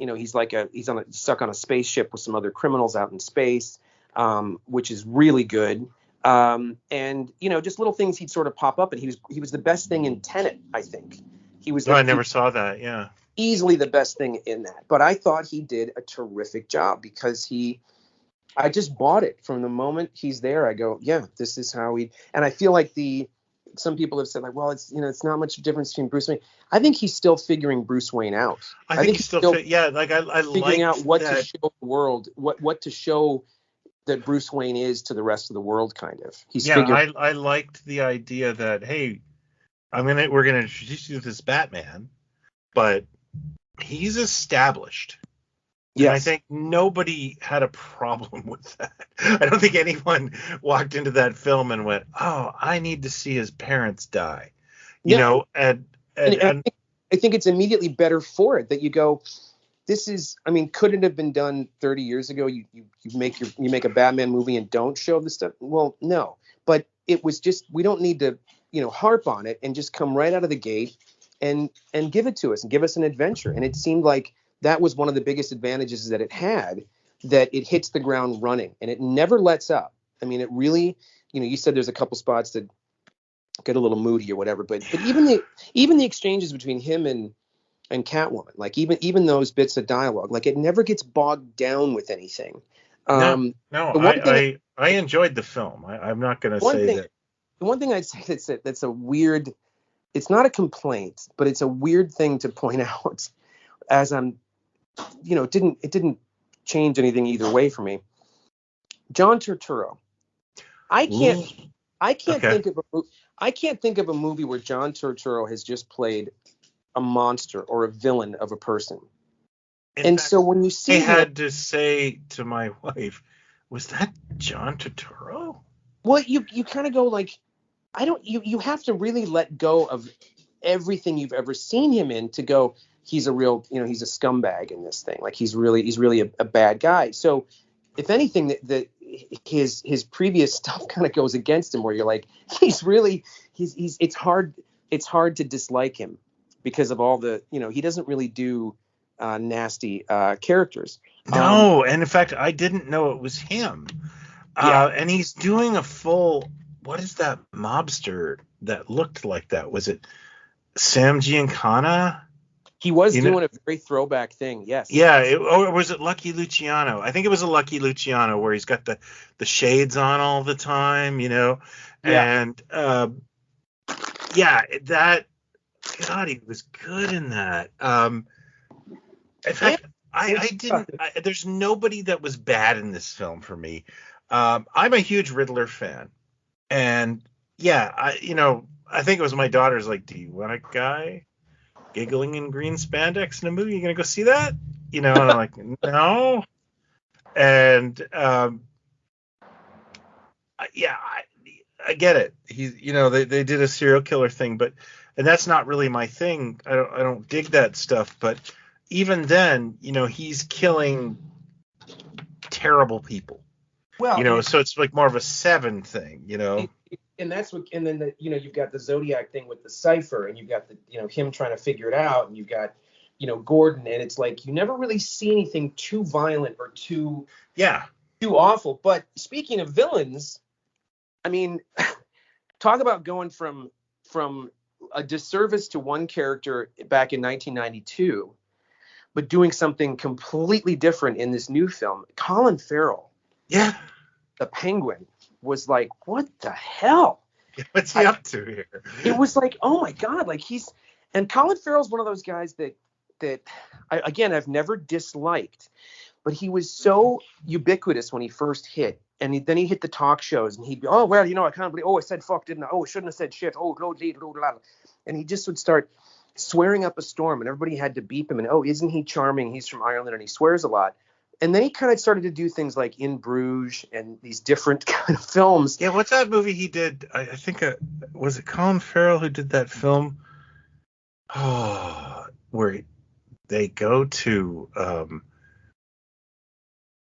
stuck on a spaceship with some other criminals out in space, which is really good. And just little things he'd sort of pop up, and he was the best thing in Tenet, I think. He was. I never saw that. Yeah, easily the best thing in that. But I thought he did a terrific job because I just bought it from the moment he's there. I go, yeah, this is how he. And I feel like some people have said, like, well, it's it's not much difference between Bruce Wayne. I think he's still figuring Bruce Wayne out. I think he's still like I figuring out what to show the world, what to show that Bruce Wayne is to the rest of the world, kind of. I liked the idea that, hey, we're gonna introduce you to this Batman, but he's established. Yes. And I think nobody had a problem with that. I don't think anyone walked into that film and went, "Oh, I need to see his parents die." I think it's immediately better for it that you go, this is, could it have been done 30 years ago? You make a Batman movie and don't show the stuff. Well, no, but it was just, we don't need to, harp on it and just come right out of the gate and give it to us and give us an adventure. And it seemed like that was one of the biggest advantages that it had, that it hits the ground running and it never lets up. I mean, it really, you said there's a couple spots that get a little moody or whatever, but even the exchanges between him and Catwoman, like even those bits of dialogue, like it never gets bogged down with anything. No, I enjoyed the film. I'm not going to say that. The one thing I'd say that's a weird, it's not a complaint, but it's a weird thing to point out as I'm, it didn't change anything either way for me. John Turturro. I can't think of a movie where John Turturro has just played a monster or a villain of a person. So when you see I had to say to my wife, was that John Turturro? Well, you kind of go like, you have to really let go of everything you've ever seen him in to go, he's a real, he's a scumbag in this thing. Like he's really a bad guy. So if anything, that his previous stuff kind of goes against him, where you're like, it's hard to dislike him because of all the, he doesn't really do nasty characters. No, and in fact, I didn't know it was him. And he's doing a full, what is that mobster that looked like that? Was it Sam Giancana? He was doing a very throwback thing, yes. Yeah, or was it Lucky Luciano? I think it was a Lucky Luciano where he's got the shades on all the time, Yeah. And that, God, he was good in that. In fact, there's nobody that was bad in this film for me. I'm a huge Riddler fan. And I think it was my daughter's like, do you want a guy giggling in green spandex in a movie? You gonna go see that? And I'm like, no. And I get it. He's, they did a serial killer thing, and that's not really my thing. I don't dig that stuff. But even then, he's killing terrible people. Well, so it's like more of a Seven thing, And that's what, and then you've got the Zodiac thing with the cipher, and you've got the him trying to figure it out, and you've got Gordon, and it's like you never really see anything too violent or too awful. But speaking of villains, I mean, talk about going from a disservice to one character back in 1992, but doing something completely different in this new film. Colin Farrell, the Penguin, was like, what the hell? What's he up to here? It was like, oh my God, like and Colin Farrell's one of those guys that I've never disliked, but he was so ubiquitous when he first hit. And then he hit the talk shows, and he'd be, oh, well, I can't believe, I said fuck, didn't I? Oh, I shouldn't have said shit. Oh, no, and he just would start swearing up a storm, and everybody had to beep him. And, oh, isn't he charming? He's from Ireland, and he swears a lot. And then he kind of started to do things like In Bruges and these different kind of films. Yeah, what's that movie he did? I think, was it Colin Farrell who did that film? Oh, where they go to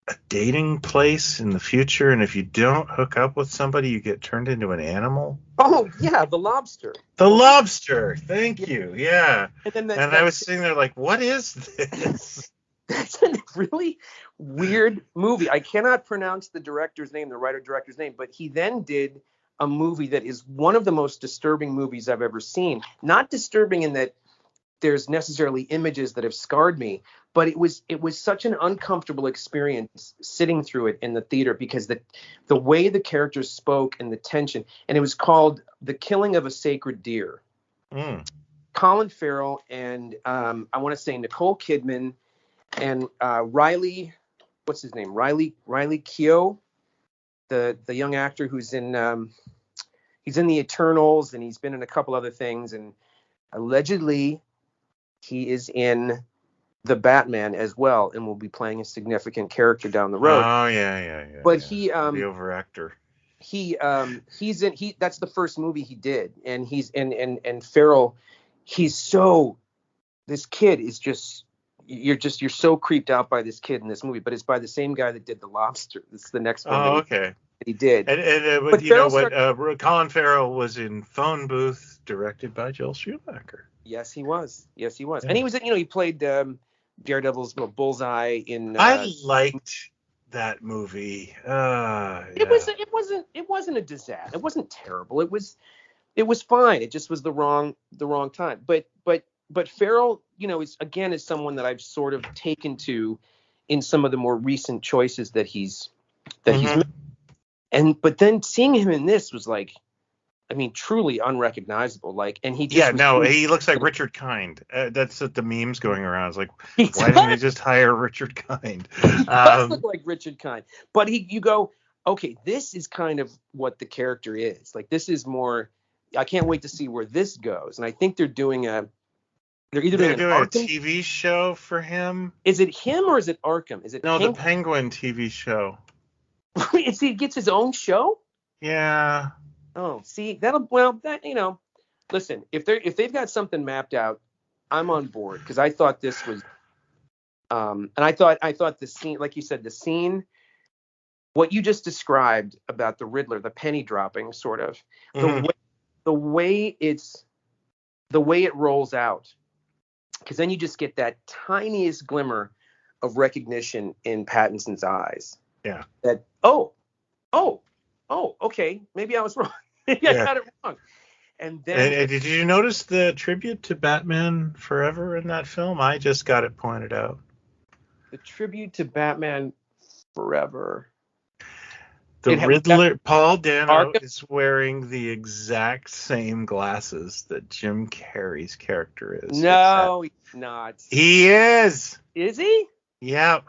a dating place in the future, and if you don't hook up with somebody, you get turned into an animal. Oh yeah, The Lobster. The Lobster. Thank you. Yeah. And I was sitting there like, what is this? That's a really weird movie. I cannot pronounce the writer-director's name, but he then did a movie that is one of the most disturbing movies I've ever seen. Not disturbing in that there's necessarily images that have scarred me, but it was such an uncomfortable experience sitting through it in the theater because the way the characters spoke and the tension, and it was called The Killing of a Sacred Deer. Colin Farrell and I want to say Nicole Kidman and Riley, what's his name? Riley Keough, the young actor who's in he's in the Eternals, and he's been in a couple other things, and allegedly he is in The Batman as well, and will be playing a significant character down the road. Oh yeah. But he the over-actor. He's in that's the first movie he did, and he's and Farrell, this kid is just you're so creeped out by this kid in this movie, but it's by the same guy that did The Lobster. This is the next one. Oh, okay. He did. And Colin Farrell was in Phone Booth, directed by Joel Schumacher. Yes, he was. Yeah. And he was, he played Daredevil's Bullseye in. I liked that movie. It wasn't a disaster. It wasn't terrible. It was fine. It just was the wrong time. But Farrell, is someone that I've sort of taken to in some of the more recent choices that he's made. But then seeing him in this was like, I mean, truly unrecognizable. Like, and he just he looks like Richard Kind. That's what the memes going around. It's like, why didn't they just hire Richard Kind? He does look like Richard Kind. But you go, okay, this is kind of what the character is. Like, this is more. I can't wait to see where this goes. And I think they're doing a TV show for him. Is it him or is it Arkham? Is it the Penguin TV show? He gets his own show? Yeah. Oh, see, listen, if they've got something mapped out, I'm on board, because I thought this was and I thought the scene, like you said, the scene, what you just described about the Riddler, the penny dropping sort of, the way it rolls out, because then you just get that tiniest glimmer of recognition in Pattinson's eyes. Yeah. That okay, maybe I was wrong. Maybe I got it wrong. And then and did you notice the tribute to Batman Forever in that film? I just got it pointed out. The tribute to Batman Forever. The Riddler, Paul Dano, is wearing the exact same glasses that Jim Carrey's character is. No, he's not. He is. Is he? Yep.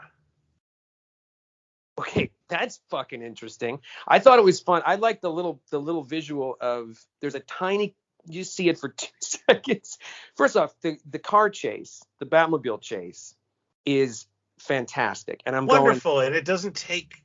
Okay, that's fucking interesting. I thought it was fun. I like the little visual of, there's a tiny, you see it for 2 seconds. First off, the car chase, the Batmobile chase, is fantastic, and I'm wonderful, and it doesn't take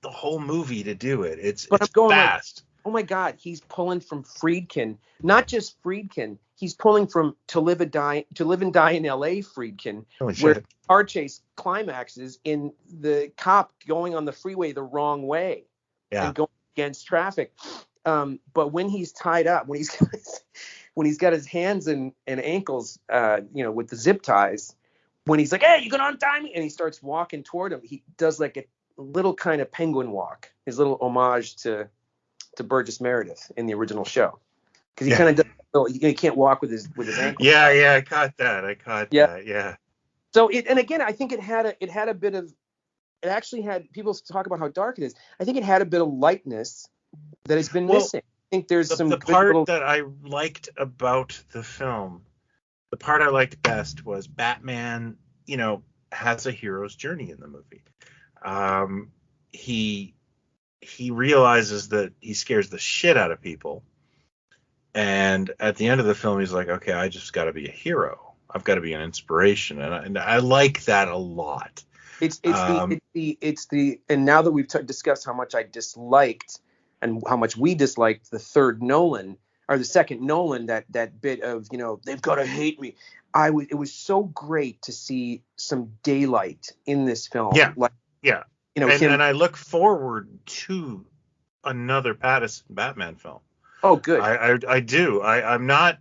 the whole movie to do it. It's fast. Like, oh my God, he's pulling from Friedkin, not just Friedkin. He's pulling from To Live and Die in L.A. Friedkin, where the car chase climaxes in the cop going on the freeway the wrong way and going against traffic. But when he's tied up, when he's got his hands and ankles, with the zip ties, when he's like, "Hey, you gonna untie me?" and he starts walking toward him, he does like a little kind of penguin walk, his little homage to Burgess Meredith in the original show, because he kind of does. He can't walk with his ankles. Yeah, I caught that. Yeah. So and again, I think it had a bit of, it actually had, people talk about how dark it is. I think it had a bit of lightness that has been missing. I think there's the part that I liked about the film. The part I liked best was Batman, has a hero's journey in the movie. He realizes that he scares the shit out of people. And at the end of the film, he's like, okay, I just got to be a hero. I've got to be an inspiration. And I like that a lot. It's the and now that we've discussed how much I disliked and how much we disliked the third Nolan, or the second Nolan, that bit of, they've got to hate me. It was so great to see some daylight in this film. Yeah. And I look forward to another Pattinson Batman film. Oh, good. I do. I'm not,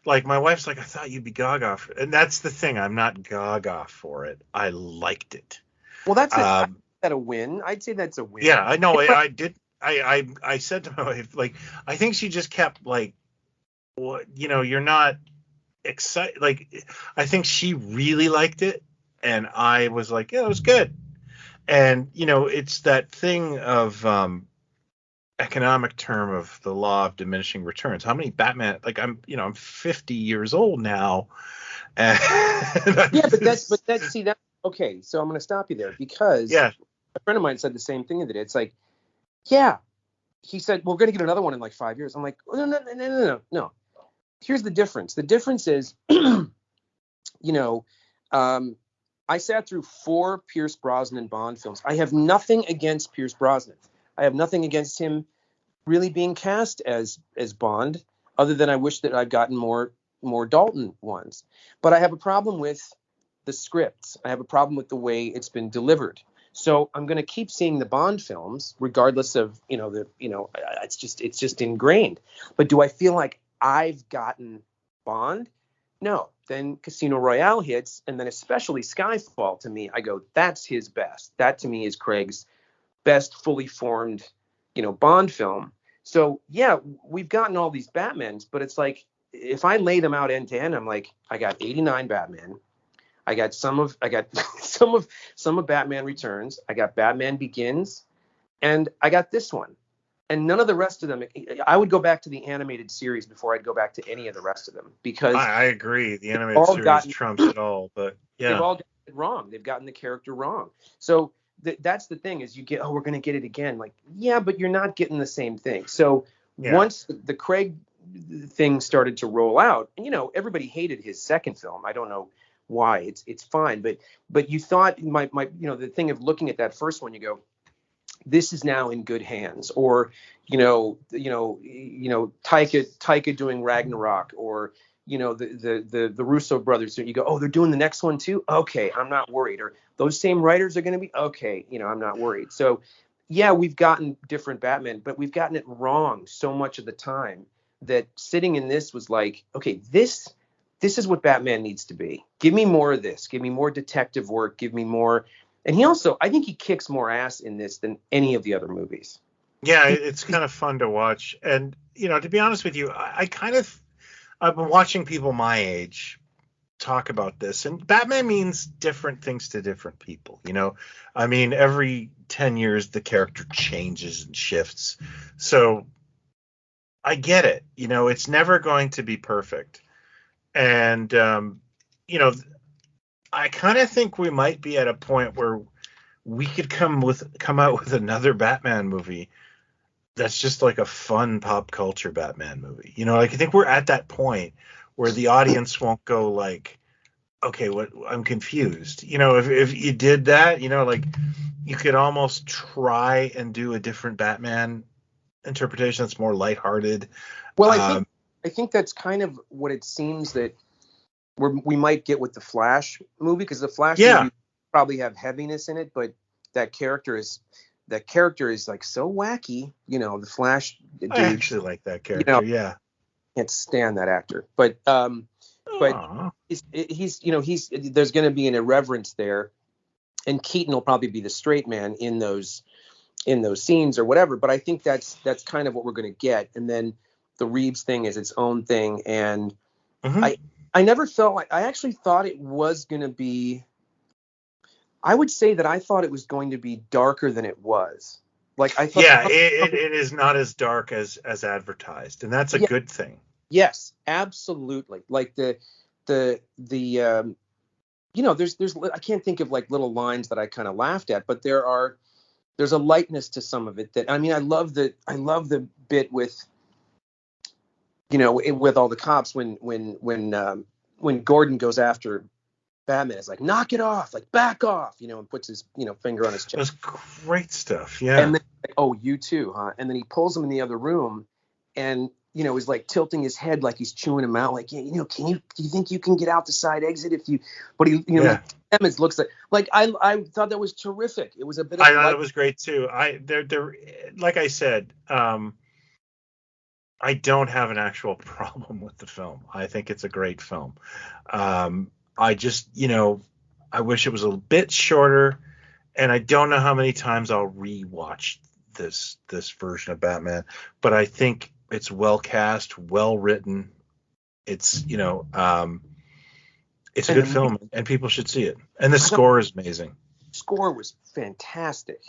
like, my wife's like, I thought you'd be gaga for it. And that's the thing. I'm not gaga for it. I liked it. Well, that's a win. I'd say that's a win. Yeah, I know. I did. I said to my wife, like, I think she just kept like, well, you're not excited. Like, I think she really liked it. And I was like, yeah, it was good. And, it's that thing of, economic term of the law of diminishing returns. How many Batman, like, I'm 50 years old now. And okay. So I'm going to stop you there, because a friend of mine said the same thing today. It's like, yeah, he said, we're going to get another one in like 5 years. I'm like, no. Here's the difference. The difference is, I sat through 4 Pierce Brosnan Bond films. I have nothing against Pierce Brosnan. I have nothing against him really being cast as Bond, other than I wish that I'd gotten more Dalton ones. But I have a problem with the scripts. I have a problem with the way it's been delivered. So I'm going to keep seeing the Bond films, regardless of it's just ingrained. But do I feel like I've gotten Bond? No. Then Casino Royale hits, and then especially Skyfall, to me, I go, that's his best. That to me is Craig's best fully formed, Bond film. So yeah, we've gotten all these Batmans, but it's like, if I lay them out end to end, I'm like, I got 89 Batman. I got some of Batman Returns. I got Batman Begins, and I got this one. And none of the rest of them, I would go back to the animated series before I'd go back to any of the rest of them, because I agree. The animated series trumps it all, but yeah. They've all gotten it wrong. They've gotten the character wrong. So that's the thing, is you get, we're going to get it again. Like, yeah, but you're not getting the same thing. So once the Craig thing started to roll out, and, everybody hated his second film. I don't know why. It's fine. But you thought the thing of looking at that first one, you go, this is now in good hands, or Taika doing Ragnarok, or the Russo brothers. So you go, oh, they're doing the next one too. Okay, I'm not worried. Or those same writers are going to be okay. I'm not worried. So yeah, we've gotten different Batman, but we've gotten it wrong so much of the time that sitting in this was like, okay, this is what Batman needs to be. Give me more of this. Give me more detective work. Give me more. And I think he kicks more ass in this than any of the other movies. Yeah, it's kind of fun to watch. And, to be honest with you, I've been watching people my age talk about this, and Batman means different things to different people. I mean, every 10 years, the character changes and shifts. So I get it. It's never going to be perfect. And, I kind of think we might be at a point where we could come out with another Batman movie that's just like a fun pop culture Batman movie. I think we're at that point where the audience won't go like, okay, what? I'm confused. If you did that, like you could almost try and do a different Batman interpretation that's more lighthearted. Well, I think that's kind of what it seems that we might get with the Flash movie, because the Flash movie probably have heaviness in it, but that character is like so wacky. The Flash dude, I actually like that character. Can't stand that actor, but he's there's going to be an irreverence there, and Keaton will probably be the straight man in those scenes or whatever. But I think that's kind of what we're going to get, and then the Reeves thing is its own thing, and I never felt like, I actually thought it was going to be, I would say that I thought it was going to be darker than it was. Like I thought. Yeah, it is not as dark as advertised, and that's a good thing. Yes, absolutely. Like there's I can't think of like little lines that I kind of laughed at, but there's a lightness to some of it that, I mean, I love the bit with, with all the cops when Gordon goes after Batman, it's like, knock it off, like back off, and puts his finger on his chest. That's great stuff. Yeah. And then, like, oh, you too, huh? And then he pulls him in the other room, and he's like tilting his head like he's chewing him out, like, do you think you can get out the side exit if you? But he, Emmett looks like I thought that was terrific. It was a bit. I thought it was great too. They're like I said. I don't have an actual problem with the film. I think it's a great film. I just, I wish it was a bit shorter, and I don't know how many times I'll rewatch this version of Batman, but I think it's well cast, well written. It's, it's a good film, and people should see it. And the score is amazing. Score was fantastic.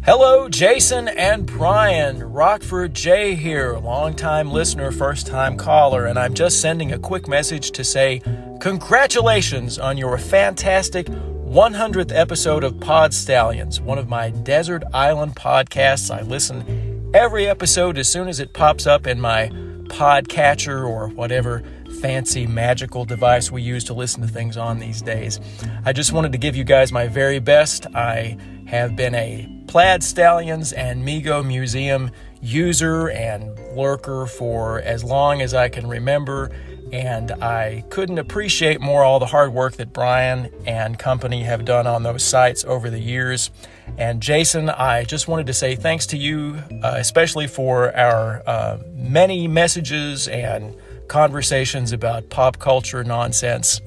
Hello, Jason and Brian. Rockford J here, longtime listener, first-time caller, and I'm just sending a quick message to say congratulations on your fantastic 100th episode of Pod Stallions, one of my desert island podcasts. I listen every episode as soon as it pops up in my podcatcher or whatever fancy magical device we use to listen to things on these days. I just wanted to give you guys my very best. I have been a Plaidstallions and Mego Museum user and lurker for as long as I can remember, and I couldn't appreciate more all the hard work that Brian and company have done on those sites over the years. And Jason, I just wanted to say thanks to you, especially for our many messages and conversations about pop culture nonsense.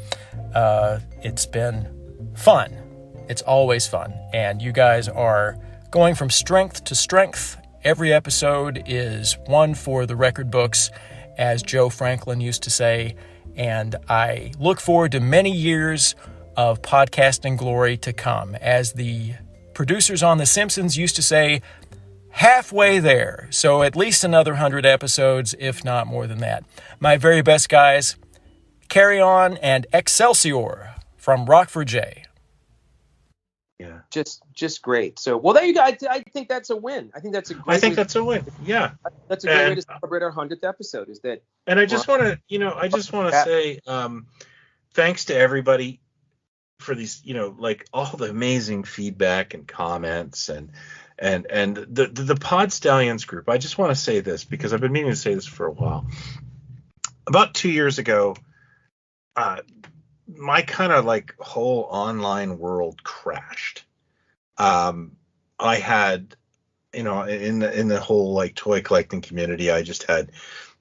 It's been fun. It's always fun. And you guys are going from strength to strength. Every episode is one for the record books, as Joe Franklin used to say. And I look forward to many years of podcasting glory to come. As the producers on The Simpsons used to say, halfway there. So at least another 100 episodes, if not more than that. My very best, guys. Carry on and Excelsior from Rockford J. Yeah. Just great. So, well, there you go. I think that's a win. I think that's a great that's a win. Yeah. That's a great way to celebrate our 100th episode, is that. And I just want to, say, thanks to everybody for these, like all the amazing feedback and comments and the Pod Stallions group. I just want to say this because I've been meaning to say this for a while. About 2 years ago, my kind of like whole online world crashed. I had, in the whole like toy collecting community, I just had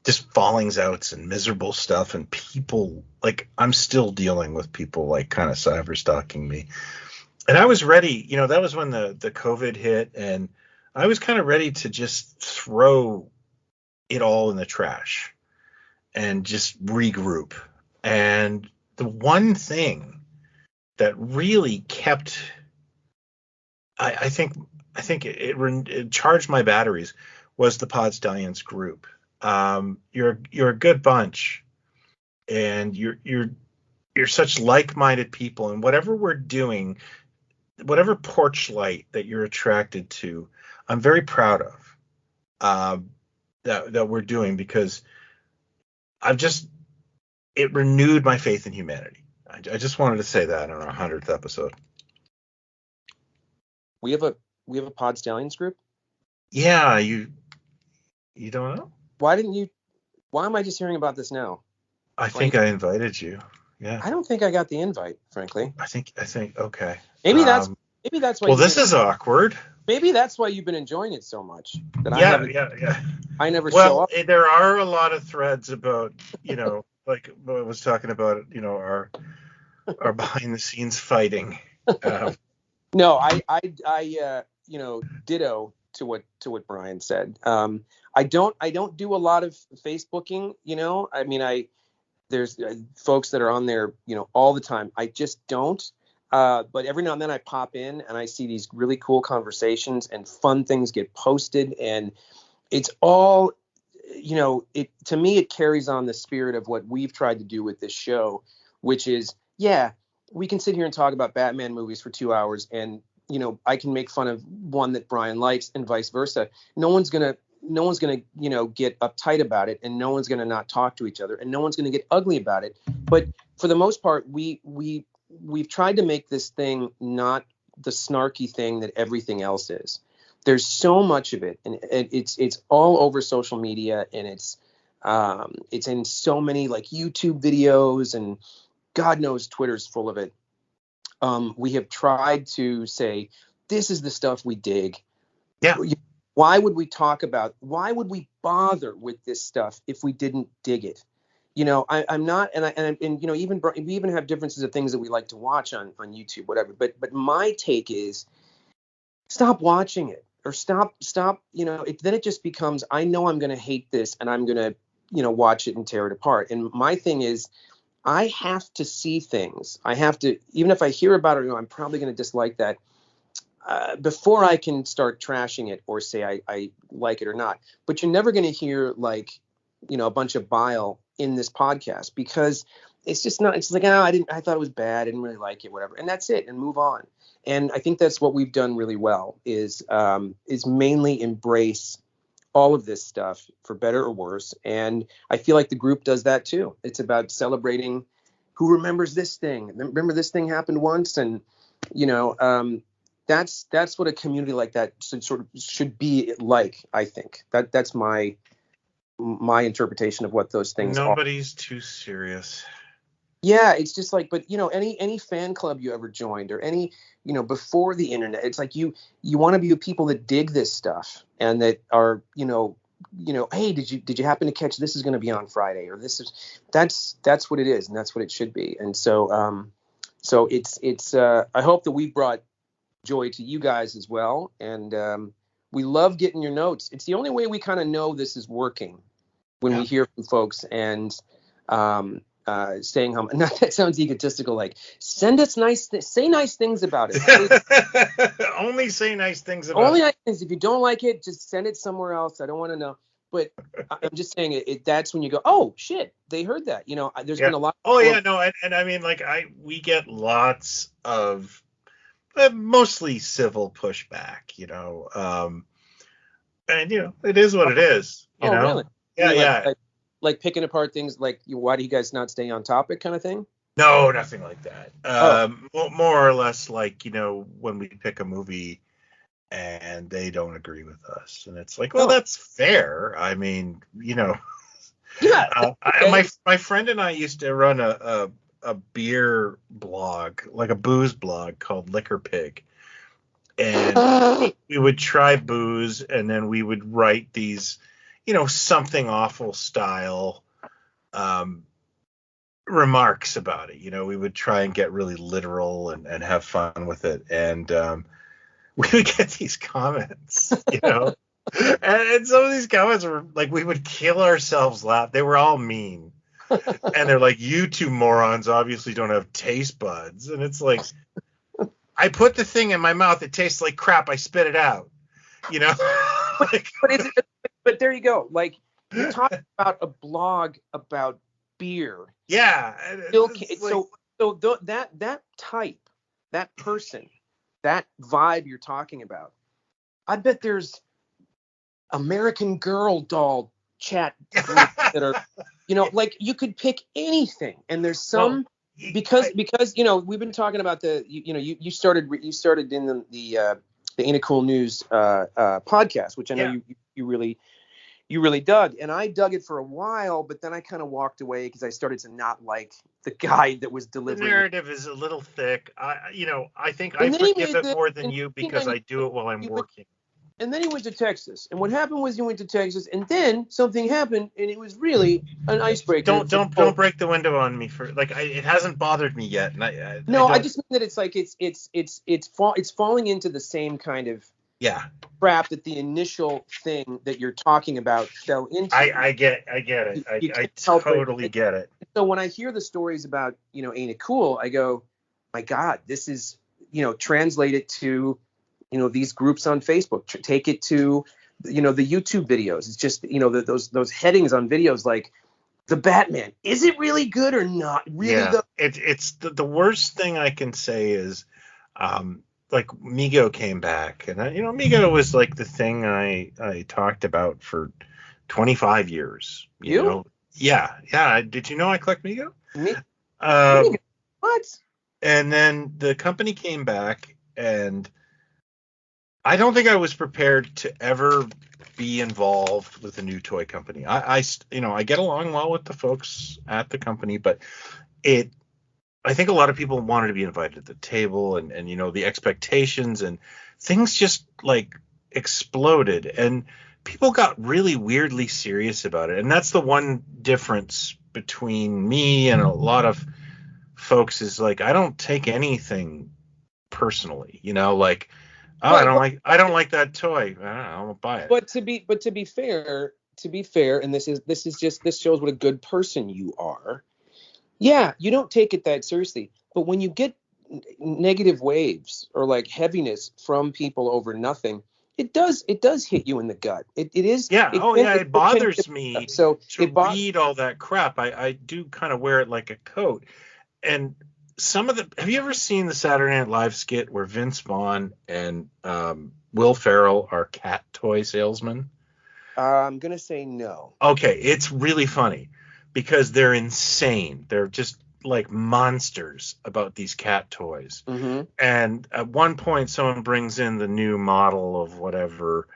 just fallings outs and miserable stuff, and people, like, I'm still dealing with people like kind of cyber stalking me. And I was ready, that was when the COVID hit, and I was kind of ready to just throw it all in the trash and just regroup. And the one thing that really kept, I think it charged my batteries, was the Pod Stallions group. You're a good bunch, and you're such like-minded people, and whatever we're doing, whatever porch light that you're attracted to, I'm very proud of that we're doing, because it renewed my faith in humanity. I just wanted to say that on our 100th episode. We have a Pod Stallions group? Yeah, you don't know? Why am I just hearing about this now? I think I invited you. Yeah. I don't think I got the invite, frankly. I think okay. Maybe that's why. Well, this is awkward. Maybe that's why you've been enjoying it so much. Yeah. I never show up. Well, there are a lot of threads about, like I was talking about, our behind the scenes fighting. No, I ditto to what Brian said. I don't do a lot of Facebooking, I mean, there's folks that are on there, all the time. I just don't. But every now and then I pop in and I see these really cool conversations and fun things get posted, and it's all, to me, it carries on the spirit of what we've tried to do with this show, which is, we can sit here and talk about Batman movies for 2 hours, and, I can make fun of one that Brian likes and vice versa. No one's gonna, get uptight about it, and no one's gonna not talk to each other, and no one's gonna get ugly about it. But for the most part, we've tried to make this thing not the snarky thing that everything else is. There's so much of it, and it's all over social media, and it's in so many like YouTube videos, and God knows Twitter's full of it. We have tried to say, this is the stuff we dig. Yeah. Why would we bother with this stuff if we didn't dig it? I'm not, and even we even have differences of things that we like to watch on YouTube, whatever. But my take is, stop watching it, or stop. Then it just becomes, I know I'm going to hate this, and I'm going to, watch it and tear it apart. And my thing is, I have to see things. I have to, even if I hear about it, I'm probably going to dislike that before I can start trashing it or say I like it or not. But you're never going to hear like, a bunch of bile in this podcast, because it's just not, it's like, I thought it was bad. I didn't really like it, whatever. And that's it, and move on. And I think that's what we've done really well, is mainly embrace all of this stuff, for better or worse. And I feel like the group does that too. It's about celebrating who remembers this thing. Remember this thing happened once, and that's what a community like that should be like. I think that's my interpretation of what those things are. Nobody's too serious. Yeah, it's just like, but any fan club you ever joined, or any, before the internet, it's like you want to be with people that dig this stuff, and that are, hey, did you happen to catch this is going to be on Friday, or that's what it is, and that's what it should be. And so it's I hope that we brought joy to you guys as well, and we love getting your notes. It's the only way we kind of know this is working when we hear from folks and saying how. Not that sounds egotistical. Like, send us say nice things about it. Only say nice things about Only it. nice things. If you don't like it, just send it somewhere else. I don't want to know. But I'm just saying it. That's when you go, oh shit, they heard that. There's been a lot. And I mean, like we get lots of mostly civil pushback, and it is what it is. Really? Yeah. Like picking apart things, like why do you guys not stay on topic, kind of thing? No, nothing like that. More or less like when we pick a movie and they don't agree with us, and it's like, well, that's fair. I mean, Yeah. My friend and I used to run a beer blog, like a booze blog called Liquor Pig. And we would try booze, and then we would write these, something awful style remarks about it. We would try and get really literal and have fun with it. And we would get these comments, and some of these comments were like, we would kill ourselves laugh. They were all mean. And they're like, you two morons obviously don't have taste buds. And it's like, I put the thing in my mouth. It tastes like crap. I spit it out. But there you go. Like, you're talking about a blog about beer. Yeah. That type, that person, that vibe you're talking about, I bet there's American Girl doll chat groups that are, like, you could pick anything, and there's some. Because we've been talking about you started in the Ain't It Cool News podcast, which I know you really dug, and I dug it for a while, but then I kind of walked away because I started to not like the guy that was delivering. The narrative is a little thick. I think I forgive it more than you because I do it while I'm working. And then he went to Texas. And what happened was he went to Texas, and then something happened, and it was really an icebreaker. Don't break the window on me for it hasn't bothered me yet. And I just mean that it's like it's falling into the same kind of trap that the initial thing that you're talking about fell into. I get it. I totally get it. So when I hear the stories about Ain't It Cool, I go, my God, this is translate it to these groups on Facebook, take it to, the YouTube videos. It's just, those headings on videos like the Batman. Is it really good or not? Really? It's the worst thing I can say is, like Mego came back, and Mego was like the thing I talked about for 25 years. You know? Yeah. Did you know I collect Mego? What? And then the company came back, and I don't think I was prepared to ever be involved with a new toy company. I get along well with the folks at the company, but I think a lot of people wanted to be invited to the table, and the expectations and things just like exploded, and people got really weirdly serious about it. And that's the one difference between me and a lot of folks is like, I don't take anything personally, like, oh, I don't like that toy. I won't buy it. But to be fair, and this shows what a good person you are. Yeah, you don't take it that seriously. But when you get negative waves or like heaviness from people over nothing, it does hit you in the gut. It is. Yeah. It bothers me to read all that crap. I do kind of wear it like a coat. And have you ever seen the Saturday Night Live skit where Vince Vaughn and Will Ferrell are cat toy salesmen? I'm going to say no. Okay. It's really funny because they're insane. They're just like monsters about these cat toys. Mm-hmm. And at one point, someone brings in the new model of whatever,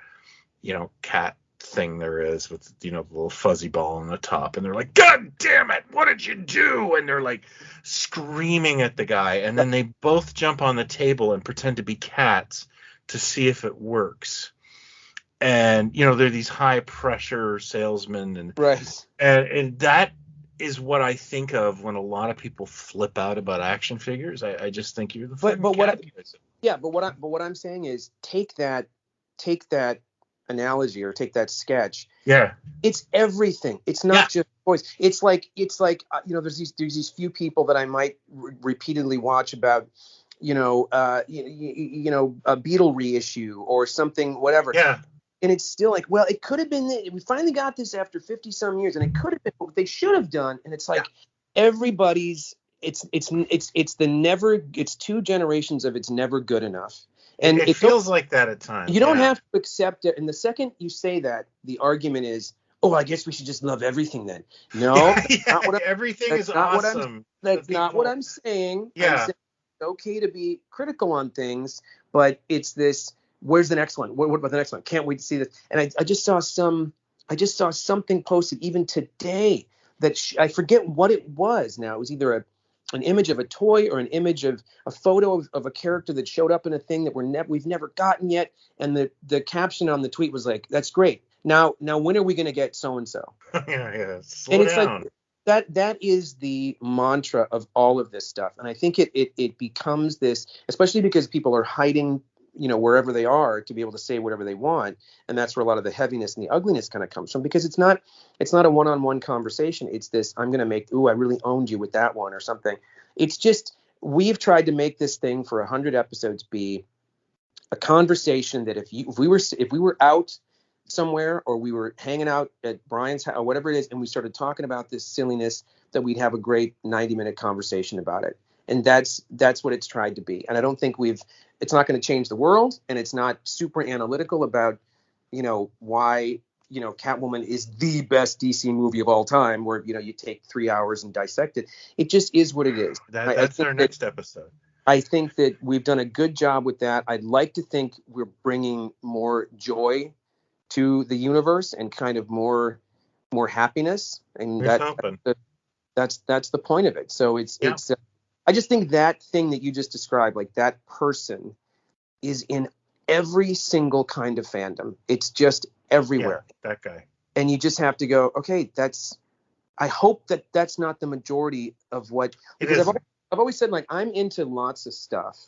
cat thing there is with, the little fuzzy ball on the top. And they're like, God damn it, what did you do? And they're like screaming at the guy. And then they both jump on the table and pretend to be cats to see if it works. and they're these high pressure salesmen, and Right. and that is what I think of when a lot of people flip out about action figures. I just think you're the fucking but what I'm saying is take that analogy or take that sketch. Yeah. It's everything. It's not just toys. It's like there's these few people that I might repeatedly watch about a Beetle reissue or something, whatever. Yeah. And it's still like, well, it could have been, we finally got this after 50 some years, and it could have been what they should have done. And it's like everybody's, it's 2 generations of it's never good enough. And it feels like that at times. You don't have to accept it. And the second you say that, the argument is, oh, I guess we should just love everything then. No, everything is awesome. That's not what I'm saying. Yeah. I'm saying it's okay to be critical on things, but it's this, where's the next one? What about the next one? Can't wait to see this. And I just saw something posted even today that I forget what it was now. It was either an image of a toy or an image of a photo of a character that showed up in a thing that we've never gotten yet. And the caption on the tweet was like, that's great. Now when are we going to get so-and-so? Yeah. Slow down. Like that is the mantra of all of this stuff. And I think it becomes this, especially because people are hiding, wherever they are, to be able to say whatever they want. And that's where a lot of the heaviness and the ugliness kind of comes from, because it's not a one-on-one conversation. It's this, I'm going to make, I really owned you with that one or something. It's just, we've tried to make this thing for 100 episodes be a conversation that if we were out somewhere, or we were hanging out at Brian's house or whatever it is, and we started talking about this silliness, that we'd have a great 90-minute conversation about it. And that's what it's tried to be. And I don't think it's not going to change the world, and it's not super analytical about, why, Catwoman is the best DC movie of all time, where, you take 3 hours and dissect it. It just is what it is. That's our next episode. I think that we've done a good job with that. I'd like to think we're bringing more joy to the universe and kind of more happiness. And that's the point of it. So it's I just think that thing that you just described, like that person, is in every single kind of fandom. It's just everywhere. Yeah, that guy. And you just have to go, okay, I hope that's not the majority of what, because I've always said, like, I'm into lots of stuff,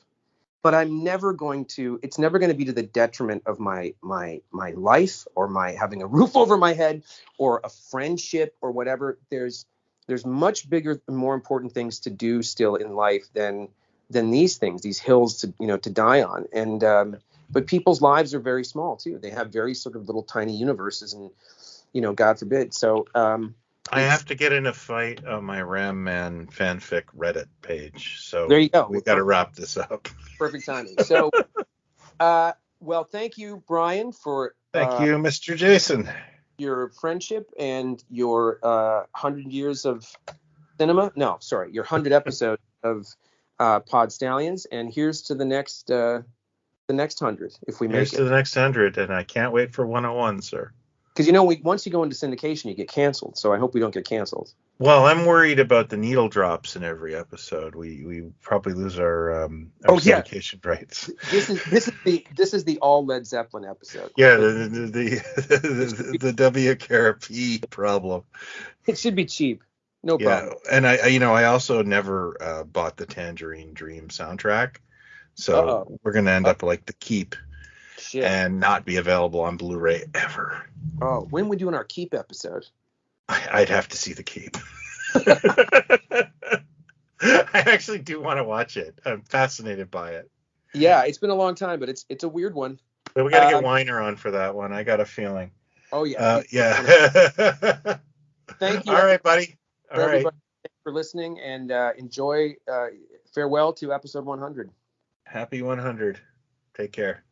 but it's never going to be to the detriment of my life, or my having a roof over my head, or a friendship, or whatever. There's much bigger and more important things to do still in life than these things, these hills to die on. And but people's lives are very small too. They have very sort of little tiny universes, and God forbid. So I have to get in a fight on my Ram Man fanfic Reddit page. So there you go. We got to wrap this up. Perfect timing. So well, thank you, Brian, for thank you, Mr. Jason, your friendship and your 100 years of cinema. No, sorry, your 100 episode of Pod Stallions. And here's to the next 100, if we make it. Here's to the next 100, and I can't wait for 101, sir. Because once you go into syndication, you get canceled. So I hope we don't get canceled. Well, I'm worried about the needle drops in every episode. We probably lose our syndication rights. This is the all Led Zeppelin episode. Yeah, the WKRP problem. It should be cheap. No problem. Yeah, and I also never bought the Tangerine Dream soundtrack, so we're gonna end up like The Keep. Shit. And not be available on Blu-ray ever. Oh, when are we doing our Keep episode? I'd have to see The Keep. I actually do want to watch it. I'm fascinated by it. Yeah, it's been a long time, but it's a weird one. But we got to get Weiner on for that one. I got a feeling. Oh, yeah. Yeah. Thank you. All right, buddy. All right. Thanks for listening, and enjoy. Farewell to episode 100. Happy 100. Take care.